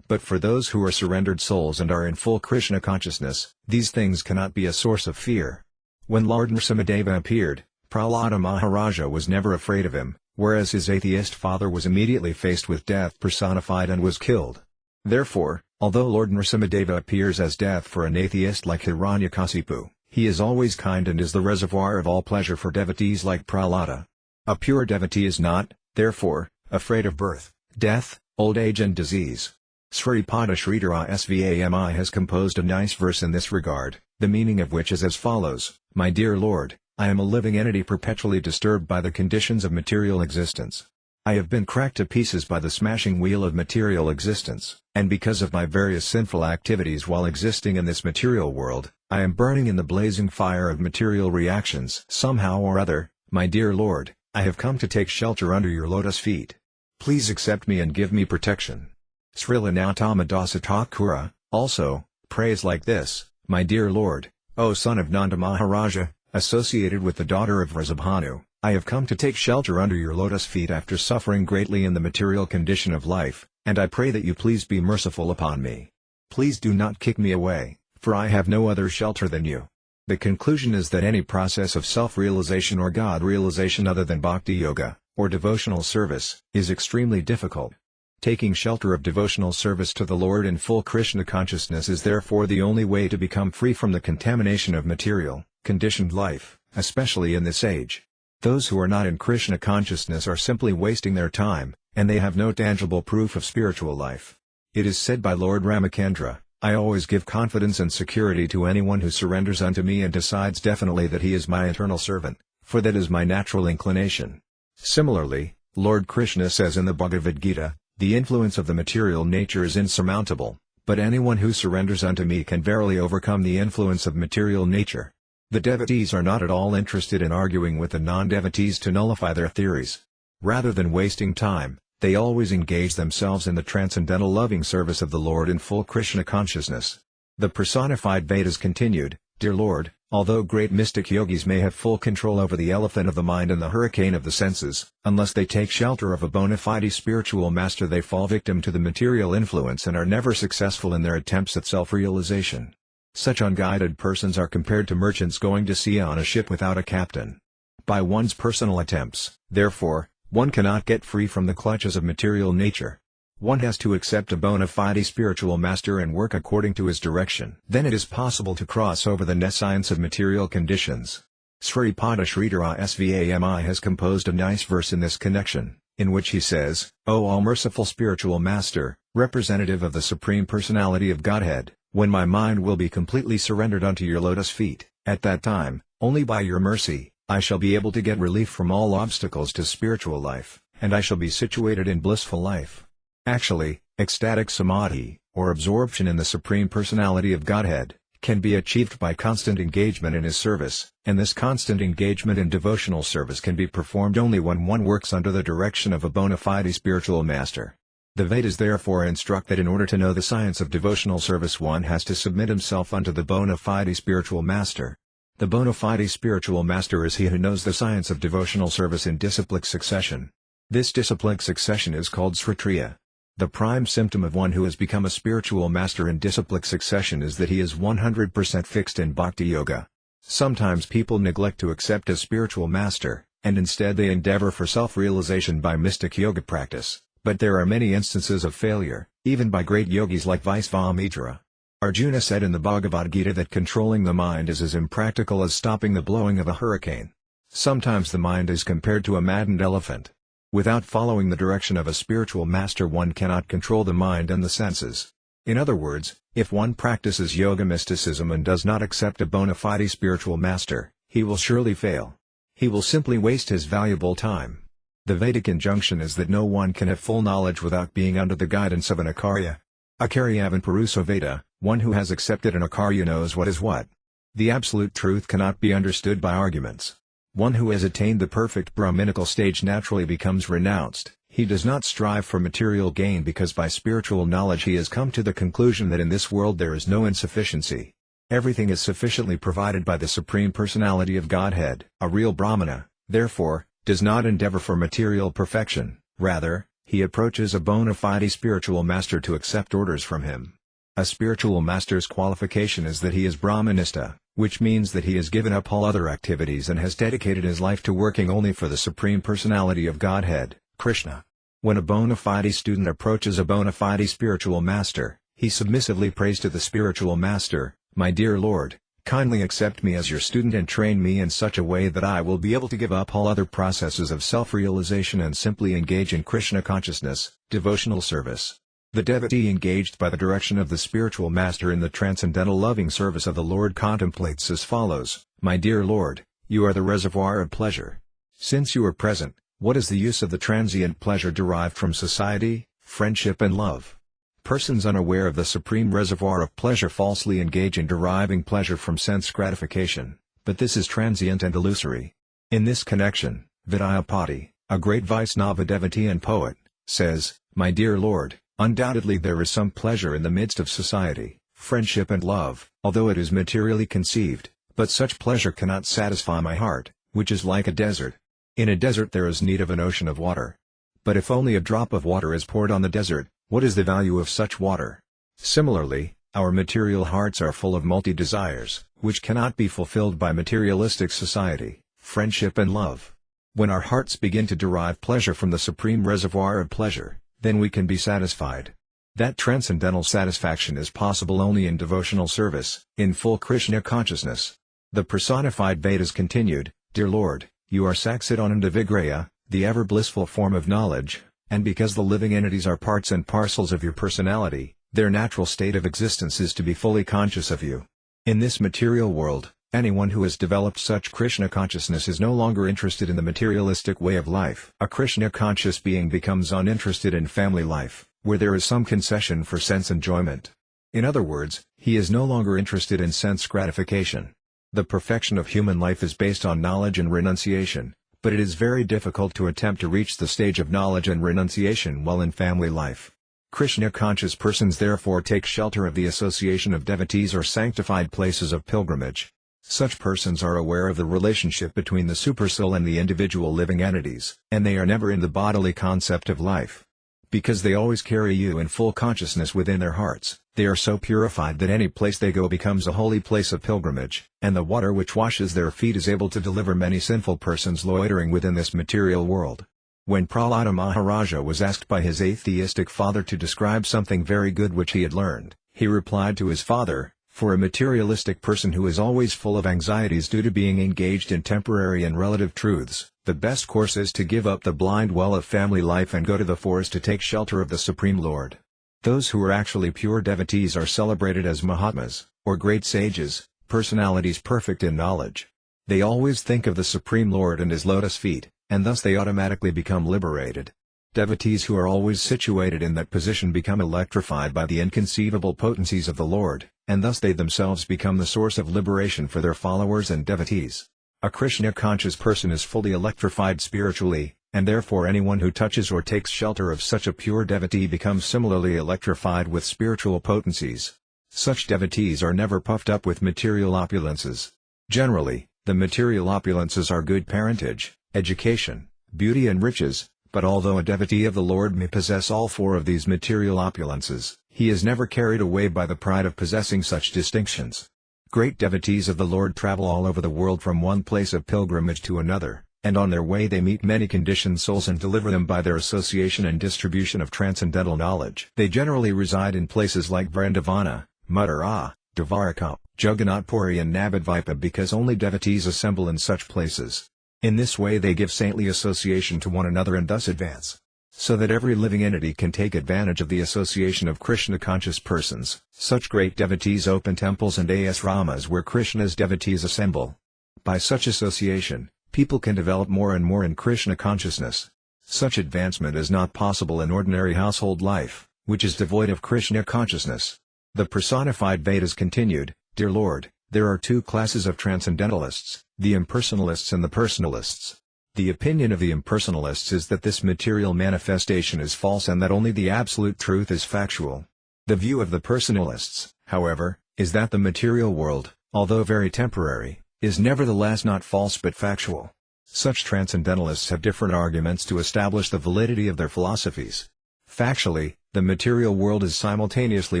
But for those who are surrendered souls and are in full Krishna consciousness, these things cannot be a source of fear. When Lord Nrsimhadeva appeared, Prahlada Maharaja was never afraid of him, whereas his atheist father was immediately faced with death personified and was killed. Therefore, although Lord Nrsimhadeva appears as death for an atheist like Hiranyakasipu, he is always kind and is the reservoir of all pleasure for devotees like Prahlada. A pure devotee is not, therefore, afraid of birth, death, old age and disease. Sripada Sridhara Svami has composed a nice verse in this regard, the meaning of which is as follows, My dear Lord, I am a living entity perpetually disturbed by the conditions of material existence. I have been cracked to pieces by the smashing wheel of material existence, and because of my various sinful activities while existing in this material world, I am burning in the blazing fire of material reactions. Somehow or other, my dear Lord, I have come to take shelter under your lotus feet. Please accept me and give me protection. Srila Nautama Dasa Thakura, also, prays like this, My dear Lord, O son of Nanda Maharaja, associated with the daughter of Vrisabhanu, I have come to take shelter under your lotus feet after suffering greatly in the material condition of life, and I pray that you please be merciful upon me. Please do not kick me away, for I have no other shelter than you. The conclusion is that any process of self-realization or God-realization other than bhakti yoga, or devotional service, is extremely difficult. Taking shelter of devotional service to the Lord in full Krishna consciousness is therefore the only way to become free from the contamination of material, conditioned life, especially in this age. Those who are not in Krishna consciousness are simply wasting their time, and they have no tangible proof of spiritual life. It is said by Lord Ramachandra, I always give confidence and security to anyone who surrenders unto me and decides definitely that he is my eternal servant, for that is my natural inclination. Similarly, Lord Krishna says in the Bhagavad Gita, the influence of the material nature is insurmountable, but anyone who surrenders unto me can verily overcome the influence of material nature. The devotees are not at all interested in arguing with the non-devotees to nullify their theories. Rather than wasting time, they always engage themselves in the transcendental loving service of the Lord in full Krishna consciousness. The personified Vedas continued, Dear Lord, although great mystic yogis may have full control over the elephant of the mind and the hurricane of the senses, unless they take shelter of a bona fide spiritual master they fall victim to the material influence and are never successful in their attempts at self-realization. Such unguided persons are compared to merchants going to sea on a ship without a captain. By one's personal attempts, therefore, one cannot get free from the clutches of material nature. One has to accept a bona fide spiritual master and work according to his direction. Then it is possible to cross over the nescience of material conditions. Sripada Sridhara Svami has composed a nice verse in this connection, in which he says, O all-merciful spiritual master, representative of the Supreme Personality of Godhead, when my mind will be completely surrendered unto your lotus feet, at that time, only by your mercy, I shall be able to get relief from all obstacles to spiritual life, and I shall be situated in blissful life. Actually, ecstatic samadhi, or absorption in the Supreme Personality of Godhead, can be achieved by constant engagement in his service, and this constant engagement in devotional service can be performed only when one works under the direction of a bona fide spiritual master. The Vedas therefore instruct that in order to know the science of devotional service one has to submit himself unto the bona fide spiritual master. The bona fide spiritual master is he who knows the science of devotional service in disciplic succession. This disciplic succession is called sritriya. The prime symptom of one who has become a spiritual master in disciplic succession is that he is 100% fixed in bhakti yoga. Sometimes people neglect to accept a spiritual master, and instead they endeavor for self-realization by mystic yoga practice, but there are many instances of failure, even by great yogis like Vyāsadeva. Arjuna said in the Bhagavad Gita that controlling the mind is as impractical as stopping the blowing of a hurricane. Sometimes the mind is compared to a maddened elephant. Without following the direction of a spiritual master, one cannot control the mind and the senses. In other words, if one practices yoga mysticism and does not accept a bona fide spiritual master, he will surely fail. He will simply waste his valuable time. The Vedic injunction is that no one can have full knowledge without being under the guidance of an Ācārya. Ācāryavan Puruso Veda, one who has accepted an Ācārya knows what is what. The absolute truth cannot be understood by arguments. One who has attained the perfect Brahminical stage naturally becomes renounced. He does not strive for material gain because by spiritual knowledge he has come to the conclusion that in this world there is no insufficiency. Everything is sufficiently provided by the Supreme Personality of Godhead. A real Brahmana, therefore, does not endeavor for material perfection, rather, he approaches a bona fide spiritual master to accept orders from him. A spiritual master's qualification is that he is Brahmanista, which means that he has given up all other activities and has dedicated his life to working only for the Supreme Personality of Godhead, Krishna. When a bona fide student approaches a bona fide spiritual master, he submissively prays to the spiritual master, "My dear Lord, kindly accept me as your student and train me in such a way that I will be able to give up all other processes of self-realization and simply engage in Krishna consciousness, devotional service." The devotee engaged by the direction of the spiritual master in the transcendental loving service of the Lord contemplates as follows: "My dear Lord, you are the reservoir of pleasure. Since you are present, what is the use of the transient pleasure derived from society, friendship and love?" Persons unaware of the supreme reservoir of pleasure falsely engage in deriving pleasure from sense gratification, but this is transient and illusory. In this connection, Vidyapati, a great Vaisnava devotee and poet, says, "My dear Lord, undoubtedly there is some pleasure in the midst of society, friendship and love, although it is materially conceived, but such pleasure cannot satisfy my heart, which is like a desert. In a desert there is need of an ocean of water. But if only a drop of water is poured on the desert, what is the value of such water?" Similarly, our material hearts are full of multi-desires, which cannot be fulfilled by materialistic society, friendship and love. When our hearts begin to derive pleasure from the supreme reservoir of pleasure, then we can be satisfied. That transcendental satisfaction is possible only in devotional service, in full Krishna consciousness. The personified Vedas continued, "Dear Lord, you are Saksidananda Vigraya, the ever blissful form of knowledge, and because the living entities are parts and parcels of your personality, their natural state of existence is to be fully conscious of you. In this material world, anyone who has developed such Krishna consciousness is no longer interested in the materialistic way of life. A Krishna conscious being becomes uninterested in family life, where there is some concession for sense enjoyment. In other words, he is no longer interested in sense gratification. The perfection of human life is based on knowledge and renunciation, but it is very difficult to attempt to reach the stage of knowledge and renunciation while in family life. Krishna-conscious persons therefore take shelter of the association of devotees or sanctified places of pilgrimage. Such persons are aware of the relationship between the supersoul and the individual living entities, and they are never in the bodily concept of life. Because they always carry you in full consciousness within their hearts, they are so purified that any place they go becomes a holy place of pilgrimage, and the water which washes their feet is able to deliver many sinful persons loitering within this material world. When Prahlada Maharaja was asked by his atheistic father to describe something very good which he had learned, he replied to his father, "For a materialistic person who is always full of anxieties due to being engaged in temporary and relative truths, the best course is to give up the blind well of family life and go to the forest to take shelter of the Supreme Lord." Those who are actually pure devotees are celebrated as Mahatmas, or great sages, personalities perfect in knowledge. They always think of the Supreme Lord and His lotus feet, and thus they automatically become liberated. Devotees who are always situated in that position become electrified by the inconceivable potencies of the Lord, and thus they themselves become the source of liberation for their followers and devotees. A Krishna-conscious person is fully electrified spiritually, and therefore anyone who touches or takes shelter of such a pure devotee becomes similarly electrified with spiritual potencies. Such devotees are never puffed up with material opulences. Generally, the material opulences are good parentage, education, beauty and riches, but although a devotee of the Lord may possess all four of these material opulences, he is never carried away by the pride of possessing such distinctions. Great devotees of the Lord travel all over the world from one place of pilgrimage to another, and on their way they meet many conditioned souls and deliver them by their association and distribution of transcendental knowledge. They generally reside in places like Vrindavana, Mathura, Dvaraka, Jagannath Puri and Navadvipa because only devotees assemble in such places. In this way they give saintly association to one another and thus advance. So that every living entity can take advantage of the association of Krishna-conscious persons. Such great devotees open temples and asramas where Krishna's devotees assemble. By such association, people can develop more and more in Krishna consciousness. Such advancement is not possible in ordinary household life, which is devoid of Krishna consciousness. The personified Vedas continued, "Dear Lord, there are two classes of transcendentalists, the impersonalists and the personalists. The opinion of the impersonalists is that this material manifestation is false and that only the absolute truth is factual. The view of the personalists, however, is that the material world, although very temporary, is nevertheless not false but factual." Such transcendentalists have different arguments to establish the validity of their philosophies. Factually, the material world is simultaneously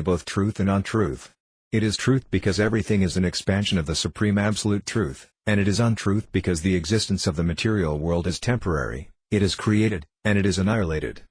both truth and untruth. It is truth because everything is an expansion of the Supreme Absolute Truth, and it is untruth because the existence of the material world is temporary, it is created, and it is annihilated.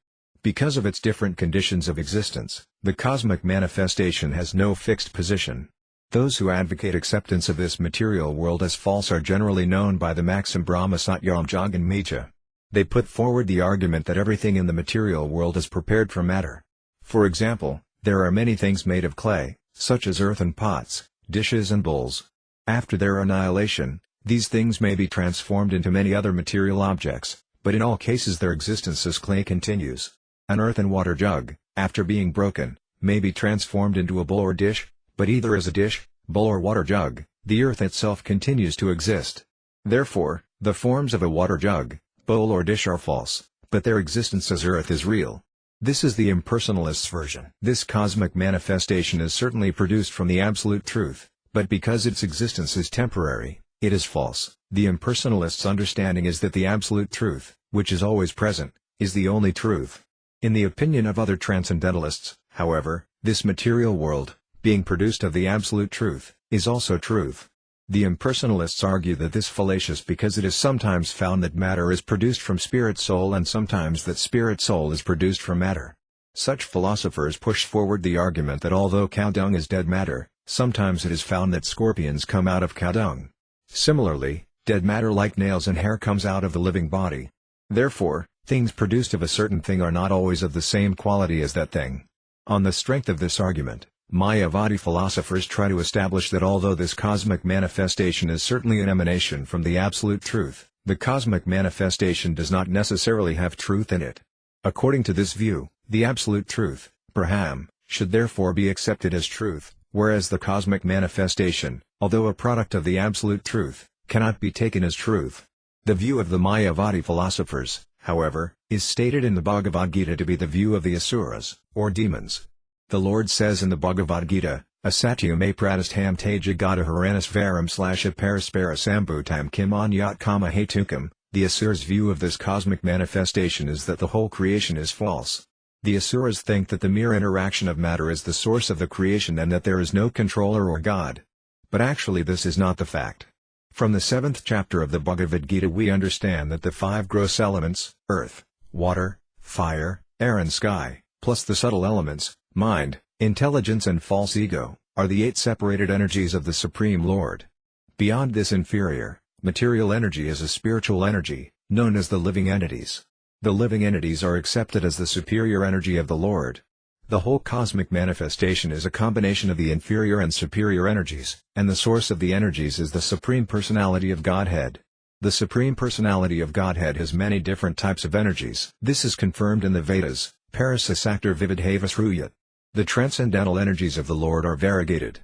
Because of its different conditions of existence, the cosmic manifestation has no fixed position. Those who advocate acceptance of this material world as false are generally known by the maxim Brahma Satyam Jagan Mithya. They put forward the argument that everything in the material world is prepared from matter. For example, there are many things made of clay, such as earthen pots, dishes and bowls. After their annihilation, these things may be transformed into many other material objects, but in all cases their existence as clay continues. An earthen water jug, after being broken, may be transformed into a bowl or dish, but either as a dish, bowl or water jug, the earth itself continues to exist. Therefore, the forms of a water jug, bowl or dish are false, but their existence as earth is real. This is the impersonalist's version. This cosmic manifestation is certainly produced from the absolute truth, but because its existence is temporary, it is false. The impersonalist's understanding is that the absolute truth, which is always present, is the only truth. In the opinion of other transcendentalists, however, this material world, being produced of the absolute truth, is also truth. The impersonalists argue that this is fallacious because it is sometimes found that matter is produced from spirit-soul and sometimes that spirit-soul is produced from matter. Such philosophers push forward the argument that although cow dung is dead matter, sometimes it is found that scorpions come out of cow dung. Similarly, dead matter like nails and hair comes out of the living body. Therefore, things produced of a certain thing are not always of the same quality as that thing. On the strength of this argument, Mayavadi philosophers try to establish that although this cosmic manifestation is certainly an emanation from the absolute truth, the cosmic manifestation does not necessarily have truth in it. According to this view, the absolute truth, Brahman, should therefore be accepted as truth, whereas the cosmic manifestation, although a product of the absolute truth, cannot be taken as truth. The view of the Mayavadi philosophers, however, is stated in the Bhagavad Gita to be the view of the asuras, or demons. The Lord says in the Bhagavad Gita, Asatyame pradistham te jagata haranisvaram /aparaspara sambutam kim anyat kama hetukam. The asuras' view of this cosmic manifestation is that the whole creation is false. The asuras think that the mere interaction of matter is the source of the creation and that there is no controller or God. But actually this is not the fact. From the 7th chapter of the Bhagavad Gita we understand that the 5 gross elements, earth, water, fire, air and sky, plus the subtle elements, mind, intelligence and false ego, are the 8 separated energies of the Supreme Lord. Beyond this inferior, material energy is a spiritual energy, known as the living entities. The living entities are accepted as the superior energy of the Lord. The whole cosmic manifestation is a combination of the inferior and superior energies, and the source of the energies is the Supreme Personality of Godhead. The Supreme Personality of Godhead has many different types of energies. This is confirmed in the Vedas, Parasasaktar Vividhavasruyat. The transcendental energies of the Lord are variegated.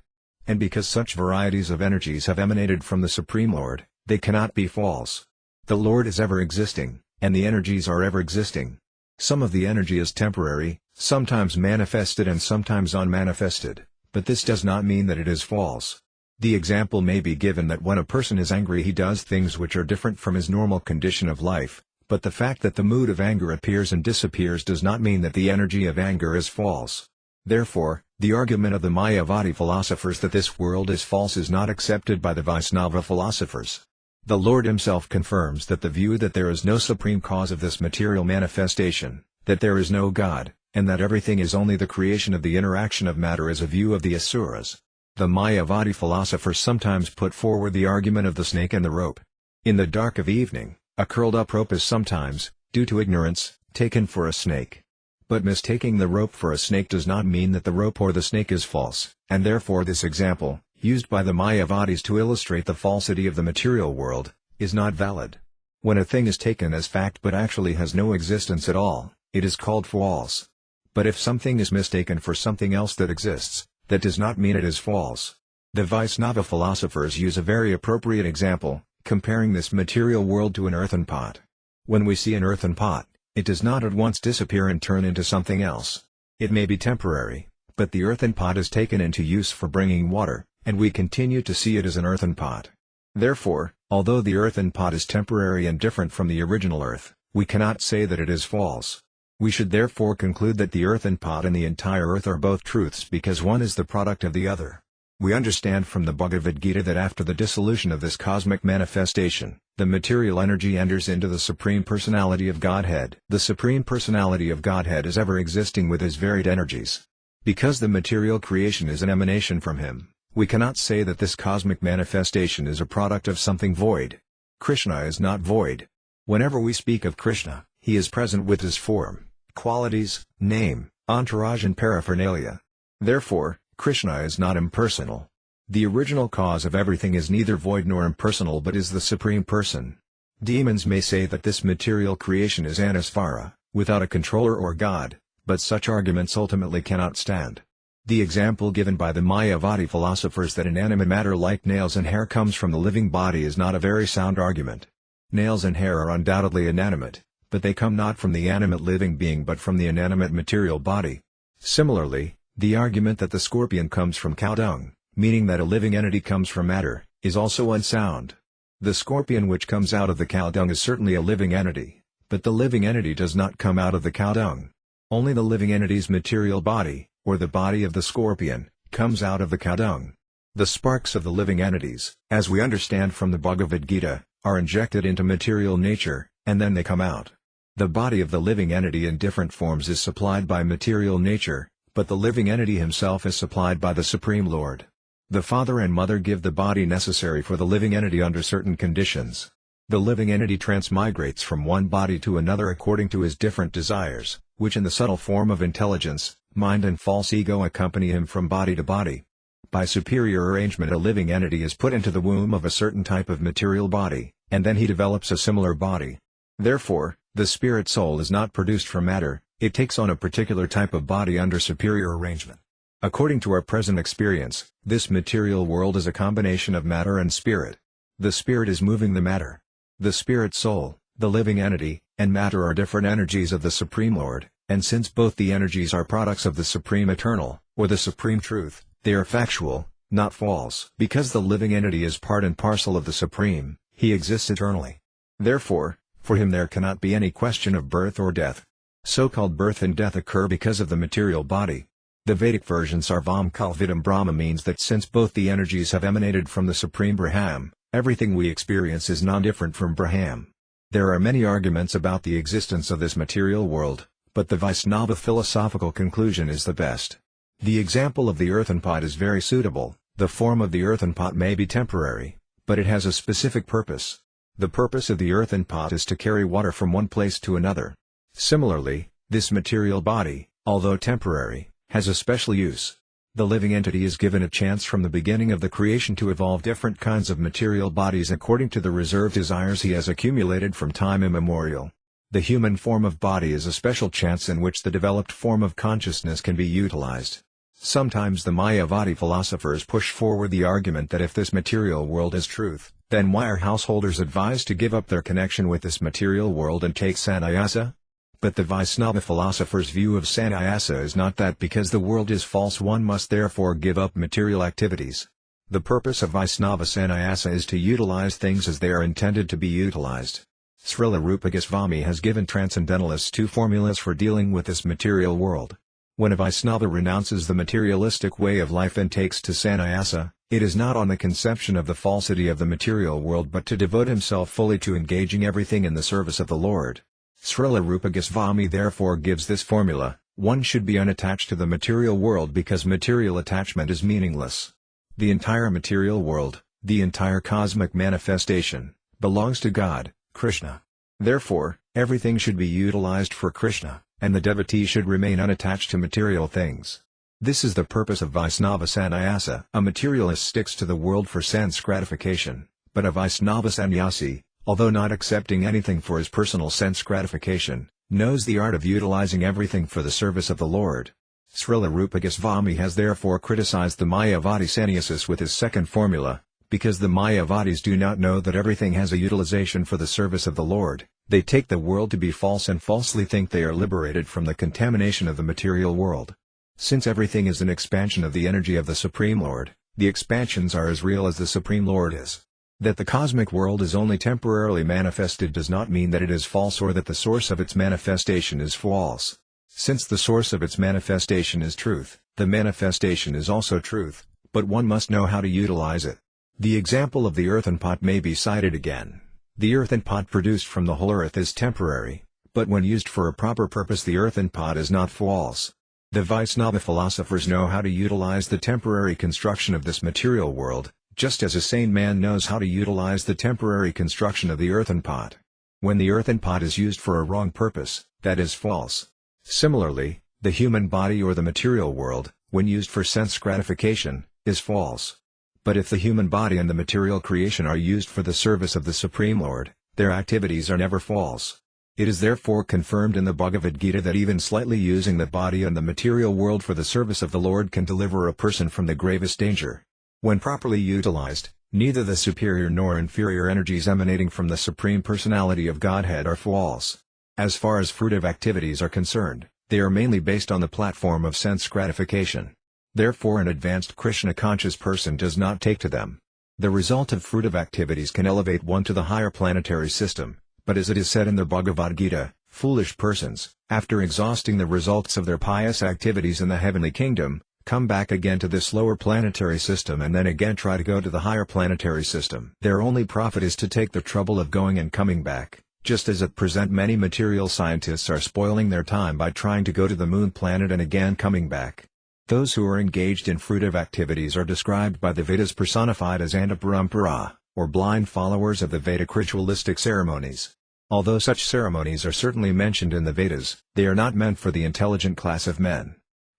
And because such varieties of energies have emanated from the Supreme Lord, they cannot be false. The Lord is ever existing, and the energies are ever existing. Some of the energy is temporary, sometimes manifested and sometimes unmanifested, but this does not mean that it is false. The example may be given that when a person is angry he does things which are different from his normal condition of life, but the fact that the mood of anger appears and disappears does not mean that the energy of anger is false. Therefore, the argument of the Mayavadi philosophers that this world is false is not accepted by the Vaisnava philosophers. The Lord himself confirms that the view that there is no supreme cause of this material manifestation, that there is no God, and that everything is only the creation of the interaction of matter is a view of the Asuras. The Mayavadi philosophers sometimes put forward the argument of the snake and the rope. In the dark of evening, a curled-up rope is sometimes, due to ignorance, taken for a snake. But mistaking the rope for a snake does not mean that the rope or the snake is false, and therefore this example, used by the Mayavadis to illustrate the falsity of the material world, is not valid. When a thing is taken as fact but actually has no existence at all, it is called false. But if something is mistaken for something else that exists, that does not mean it is false. The Vaisnava philosophers use a very appropriate example, comparing this material world to an earthen pot. When we see an earthen pot, it does not at once disappear and turn into something else. It may be temporary, but the earthen pot is taken into use for bringing water, and we continue to see it as an earthen pot. Therefore, although the earthen pot is temporary and different from the original earth, we cannot say that it is false. We should therefore conclude that the earthen pot and the entire earth are both truths because one is the product of the other. We understand from the Bhagavad Gita that after the dissolution of this cosmic manifestation, the material energy enters into the Supreme Personality of Godhead. The Supreme Personality of Godhead is ever existing with his varied energies. Because the material creation is an emanation from him, we cannot say that this cosmic manifestation is a product of something void. Krishna is not void. Whenever we speak of Krishna, he is present with his form, qualities, name, entourage and paraphernalia. Therefore, Krishna is not impersonal. The original cause of everything is neither void nor impersonal but is the Supreme Person. Demons may say that this material creation is anasvara, without a controller or God, but such arguments ultimately cannot stand. The example given by the Mayavadi philosophers that inanimate matter like nails and hair comes from the living body is not a very sound argument. Nails and hair are undoubtedly inanimate, but they come not from the animate living being but from the inanimate material body. Similarly, the argument that the scorpion comes from cow dung, meaning that a living entity comes from matter, is also unsound. The scorpion which comes out of the cow dung is certainly a living entity, but the living entity does not come out of the cow dung. Only the living entity's material body, or the body of the scorpion, comes out of the cow dung. The sparks of the living entities, as we understand from the Bhagavad Gita, are injected into material nature, and then they come out. The body of the living entity in different forms is supplied by material nature, but the living entity himself is supplied by the Supreme Lord. The father and mother give the body necessary for the living entity under certain conditions. The living entity transmigrates from one body to another according to his different desires, which in the subtle form of intelligence, mind and false ego accompany him from body to body. By superior arrangement a living entity is put into the womb of a certain type of material body, and then he develops a similar body. Therefore, the spirit soul is not produced from matter, it takes on a particular type of body under superior arrangement. According to our present experience, this material world is a combination of matter and spirit. The spirit is moving the matter. The spirit soul, the living entity, and matter are different energies of the Supreme Lord, and since both the energies are products of the Supreme Eternal, or the Supreme Truth, they are factual, not false. Because the living entity is part and parcel of the Supreme, he exists eternally. Therefore, for him there cannot be any question of birth or death. So-called birth and death occur because of the material body. The Vedic version Sarvam Kalvidam Brahma means that since both the energies have emanated from the Supreme Brahman, everything we experience is non-different from Brahman. There are many arguments about the existence of this material world, but the Vaisnava philosophical conclusion is the best. The example of the earthen pot is very suitable. The form of the earthen pot may be temporary, but it has a specific purpose. The purpose of the earthen pot is to carry water from one place to another. Similarly, this material body, although temporary, has a special use. The living entity is given a chance from the beginning of the creation to evolve different kinds of material bodies according to the reserved desires he has accumulated from time immemorial. The human form of body is a special chance in which the developed form of consciousness can be utilized. Sometimes the Mayavadi philosophers push forward the argument that if this material world is truth, then why are householders advised to give up their connection with this material world and take sannyasa? But the Vaisnava philosophers' view of sannyasa is not that because the world is false one must therefore give up material activities. The purpose of Vaisnava sannyasa is to utilize things as they are intended to be utilized. Śrīla Rupa Goswami has given transcendentalists two formulas for dealing with this material world. When a Vaisnava renounces the materialistic way of life and takes to sannyasa, it is not on the conception of the falsity of the material world but to devote himself fully to engaging everything in the service of the Lord. Śrīla Rupa Goswami therefore gives this formula, One should be unattached to the material world because material attachment is meaningless. The entire material world, the entire cosmic manifestation, belongs to God, Krishna. Therefore, everything should be utilized for Krishna, and the devotee should remain unattached to material things. This is the purpose of Vaisnava sannyasa. A materialist sticks to the world for sense gratification, but a Vaisnava sannyasi, although not accepting anything for his personal sense gratification, knows the art of utilizing everything for the service of the Lord. Śrīla Rupa Goswami has therefore criticized the Mayavadi sannyasis with his second formula, because the Mayavadis do not know that everything has a utilization for the service of the Lord. They take the world to be false and falsely think they are liberated from the contamination of the material world. Since everything is an expansion of the energy of the Supreme Lord, the expansions are as real as the Supreme Lord is. That the cosmic world is only temporarily manifested does not mean that it is false or that the source of its manifestation is false. Since the source of its manifestation is truth, the manifestation is also truth, but one must know how to utilize it. The example of the earthen pot may be cited again. The earthen pot produced from the whole earth is temporary, but when used for a proper purpose the earthen pot is not false. The Vaisnava philosophers know how to utilize the temporary construction of this material world, just as a sane man knows how to utilize the temporary construction of the earthen pot. When the earthen pot is used for a wrong purpose, that is false. Similarly, the human body or the material world, when used for sense gratification, is false. But if the human body and the material creation are used for the service of the Supreme Lord, their activities are never false. It is therefore confirmed in the Bhagavad Gita that even slightly using the body and the material world for the service of the Lord can deliver a person from the gravest danger. When properly utilized, neither the superior nor inferior energies emanating from the Supreme Personality of Godhead are false. As far as fruitive activities are concerned, they are mainly based on the platform of sense gratification. Therefore an advanced Krishna-conscious person does not take to them. The result of fruitive activities can elevate one to the higher planetary system, but as it is said in the Bhagavad Gita, foolish persons, after exhausting the results of their pious activities in the heavenly kingdom, come back again to this lower planetary system and then again try to go to the higher planetary system. Their only profit is to take the trouble of going and coming back, just as at present many material scientists are spoiling their time by trying to go to the moon planet and again coming back. Those who are engaged in fruitive activities are described by the Vedas personified as Andhaparampara, or blind followers of the Vedic ritualistic ceremonies. Although such ceremonies are certainly mentioned in the Vedas, they are not meant for the intelligent class of men.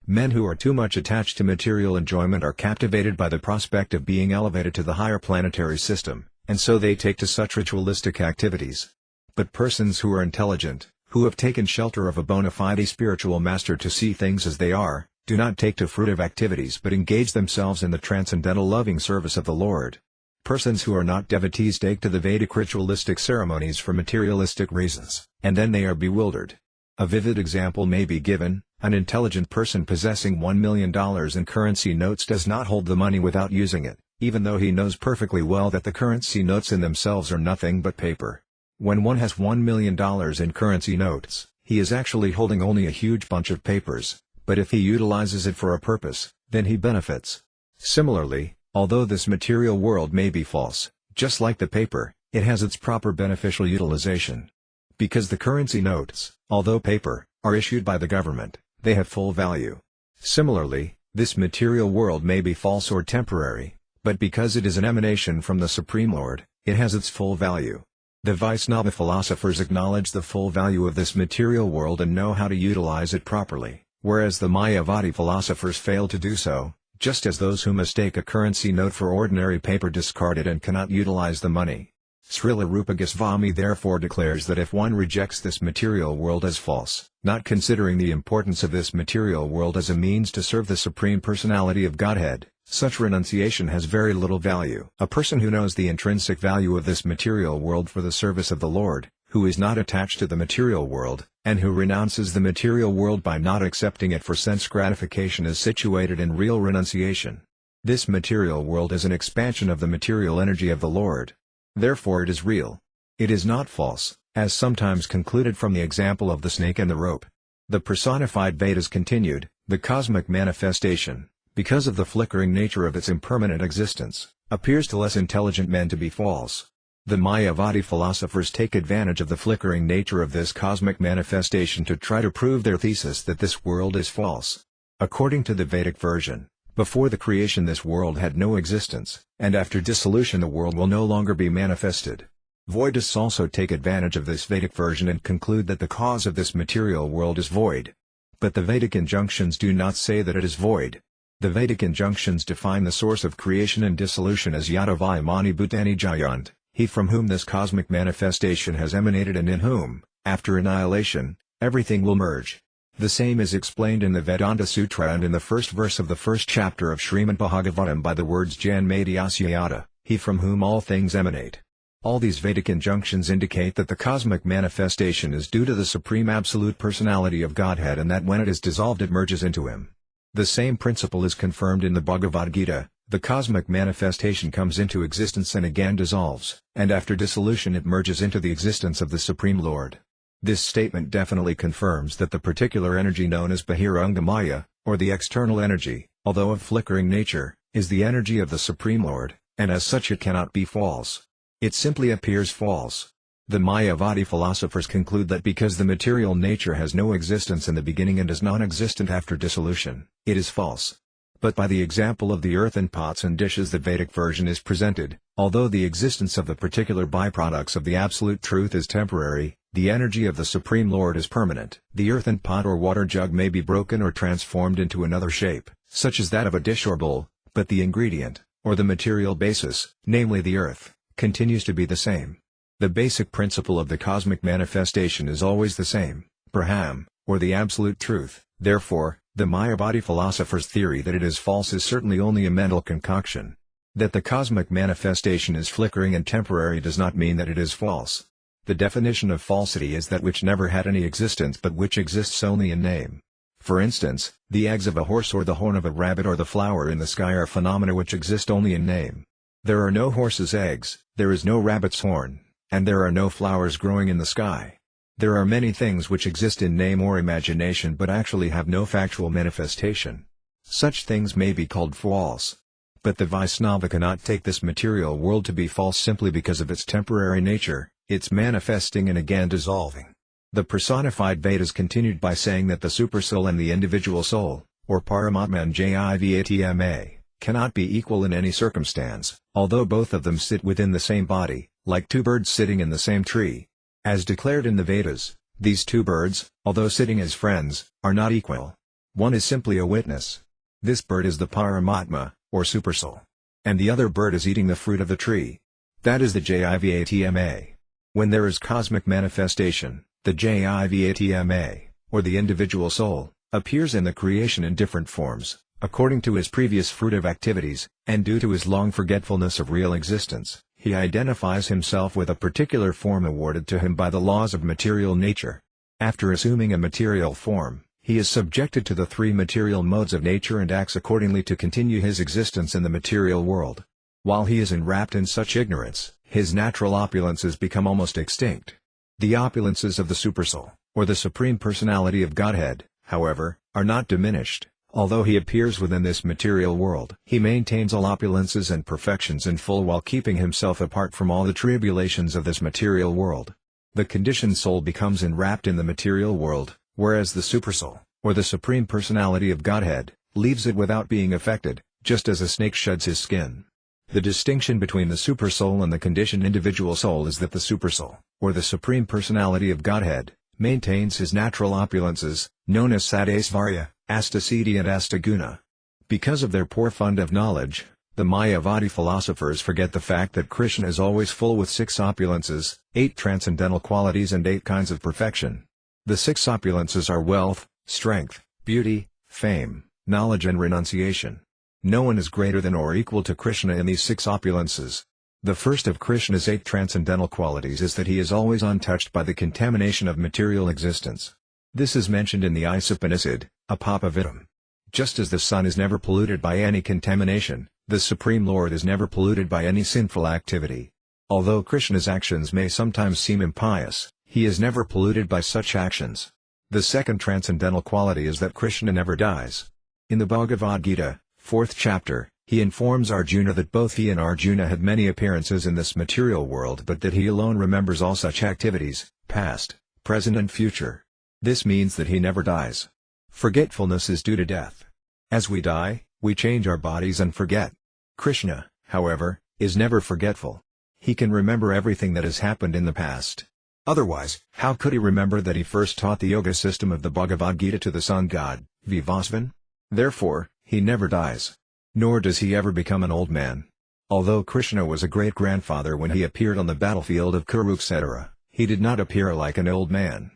Men who are too much attached to material enjoyment are captivated by the prospect of being elevated to the higher planetary system, and so they take to such ritualistic activities. But persons who are intelligent, who have taken shelter of a bona fide spiritual master to see things as they are, do not take to fruitive activities but engage themselves in the transcendental loving service of the Lord. Persons who are not devotees take to the Vedic ritualistic ceremonies for materialistic reasons, and then they are bewildered. A vivid example may be given: an intelligent person possessing $1 million in currency notes does not hold the money without using it, even though he knows perfectly well that the currency notes in themselves are nothing but paper. When one has $1 million in currency notes, he is actually holding only a huge bunch of papers, but if he utilizes it for a purpose, then he benefits. Similarly, although this material world may be false, just like the paper, it has its proper beneficial utilization. Because the currency notes, although paper, are issued by the government, they have full value. Similarly, this material world may be false or temporary, but because it is an emanation from the Supreme Lord, it has its full value. The Vaisnava philosophers acknowledge the full value of this material world and know how to utilize it properly, whereas the Mayavadi philosophers fail to do so, just as those who mistake a currency note for ordinary paper discard it and cannot utilize the money. Śrīla Rupa Goswami therefore declares that if one rejects this material world as false, not considering the importance of this material world as a means to serve the Supreme Personality of Godhead, such renunciation has very little value. A person who knows the intrinsic value of this material world for the service of the Lord, who is not attached to the material world, and who renounces the material world by not accepting it for sense gratification is situated in real renunciation. This material world is an expansion of the material energy of the Lord. Therefore it is real. It is not false, as sometimes concluded from the example of the snake and the rope. The personified Vedas continued, the cosmic manifestation, because of the flickering nature of its impermanent existence, appears to less intelligent men to be false. The Mayavadi philosophers take advantage of the flickering nature of this cosmic manifestation to try to prove their thesis that this world is false. According to the Vedic version, before the creation this world had no existence, and after dissolution the world will no longer be manifested. Voidists also take advantage of this Vedic version and conclude that the cause of this material world is void. But the Vedic injunctions do not say that it is void. The Vedic injunctions define the source of creation and dissolution as Yadavai Mani Bhutani Jayant, he from whom this cosmic manifestation has emanated and in whom, after annihilation, everything will merge. The same is explained in the Vedanta Sutra and in the first verse of the first chapter of Śrīmad-Bhāgavatam by the words Janmadhyasya, he from whom all things emanate. All these Vedic injunctions indicate that the cosmic manifestation is due to the Supreme Absolute Personality of Godhead and that when it is dissolved it merges into Him. The same principle is confirmed in the Bhagavad Gita. The cosmic manifestation comes into existence and again dissolves, and after dissolution it merges into the existence of the Supreme Lord. This statement definitely confirms that the particular energy known as Bahirangamaya, or the external energy, although of flickering nature, is the energy of the Supreme Lord, and as such it cannot be false. It simply appears false. The Mayavadi philosophers conclude that because the material nature has no existence in the beginning and is non-existent after dissolution, it is false. But by the example of the earthen pots and dishes the Vedic version is presented, although the existence of the particular byproducts of the Absolute Truth is temporary, the energy of the Supreme Lord is permanent. The earthen pot or water jug may be broken or transformed into another shape, such as that of a dish or bowl, but the ingredient, or the material basis, namely the earth, continues to be the same. The basic principle of the cosmic manifestation is always the same, Brahman, or the Absolute Truth. Therefore, the Mayavadi philosophers' theory that it is false is certainly only a mental concoction. That the cosmic manifestation is flickering and temporary does not mean that it is false. The definition of falsity is that which never had any existence but which exists only in name. For instance, the eggs of a horse or the horn of a rabbit or the flower in the sky are phenomena which exist only in name. There are no horse's eggs, there is no rabbit's horn, and there are no flowers growing in the sky. There are many things which exist in name or imagination but actually have no factual manifestation. Such things may be called false. But the Vaisnava cannot take this material world to be false simply because of its temporary nature, its manifesting and again dissolving. The personified Vedas continued by saying that the supersoul and the individual soul, or Paramatma and Jivatma, cannot be equal in any circumstance, although both of them sit within the same body, like two birds sitting in the same tree. As declared in the Vedas, these two birds, although sitting as friends, are not equal. One is simply a witness. This bird is the Paramatma, or Supersoul. And the other bird is eating the fruit of the tree. That is the Jivatma. When there is cosmic manifestation, the Jivatma, or the individual soul, appears in the creation in different forms, according to his previous fruitive activities, and due to his long forgetfulness of real existence. He identifies himself with a particular form awarded to him by the laws of material nature. After assuming a material form, he is subjected to the three material modes of nature and acts accordingly to continue his existence in the material world. While he is enwrapped in such ignorance, his natural opulences become almost extinct. The opulences of the Supersoul, or the Supreme Personality of Godhead, however, are not diminished. Although he appears within this material world, he maintains all opulences and perfections in full while keeping himself apart from all the tribulations of this material world. The conditioned soul becomes enwrapped in the material world, whereas the Supersoul, or the Supreme Personality of Godhead, leaves it without being affected, just as a snake sheds his skin. The distinction between the Supersoul and the conditioned individual soul is that the Supersoul, or the Supreme Personality of Godhead, maintains his natural opulences, known as Sadasvarya, Astasiddhi and Astaguna. Because of their poor fund of knowledge, the Mayavadi philosophers forget the fact that Krishna is always full with 6 opulences, 8 transcendental qualities and 8 kinds of perfection. The 6 opulences are wealth, strength, beauty, fame, knowledge and renunciation. No one is greater than or equal to Krishna in these 6 opulences. The first of Krishna's 8 transcendental qualities is that he is always untouched by the contamination of material existence. This is mentioned in the Isopanishad, Apapavidam. Just as the sun is never polluted by any contamination, the Supreme Lord is never polluted by any sinful activity. Although Krishna's actions may sometimes seem impious, he is never polluted by such actions. The second transcendental quality is that Krishna never dies. In the Bhagavad Gita, 4th chapter, He informs Arjuna that both he and Arjuna had many appearances in this material world but that he alone remembers all such activities, past, present and future. This means that he never dies. Forgetfulness is due to death. As we die, we change our bodies and forget. Krishna, however, is never forgetful. He can remember everything that has happened in the past. Otherwise, how could he remember that he first taught the yoga system of the Bhagavad Gita to the sun god, Vyāsadeva? Therefore, he never dies. Nor does he ever become an old man. Although Krishna was a great-grandfather when he appeared on the battlefield of Kurukshetra, he did not appear like an old man.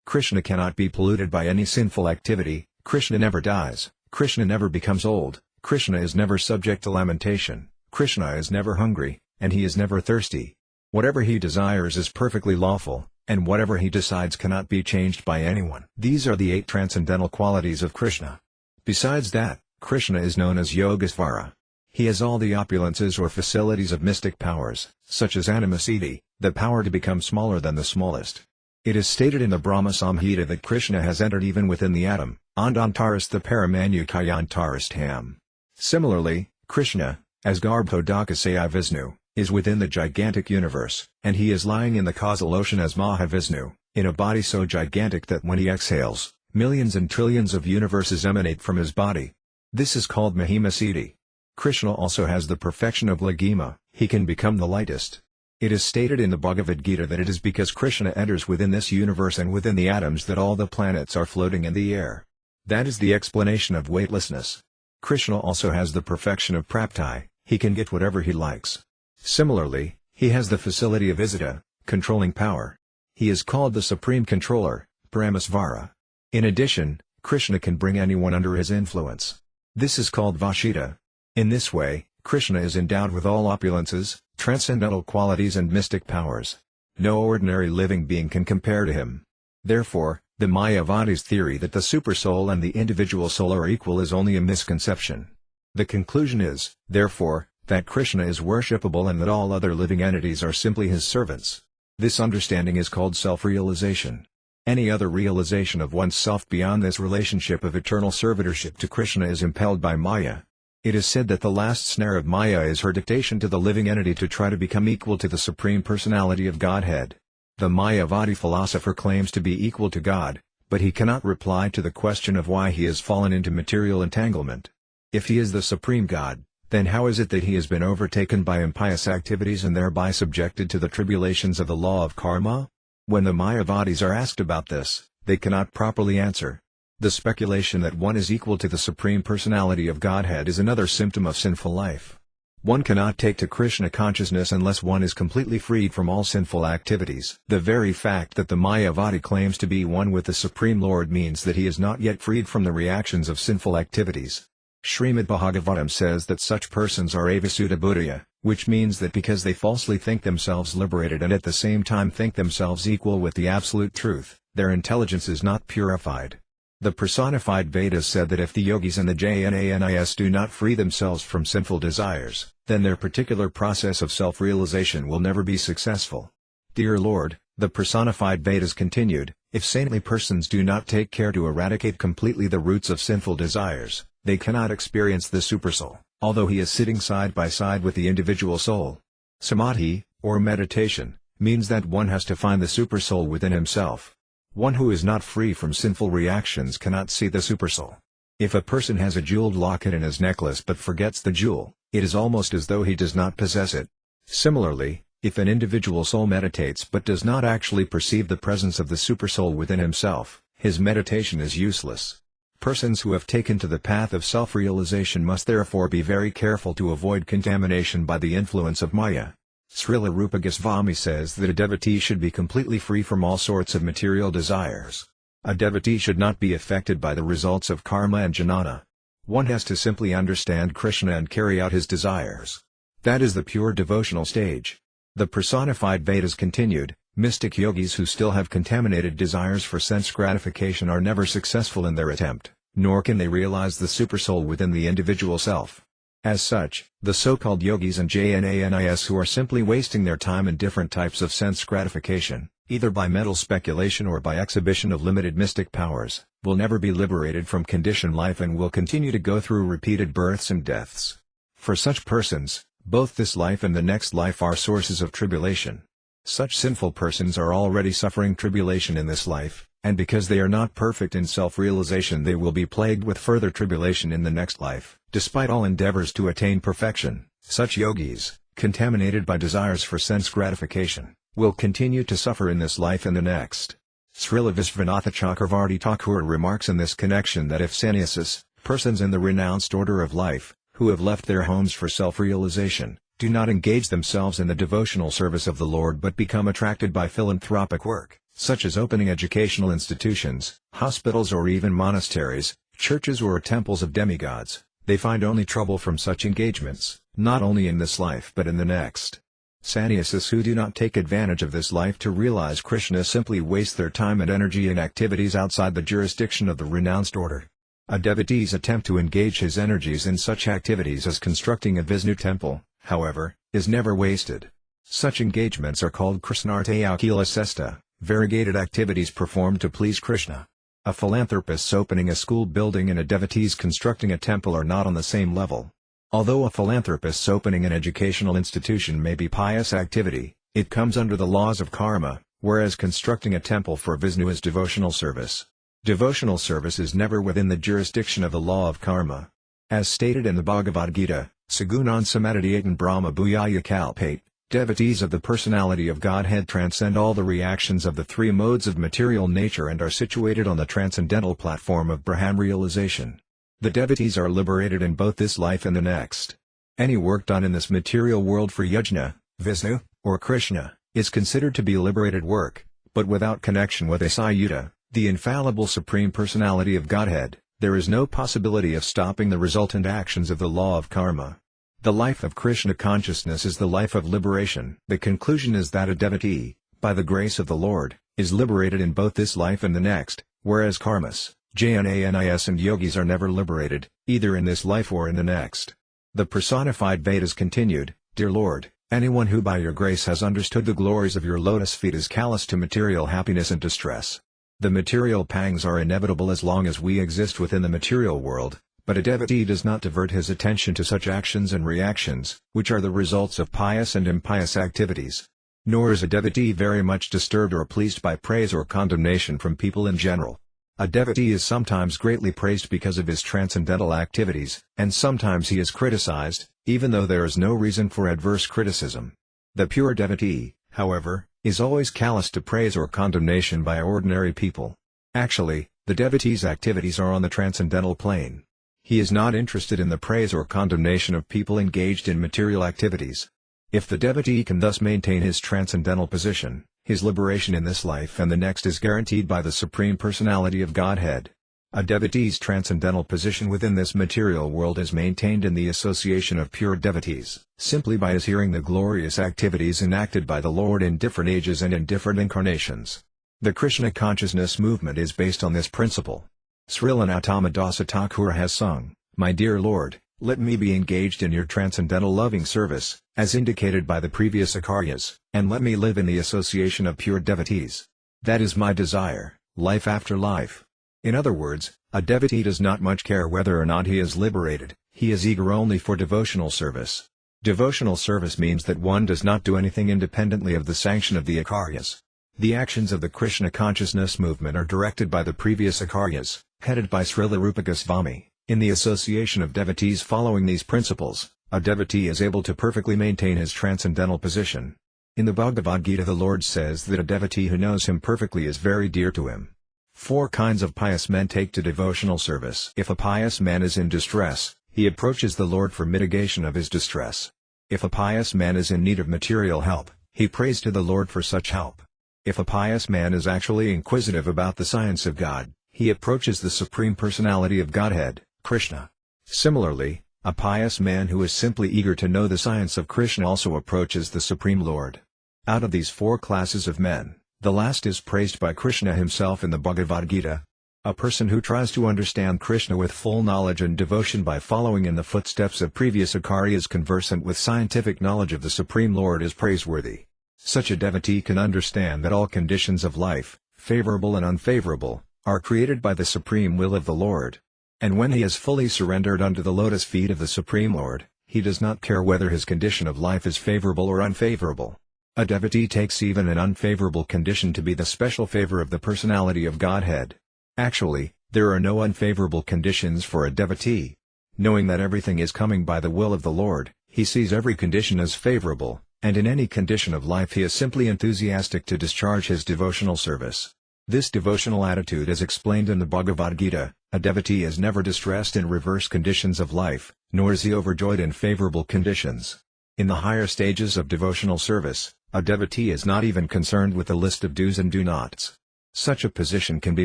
Krishna cannot be polluted by any sinful activity, Krishna never dies, Krishna never becomes old, Krishna is never subject to lamentation, Krishna is never hungry, and he is never thirsty. Whatever he desires is perfectly lawful, and whatever he decides cannot be changed by anyone. These are the 8 transcendental qualities of Krishna. Besides that, Krishna is known as Yogisvara. He has all the opulences or facilities of mystic powers, such as animasiddhi, the power to become smaller than the smallest. It is stated in the Brahma Samhita that Krishna has entered even within the atom, Andantarastha Paramanukhayantarastham. Similarly, Krishna, as Garbhodakasaya Vishnu, is within the gigantic universe, and he is lying in the causal ocean as Mahavishnu, in a body so gigantic that when he exhales, millions and trillions of universes emanate from his body. This is called Mahimasiddhi. Krishna also has the perfection of Lagima, he can become the lightest. It is stated in the Bhagavad Gita that it is because Krishna enters within this universe and within the atoms that all the planets are floating in the air. That is the explanation of weightlessness. Krishna also has the perfection of Prapti, he can get whatever he likes. Similarly, he has the facility of Isiddha, controlling power. He is called the Supreme Controller, Paramasvara. In addition, Krishna can bring anyone under his influence. This is called Vashita. In this way, Krishna is endowed with all opulences, transcendental qualities and mystic powers. No ordinary living being can compare to him. Therefore, the Mayavadi's theory that the supersoul and the individual soul are equal is only a misconception. The conclusion is, therefore, that Krishna is worshipable and that all other living entities are simply his servants. This understanding is called self-realization. Any other realization of oneself beyond this relationship of eternal servitorship to Krishna is impelled by Maya. It is said that the last snare of Maya is her dictation to the living entity to try to become equal to the Supreme Personality of Godhead. The Mayavadi philosopher claims to be equal to God, but he cannot reply to the question of why he has fallen into material entanglement. If he is the Supreme God, then how is it that he has been overtaken by impious activities and thereby subjected to the tribulations of the law of karma? When the Mayavadis are asked about this, they cannot properly answer. The speculation that one is equal to the Supreme Personality of Godhead is another symptom of sinful life. One cannot take to Krishna consciousness unless one is completely freed from all sinful activities. The very fact that the Mayavadi claims to be one with the Supreme Lord means that he is not yet freed from the reactions of sinful activities. Śrīmad-Bhāgavatam says that such persons are avisuddha buddhaya, which means that because they falsely think themselves liberated and at the same time think themselves equal with the absolute truth, their intelligence is not purified. The personified Vedas said that if the yogis and the jnanis do not free themselves from sinful desires, then their particular process of self-realization will never be successful. Dear Lord, the personified Vedas continued, if saintly persons do not take care to eradicate completely the roots of sinful desires, they cannot experience the Supersoul, although he is sitting side by side with the individual soul. Samadhi, or meditation, means that one has to find the Supersoul within himself. One who is not free from sinful reactions cannot see the Supersoul. If a person has a jeweled locket in his necklace but forgets the jewel, it is almost as though he does not possess it. Similarly, if an individual soul meditates but does not actually perceive the presence of the Supersoul within himself, his meditation is useless. Persons who have taken to the path of self-realization must therefore be very careful to avoid contamination by the influence of Maya. Śrīla Rupa Goswami says that a devotee should be completely free from all sorts of material desires. A devotee should not be affected by the results of karma and jnana. One has to simply understand Krishna and carry out his desires. That is the pure devotional stage. The personified Vedas continued, mystic yogis who still have contaminated desires for sense gratification are never successful in their attempt, nor can they realize the supersoul within the individual self. As such, the so-called yogis and jnanis who are simply wasting their time in different types of sense gratification, either by mental speculation or by exhibition of limited mystic powers, will never be liberated from conditioned life and will continue to go through repeated births and deaths. For such persons, both this life and the next life are sources of tribulation. Such sinful persons are already suffering tribulation in this life, and because they are not perfect in self-realization they will be plagued with further tribulation in the next life. Despite all endeavors to attain perfection, such yogis, contaminated by desires for sense gratification, will continue to suffer in this life and the next. Srila Visvanatha Chakravarti Thakur remarks in this connection that if sannyasis, persons in the renounced order of life, who have left their homes for self-realization, do not engage themselves in the devotional service of the Lord but become attracted by philanthropic work, such as opening educational institutions, hospitals or even monasteries, churches or temples of demigods, they find only trouble from such engagements, not only in this life but in the next. Sannyasis who do not take advantage of this life to realize Krishna simply waste their time and energy in activities outside the jurisdiction of the renounced order. A devotee's attempt to engage his energies in such activities as constructing a Vishnu temple, however, is never wasted. Such engagements are called Krishnartayakila Sesta, variegated activities performed to please Krishna. A philanthropist's opening a school building and a devotee's constructing a temple are not on the same level. Although a philanthropist's opening an educational institution may be pious activity, it comes under the laws of karma, whereas constructing a temple for Vishnu is devotional service. Devotional service is never within the jurisdiction of the law of karma. As stated in the Bhagavad Gita, Sagunan Samadhyatan Brahma Bhuyaya Kalpate, devotees of the personality of Godhead transcend all the reactions of the three modes of material nature and are situated on the transcendental platform of Brahman realization. The devotees are liberated in both this life and the next. Any work done in this material world for Yajna, Vishnu, or Krishna, is considered to be liberated work, but without connection with Asayuta, the infallible Supreme Personality of Godhead, there is no possibility of stopping the resultant actions of the law of karma. The life of Krishna consciousness is the life of liberation. The conclusion is that a devotee, by the grace of the Lord, is liberated in both this life and the next, whereas karmas, jnanis and yogis are never liberated, either in this life or in the next. The personified Vedas continued, Dear Lord, anyone who by your grace has understood the glories of your lotus feet is callous to material happiness and distress. The material pangs are inevitable as long as we exist within the material world, but a devotee does not divert his attention to such actions and reactions, which are the results of pious and impious activities. Nor is a devotee very much disturbed or pleased by praise or condemnation from people in general. A devotee is sometimes greatly praised because of his transcendental activities, and sometimes he is criticized, even though there is no reason for adverse criticism. The pure devotee, however, is always callous to praise or condemnation by ordinary people. Actually, the devotee's activities are on the transcendental plane. He is not interested in the praise or condemnation of people engaged in material activities. If the devotee can thus maintain his transcendental position, his liberation in this life and the next is guaranteed by the Supreme Personality of Godhead. A devotee's transcendental position within this material world is maintained in the association of pure devotees, simply by adhering the glorious activities enacted by the Lord in different ages and in different incarnations. The Krishna consciousness movement is based on this principle. Srila Nautama Dasa Thakur has sung, My dear Lord, let me be engaged in your transcendental loving service, as indicated by the previous Ācaryas, and let me live in the association of pure devotees. That is my desire, life after life. In other words, a devotee does not much care whether or not he is liberated, he is eager only for devotional service. Devotional service means that one does not do anything independently of the sanction of the Ācaryas. The actions of the Krishna consciousness movement are directed by the previous Ācaryas, headed by Srila Rupa Goswami. In the association of devotees following these principles, a devotee is able to perfectly maintain his transcendental position. In the Bhagavad Gita the Lord says that a devotee who knows him perfectly is very dear to him. 4 kinds of pious men take to devotional service. If a pious man is in distress, he approaches the Lord for mitigation of his distress. If a pious man is in need of material help, he prays to the Lord for such help. If a pious man is actually inquisitive about the science of God, he approaches the Supreme Personality of Godhead, Krishna. Similarly, a pious man who is simply eager to know the science of Krishna also approaches the Supreme Lord. Out of these 4 classes of men, the last is praised by Krishna himself in the Bhagavad Gita. A person who tries to understand Krishna with full knowledge and devotion by following in the footsteps of previous Ācaryas conversant with scientific knowledge of the Supreme Lord is praiseworthy. Such a devotee can understand that all conditions of life, favorable and unfavorable, are created by the supreme will of the Lord. And when he is fully surrendered unto the lotus feet of the Supreme Lord, He does not care whether his condition of life is favorable or unfavorable. A devotee takes even an unfavorable condition to be the special favor of the personality of Godhead. Actually, there are no unfavorable conditions for a devotee. Knowing that everything is coming by the will of the Lord, he sees every condition as favorable, and in any condition of life he is simply enthusiastic to discharge his devotional service. This devotional attitude is explained in the Bhagavad Gita. A devotee is never distressed in reverse conditions of life, nor is he overjoyed in favorable conditions. In the higher stages of devotional service, a devotee is not even concerned with the list of do's and do-nots. Such a position can be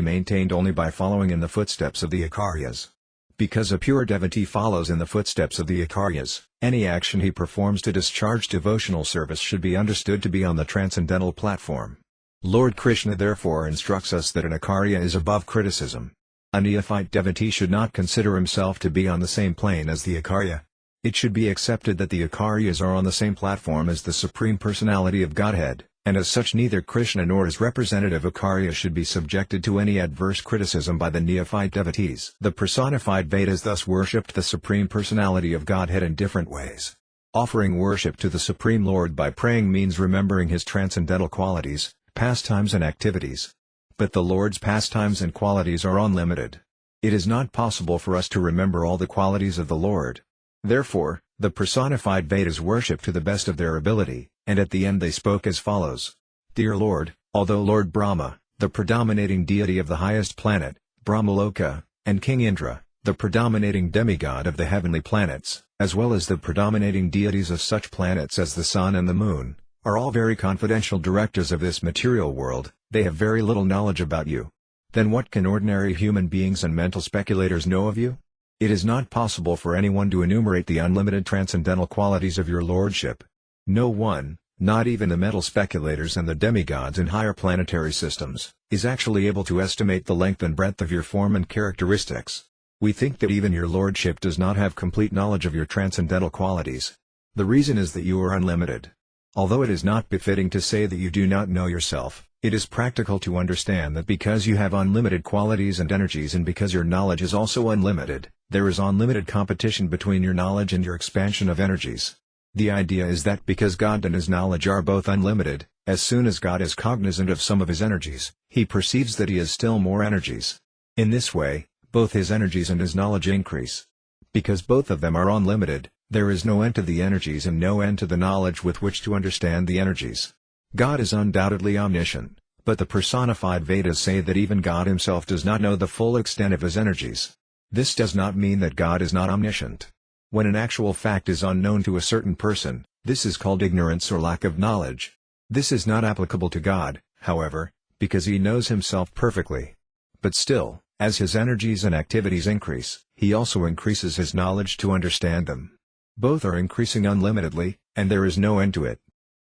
maintained only by following in the footsteps of the Ācāryas. Because a pure devotee follows in the footsteps of the Ācāryas, any action he performs to discharge devotional service should be understood to be on the transcendental platform. Lord Krishna therefore instructs us that an Ācārya is above criticism. A neophyte devotee should not consider himself to be on the same plane as the Ācārya. It should be accepted that the Ācāryas are on the same platform as the Supreme Personality of Godhead, and as such neither Krishna nor his representative Ācārya should be subjected to any adverse criticism by the neophyte devotees. The personified Vedas thus worshipped the Supreme Personality of Godhead in different ways. Offering worship to the Supreme Lord by praying means remembering his transcendental qualities, pastimes and activities. But the Lord's pastimes and qualities are unlimited. It is not possible for us to remember all the qualities of the Lord. Therefore, the personified Vedas worship to the best of their ability, and at the end they spoke as follows. Dear Lord, although Lord Brahma, the predominating deity of the highest planet, Brahmaloka, and King Indra, the predominating demigod of the heavenly planets, as well as the predominating deities of such planets as the sun and the moon, are all very confidential directors of this material world, they have very little knowledge about you. Then what can ordinary human beings and mental speculators know of you? It is not possible for anyone to enumerate the unlimited transcendental qualities of your lordship. No one, not even the mental speculators and the demigods in higher planetary systems, is actually able to estimate the length and breadth of your form and characteristics. We think that even your lordship does not have complete knowledge of your transcendental qualities. The reason is that you are unlimited. Although it is not befitting to say that you do not know yourself, it is practical to understand that because you have unlimited qualities and energies and because your knowledge is also unlimited, there is unlimited competition between your knowledge and your expansion of energies. The idea is that because God and his knowledge are both unlimited, as soon as God is cognizant of some of his energies, he perceives that he has still more energies. In this way, both his energies and his knowledge increase. Because both of them are unlimited, there is no end to the energies and no end to the knowledge with which to understand the energies. God is undoubtedly omniscient, but the personified Vedas say that even God himself does not know the full extent of his energies. This does not mean that God is not omniscient. When an actual fact is unknown to a certain person, this is called ignorance or lack of knowledge. This is not applicable to God, however, because he knows himself perfectly. But still, as his energies and activities increase, he also increases his knowledge to understand them. Both are increasing unlimitedly, and there is no end to it.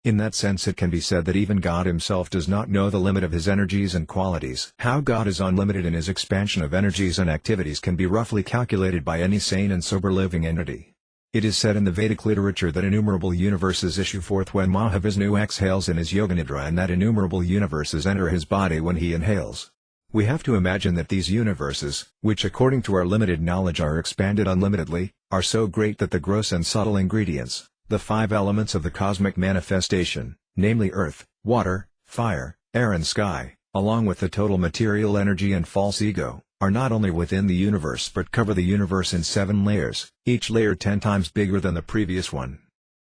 In that sense it can be said that even God himself does not know the limit of his energies and qualities. How God is unlimited in his expansion of energies and activities can be roughly calculated by any sane and sober living entity. It is said in the Vedic literature that innumerable universes issue forth when Mahavishnu exhales in his Yoganidra and that innumerable universes enter his body when he inhales. We have to imagine that these universes, which according to our limited knowledge are expanded unlimitedly, are so great that the gross and subtle ingredients, the 5 elements of the cosmic manifestation, namely earth, water, fire, air and sky, along with the total material energy and false ego, are not only within the universe but cover the universe in 7 layers, each layer 10 times bigger than the previous one.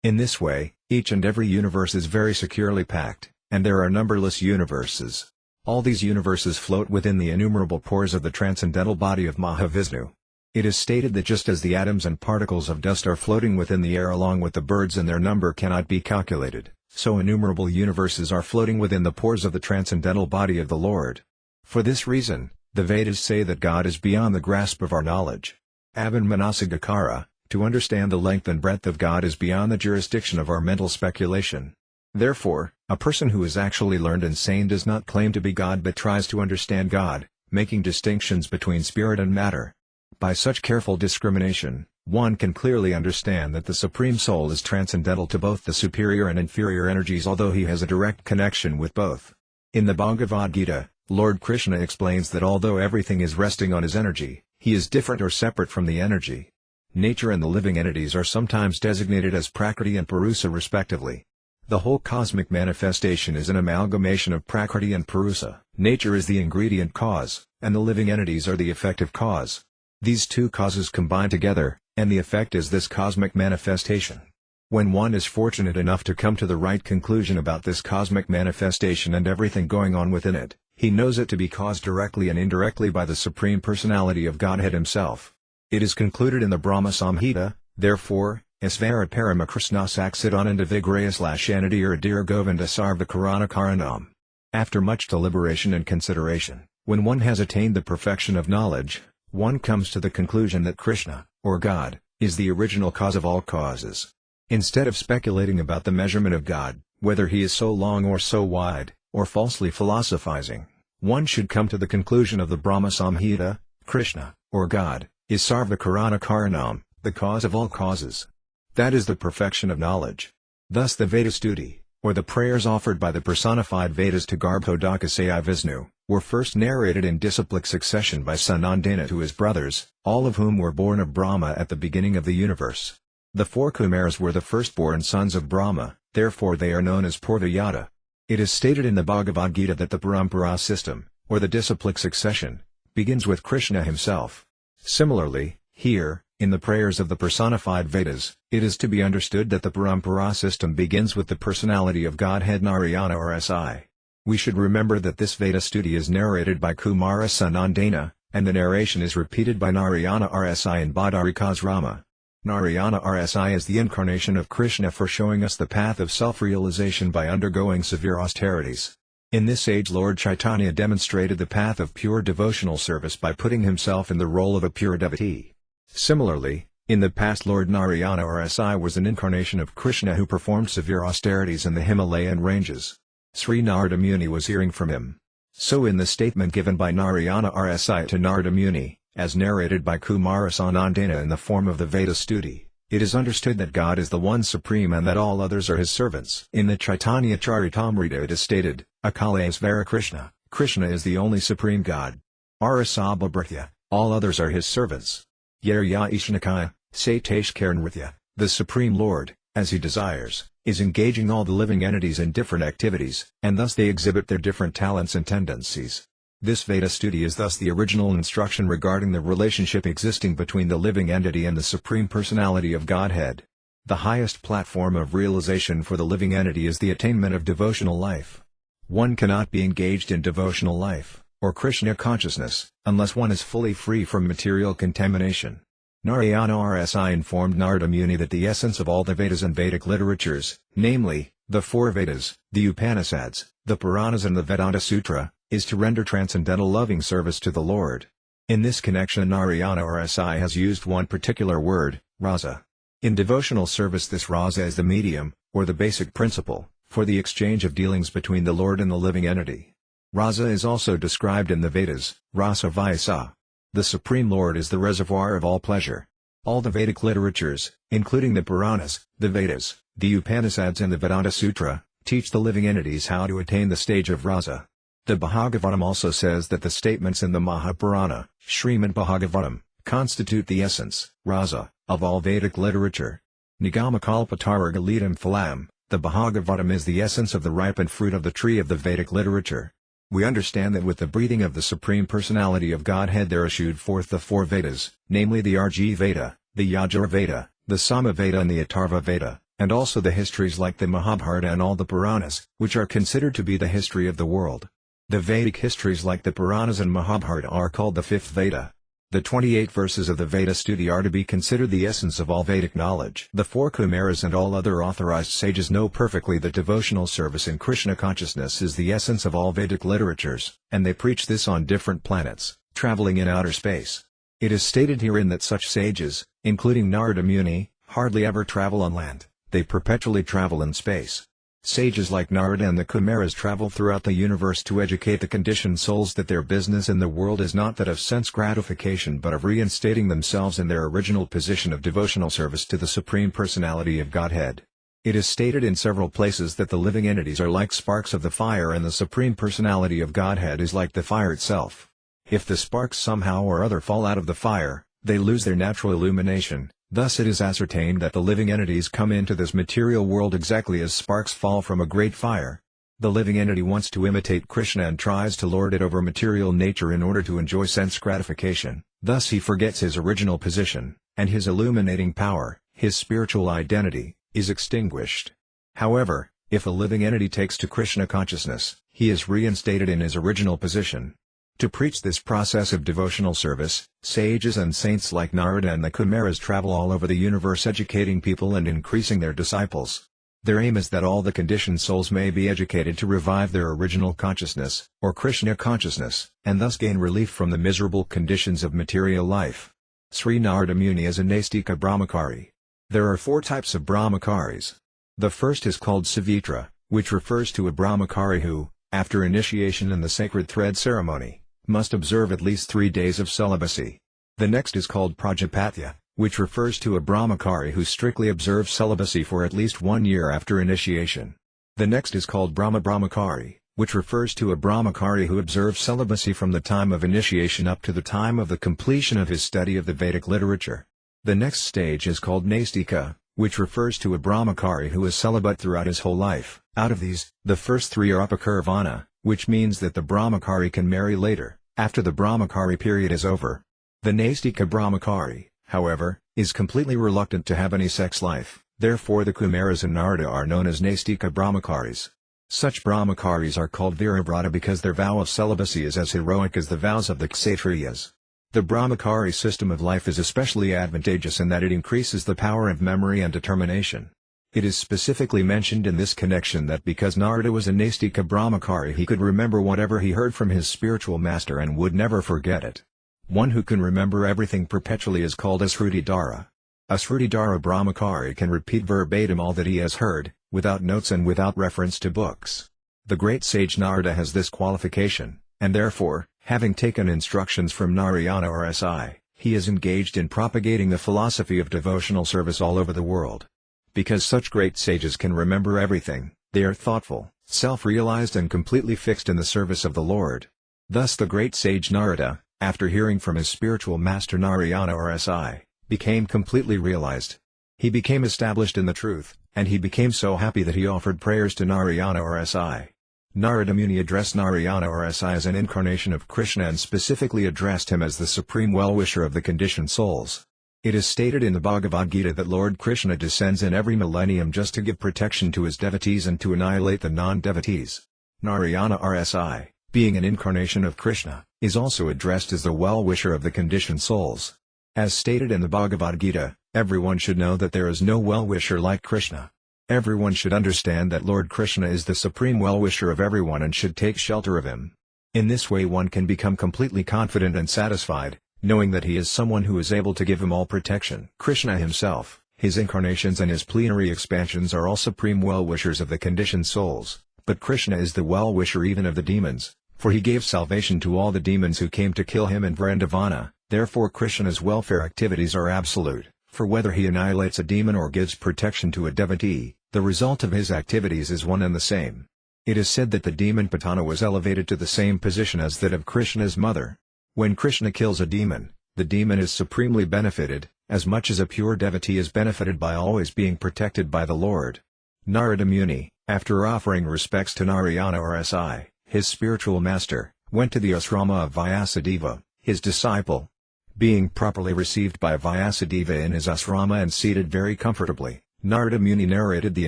In this way, each and every universe is very securely packed, and there are numberless universes. All these universes float within the innumerable pores of the transcendental body of Mahavishnu. It is stated that just as the atoms and particles of dust are floating within the air along with the birds and their number cannot be calculated, so innumerable universes are floating within the pores of the transcendental body of the Lord. For this reason, the Vedas say that God is beyond the grasp of our knowledge. Avanmanasagakara, to understand the length and breadth of God is beyond the jurisdiction of our mental speculation. Therefore, a person who is actually learned and sane does not claim to be God but tries to understand God, making distinctions between spirit and matter. By such careful discrimination, one can clearly understand that the Supreme Soul is transcendental to both the superior and inferior energies although he has a direct connection with both. In the Bhagavad Gita, Lord Krishna explains that although everything is resting on his energy, he is different or separate from the energy. Nature and the living entities are sometimes designated as Prakriti and Purusa respectively. The whole cosmic manifestation is an amalgamation of Prakriti and Purusa. Nature is the ingredient cause, and the living entities are the effective cause. These two causes combine together, and the effect is this cosmic manifestation. When one is fortunate enough to come to the right conclusion about this cosmic manifestation and everything going on within it, he knows it to be caused directly and indirectly by the Supreme Personality of Godhead Himself. It is concluded in the Brahma Samhita, therefore, Isvara Parama Krishna Saksidananda Vigrayas Lashanati Uradir Govinda Sarva Karana Karanam. After much deliberation and consideration, when one has attained the perfection of knowledge, one comes to the conclusion that Krishna, or God, is the original cause of all causes. Instead of speculating about the measurement of God, whether He is so long or so wide, or falsely philosophizing, one should come to the conclusion of the Brahma Samhita: Krishna, or God, is Sarva Karana Karanam, the cause of all causes. That is the perfection of knowledge. Thus the Veda stuti, or the prayers offered by the personified Vedas to Garbhodakasaya Vishnu, were first narrated in disciplic succession by Sanandana to his brothers, all of whom were born of Brahma at the beginning of the universe. The four Kumaras were the firstborn sons of Brahma, therefore they are known as Purvayata. It is stated in the Bhagavad Gita that the Parampara system, or the disciplic succession, begins with Krishna himself. Similarly, here, in the prayers of the personified Vedas, it is to be understood that the Parampara system begins with the personality of Godhead Narayana Rsi. We should remember that this Veda stuti is narrated by Kumara Sanandana, and the narration is repeated by Narayana Rsi and Badarika's Rama. Narayana Rsi is the incarnation of Krishna for showing us the path of self-realization by undergoing severe austerities. In this age Lord Chaitanya demonstrated the path of pure devotional service by putting himself in the role of a pure devotee. Similarly, in the past Lord Narayana Rsi was an incarnation of Krishna who performed severe austerities in the Himalayan ranges. Sri Narada Muni was hearing from him. So in the statement given by Narayana Rsi to Narada Muni, as narrated by Kumara Sanandana in the form of the Veda stuti, it is understood that God is the one supreme and that all others are His servants. In the Chaitanya Charitamrita it is stated, Akalayasvara Krishna, Krishna is the only supreme God. Arasabhabhritya, all others are His servants. Yarya Ishnakaya, Sateshkaranritya, the Supreme Lord, as He desires, is engaging all the living entities in different activities, and thus they exhibit their different talents and tendencies. This Veda stuti is thus the original instruction regarding the relationship existing between the living entity and the Supreme Personality of Godhead. The highest platform of realization for the living entity is the attainment of devotional life. One cannot be engaged in devotional life, or Krishna consciousness, unless one is fully free from material contamination. Narayana Rsi informed Narada Muni that the essence of all the Vedas and Vedic literatures, namely, the four Vedas, the Upanishads, the Puranas and the Vedanta Sutra, is to render transcendental loving service to the Lord. In this connection Narayana Rsi has used one particular word, rasa. In devotional service this rasa is the medium, or the basic principle, for the exchange of dealings between the Lord and the living entity. Rasa is also described in the Vedas, rasa vyasa. The Supreme Lord is the reservoir of all pleasure. All the Vedic literatures, including the Puranas, the Vedas, the Upanishads and the Vedanta Sutra, teach the living entities how to attain the stage of rasa. The Bhagavatam also says that the statements in the Mahapurana, Śrīmad-Bhāgavatam, constitute the essence, rasa, of all Vedic literature. Nigamakalpatarga Leadam Phalam, the Bhagavatam is the essence of the ripened fruit of the tree of the Vedic literature. We understand that with the breathing of the Supreme Personality of Godhead there issued forth the four Vedas, namely the Arjuna Veda, the Yajur Veda, the Sama Veda and the Atharva Veda, and also the histories like the Mahabharata and all the Puranas, which are considered to be the history of the world. The Vedic histories like the Puranas and Mahabharata are called the fifth Veda. The 28 verses of the Veda stuti are to be considered the essence of all Vedic knowledge. The four Kumaras and all other authorized sages know perfectly that devotional service in Krishna consciousness is the essence of all Vedic literatures, and they preach this on different planets, traveling in outer space. It is stated herein that such sages, including Narada Muni, hardly ever travel on land, they perpetually travel in space. Sages like Narada and the Kumaras travel throughout the universe to educate the conditioned souls that their business in the world is not that of sense gratification but of reinstating themselves in their original position of devotional service to the Supreme Personality of Godhead. It is stated in several places that the living entities are like sparks of the fire and the Supreme Personality of Godhead is like the fire itself. If the sparks somehow or other fall out of the fire, they lose their natural illumination, Thus it is ascertained that the living entities come into this material world exactly as sparks fall from a great fire. The living entity wants to imitate Krishna and tries to lord it over material nature in order to enjoy sense gratification. Thus he forgets his original position, and his illuminating power, his spiritual identity, is extinguished. However, if a living entity takes to Krishna consciousness, he is reinstated in his original position. To preach this process of devotional service, sages and saints like Narada and the Kumaras travel all over the universe educating people and increasing their disciples. Their aim is that all the conditioned souls may be educated to revive their original consciousness, or Krishna consciousness, and thus gain relief from the miserable conditions of material life. Sri Narada Muni is a Naistika Brahmachari. There are 4 types of Brahmacharis. The first is called Savitra, which refers to a Brahmachari who, after initiation in the sacred thread ceremony, must observe at least 3 days of celibacy. The next is called Prajapatya, which refers to a Brahmachari who strictly observes celibacy for at least 1 year after initiation. The next is called Brahmachari, which refers to a Brahmachari who observes celibacy from the time of initiation up to the time of the completion of his study of the Vedic literature. The next stage is called Naistika, which refers to a Brahmachari who is celibate throughout his whole life. Out of these, the first 3 are Upakurvana, which means that the Brahmachari can marry later, after the Brahmachari period is over. The Naistika Brahmachari, however, is completely reluctant to have any sex life, therefore the Kumaras and Narada are known as Naistika Brahmacharis. Such Brahmacharis are called Viravrata because their vow of celibacy is as heroic as the vows of the Kshatriyas. The Brahmachari system of life is especially advantageous in that it increases the power of memory and determination. It is specifically mentioned in this connection that because Narada was a Naistika Brahmachari he could remember whatever he heard from his spiritual master and would never forget it. One who can remember everything perpetually is called a Srutidhara. A Srutidhara Brahmachari can repeat verbatim all that he has heard, without notes and without reference to books. The great sage Narada has this qualification, and therefore, having taken instructions from Narayana or Si, he is engaged in propagating the philosophy of devotional service all over the world. Because such great sages can remember everything, they are thoughtful, self-realized and completely fixed in the service of the Lord. Thus the great sage Narada, after hearing from his spiritual master Narayana or Si, became completely realized. He became established in the truth, and he became so happy that he offered prayers to Narayana or Si. Narada Muni addressed Narayana or Si as an incarnation of Krishna and specifically addressed him as the supreme well-wisher of the conditioned souls. It is stated in the Bhagavad Gita that Lord Krishna descends in every millennium just to give protection to his devotees and to annihilate the non-devotees. Narayana or Si, being an incarnation of Krishna, is also addressed as the well-wisher of the conditioned souls. As stated in the Bhagavad Gita, everyone should know that there is no well-wisher like Krishna. Everyone should understand that Lord Krishna is the supreme well-wisher of everyone and should take shelter of him. In this way one can become completely confident and satisfied, knowing that he is someone who is able to give him all protection. Krishna himself, his incarnations and his plenary expansions are all supreme well-wishers of the conditioned souls, but Krishna is the well-wisher even of the demons, for he gave salvation to all the demons who came to kill him in Vrindavana. Therefore Krishna's welfare activities are absolute, for whether he annihilates a demon or gives protection to a devotee, the result of his activities is one and the same. It is said that the demon Putana was elevated to the same position as that of Krishna's mother. When Krishna kills a demon, the demon is supremely benefited, as much as a pure devotee is benefited by always being protected by the Lord. Narada Muni, after offering respects to Narayana or Si, his spiritual master, went to the asrama of Vyāsadeva, his disciple. Being properly received by Vyāsadeva in his asrama and seated very comfortably, Narada Muni narrated the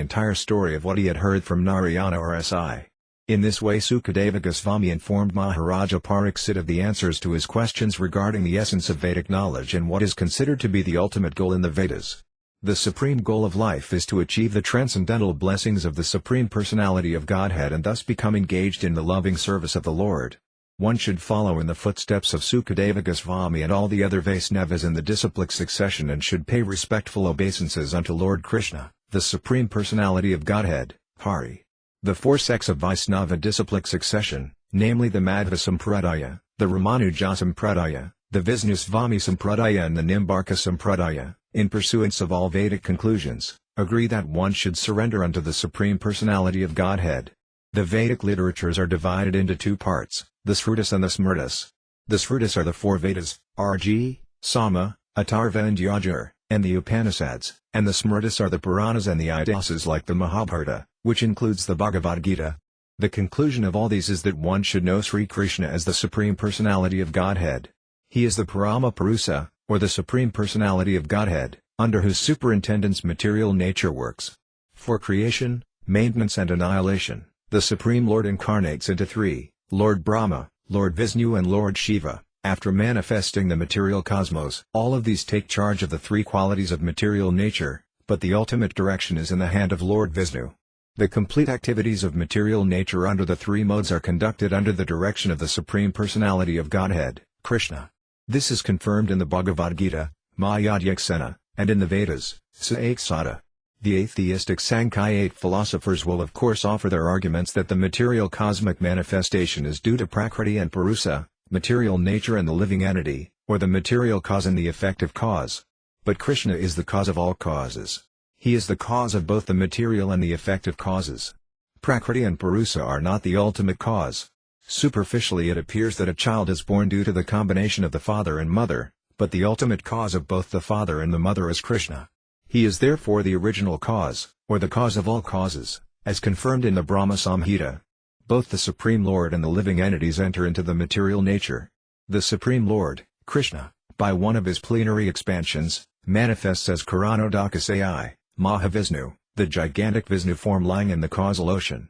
entire story of what he had heard from Narayana or Si. In this way Sukadeva Goswami informed Maharaja Pariksit of the answers to his questions regarding the essence of Vedic knowledge and what is considered to be the ultimate goal in the Vedas. The supreme goal of life is to achieve the transcendental blessings of the Supreme Personality of Godhead and thus become engaged in the loving service of the Lord. One should follow in the footsteps of Sukadeva Goswami and all the other Vaisnavas in the disciplic succession and should pay respectful obeisances unto Lord Krishna, the Supreme Personality of Godhead, Hari. The 4 sects of Vaisnava disciplic succession, namely the Madhva Sampradaya, the Ramanuja Sampradaya, the Visnusvami Sampradaya and the Nimbarka Sampradaya, in pursuance of all Vedic conclusions, agree that one should surrender unto the Supreme Personality of Godhead. The Vedic literatures are divided into 2 parts, the Srutas and the Smritas. The Srutas are the 4 Vedas, Rg, Sama, Atharva and Yajur, and the Upanishads, and the Smritis are the Puranas and the Idasas like the Mahabharata, which includes the Bhagavad Gita. The conclusion of all these is that one should know Sri Krishna as the Supreme Personality of Godhead. He is the Parama Purusa, or the Supreme Personality of Godhead, under whose superintendence material nature works. For creation, maintenance and annihilation, the Supreme Lord incarnates into three, Lord Brahma, Lord Vishnu and Lord Shiva, after manifesting the material cosmos. All of these take charge of the three qualities of material nature, but the ultimate direction is in the hand of Lord Vishnu. The complete activities of material nature under the three modes are conducted under the direction of the Supreme Personality of Godhead, Krishna. This is confirmed in the Bhagavad Gita, Mayadyaksena, and in the Vedas, C87. The atheistic Sankhya philosophers will of course offer their arguments that the material cosmic manifestation is due to Prakriti and Purusa, material nature and the living entity, or the material cause and the effective cause. But Krishna is the cause of all causes. He is the cause of both the material and the effective causes. Prakriti and Purusa are not the ultimate cause. Superficially it appears that a child is born due to the combination of the father and mother, but the ultimate cause of both the father and the mother is Krishna. He is therefore the original cause, or the cause of all causes, as confirmed in the Brahma Samhita. Both the Supreme Lord and the living entities enter into the material nature. The Supreme Lord, Krishna, by one of his plenary expansions, manifests as Kṛṣṇa Mahavishnu, the gigantic Vishnu form lying in the causal ocean.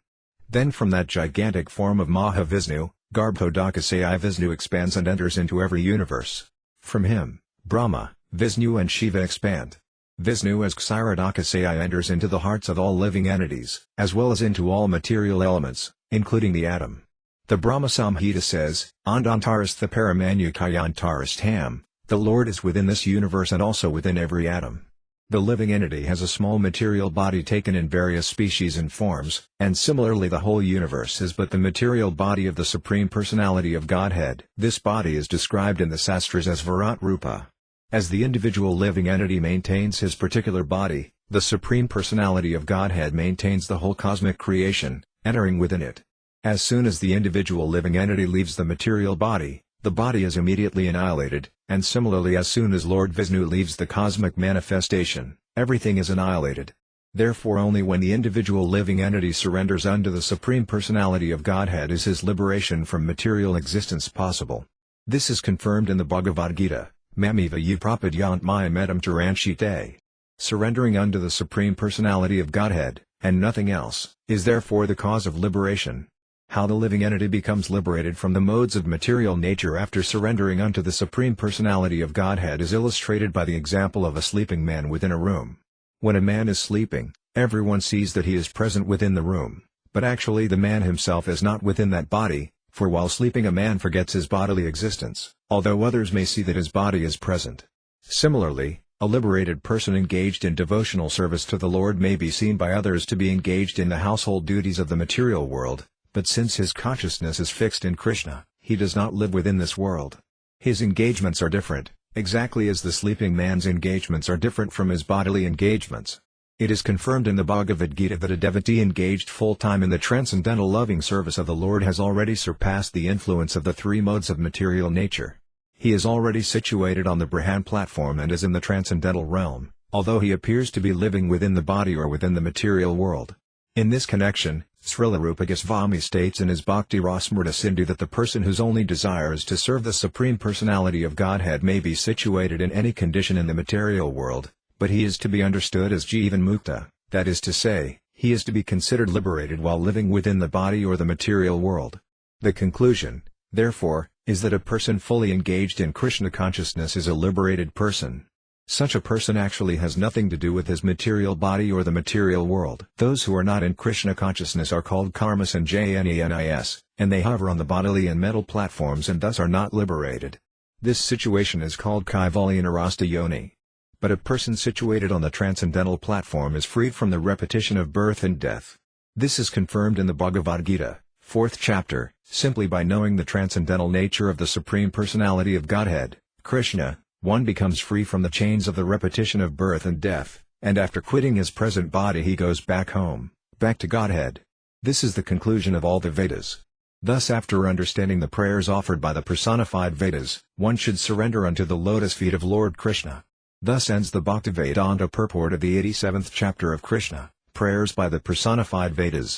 Then from that gigantic form of Mahavishnu, Garbhodakasaya Vishnu expands and enters into every universe. From him, Brahma, Vishnu and Shiva expand. Vishnu as Kshirodakasaya enters into the hearts of all living entities, as well as into all material elements, including the atom. The Brahma Samhita says, Andantarastha Paramanyukayantarastham, the Lord is within this universe and also within every atom. The living entity has a small material body taken in various species and forms, and similarly the whole universe is but the material body of the Supreme Personality of Godhead. This body is described in the Sastras as Virat Rupa. As the individual living entity maintains his particular body, the Supreme Personality of Godhead maintains the whole cosmic creation, entering within it. As soon as the individual living entity leaves the material body, the body is immediately annihilated, and similarly as soon as Lord Vishnu leaves the cosmic manifestation, everything is annihilated. Therefore only when the individual living entity surrenders unto the Supreme Personality of Godhead is his liberation from material existence possible. This is confirmed in the Bhagavad Gita. Mamiva yu prapadyantmayamedam charanshite. Surrendering unto the Supreme Personality of Godhead, and nothing else, is therefore the cause of liberation. How the living entity becomes liberated from the modes of material nature after surrendering unto the Supreme Personality of Godhead is illustrated by the example of a sleeping man within a room. When a man is sleeping, everyone sees that he is present within the room, but actually the man himself is not within that body. For while sleeping a man forgets his bodily existence, although others may see that his body is present. Similarly, a liberated person engaged in devotional service to the Lord may be seen by others to be engaged in the household duties of the material world, but since his consciousness is fixed in Krishna, he does not live within this world. His engagements are different, exactly as the sleeping man's engagements are different from his bodily engagements. It is confirmed in the Bhagavad Gita that a devotee engaged full-time in the transcendental loving service of the Lord has already surpassed the influence of the three modes of material nature. He is already situated on the Brahman platform and is in the transcendental realm, although he appears to be living within the body or within the material world. In this connection, Śrīla Prabhupāda states in his Bhakti Rasamrita Sindhu that the person whose only desire is to serve the Supreme Personality of Godhead may be situated in any condition in the material world, but he is to be understood as Jivan Mukta, that is to say, he is to be considered liberated while living within the body or the material world. The conclusion, therefore, is that a person fully engaged in Krishna consciousness is a liberated person. Such a person actually has nothing to do with his material body or the material world. Those who are not in Krishna consciousness are called karmas and jnanis, and they hover on the bodily and mental platforms and thus are not liberated. This situation is called Kaivalyanarasta yoni. But a person situated on the transcendental platform is freed from the repetition of birth and death. This is confirmed in the Bhagavad Gita, 4th chapter, simply by knowing the transcendental nature of the Supreme Personality of Godhead, Krishna, one becomes free from the chains of the repetition of birth and death, and after quitting his present body he goes back home, back to Godhead. This is the conclusion of all the Vedas. Thus after understanding the prayers offered by the personified Vedas, one should surrender unto the lotus feet of Lord Krishna. Thus ends the Bhaktivedanta purport of the 87th chapter of Krishna, Prayers by the Personified Vedas.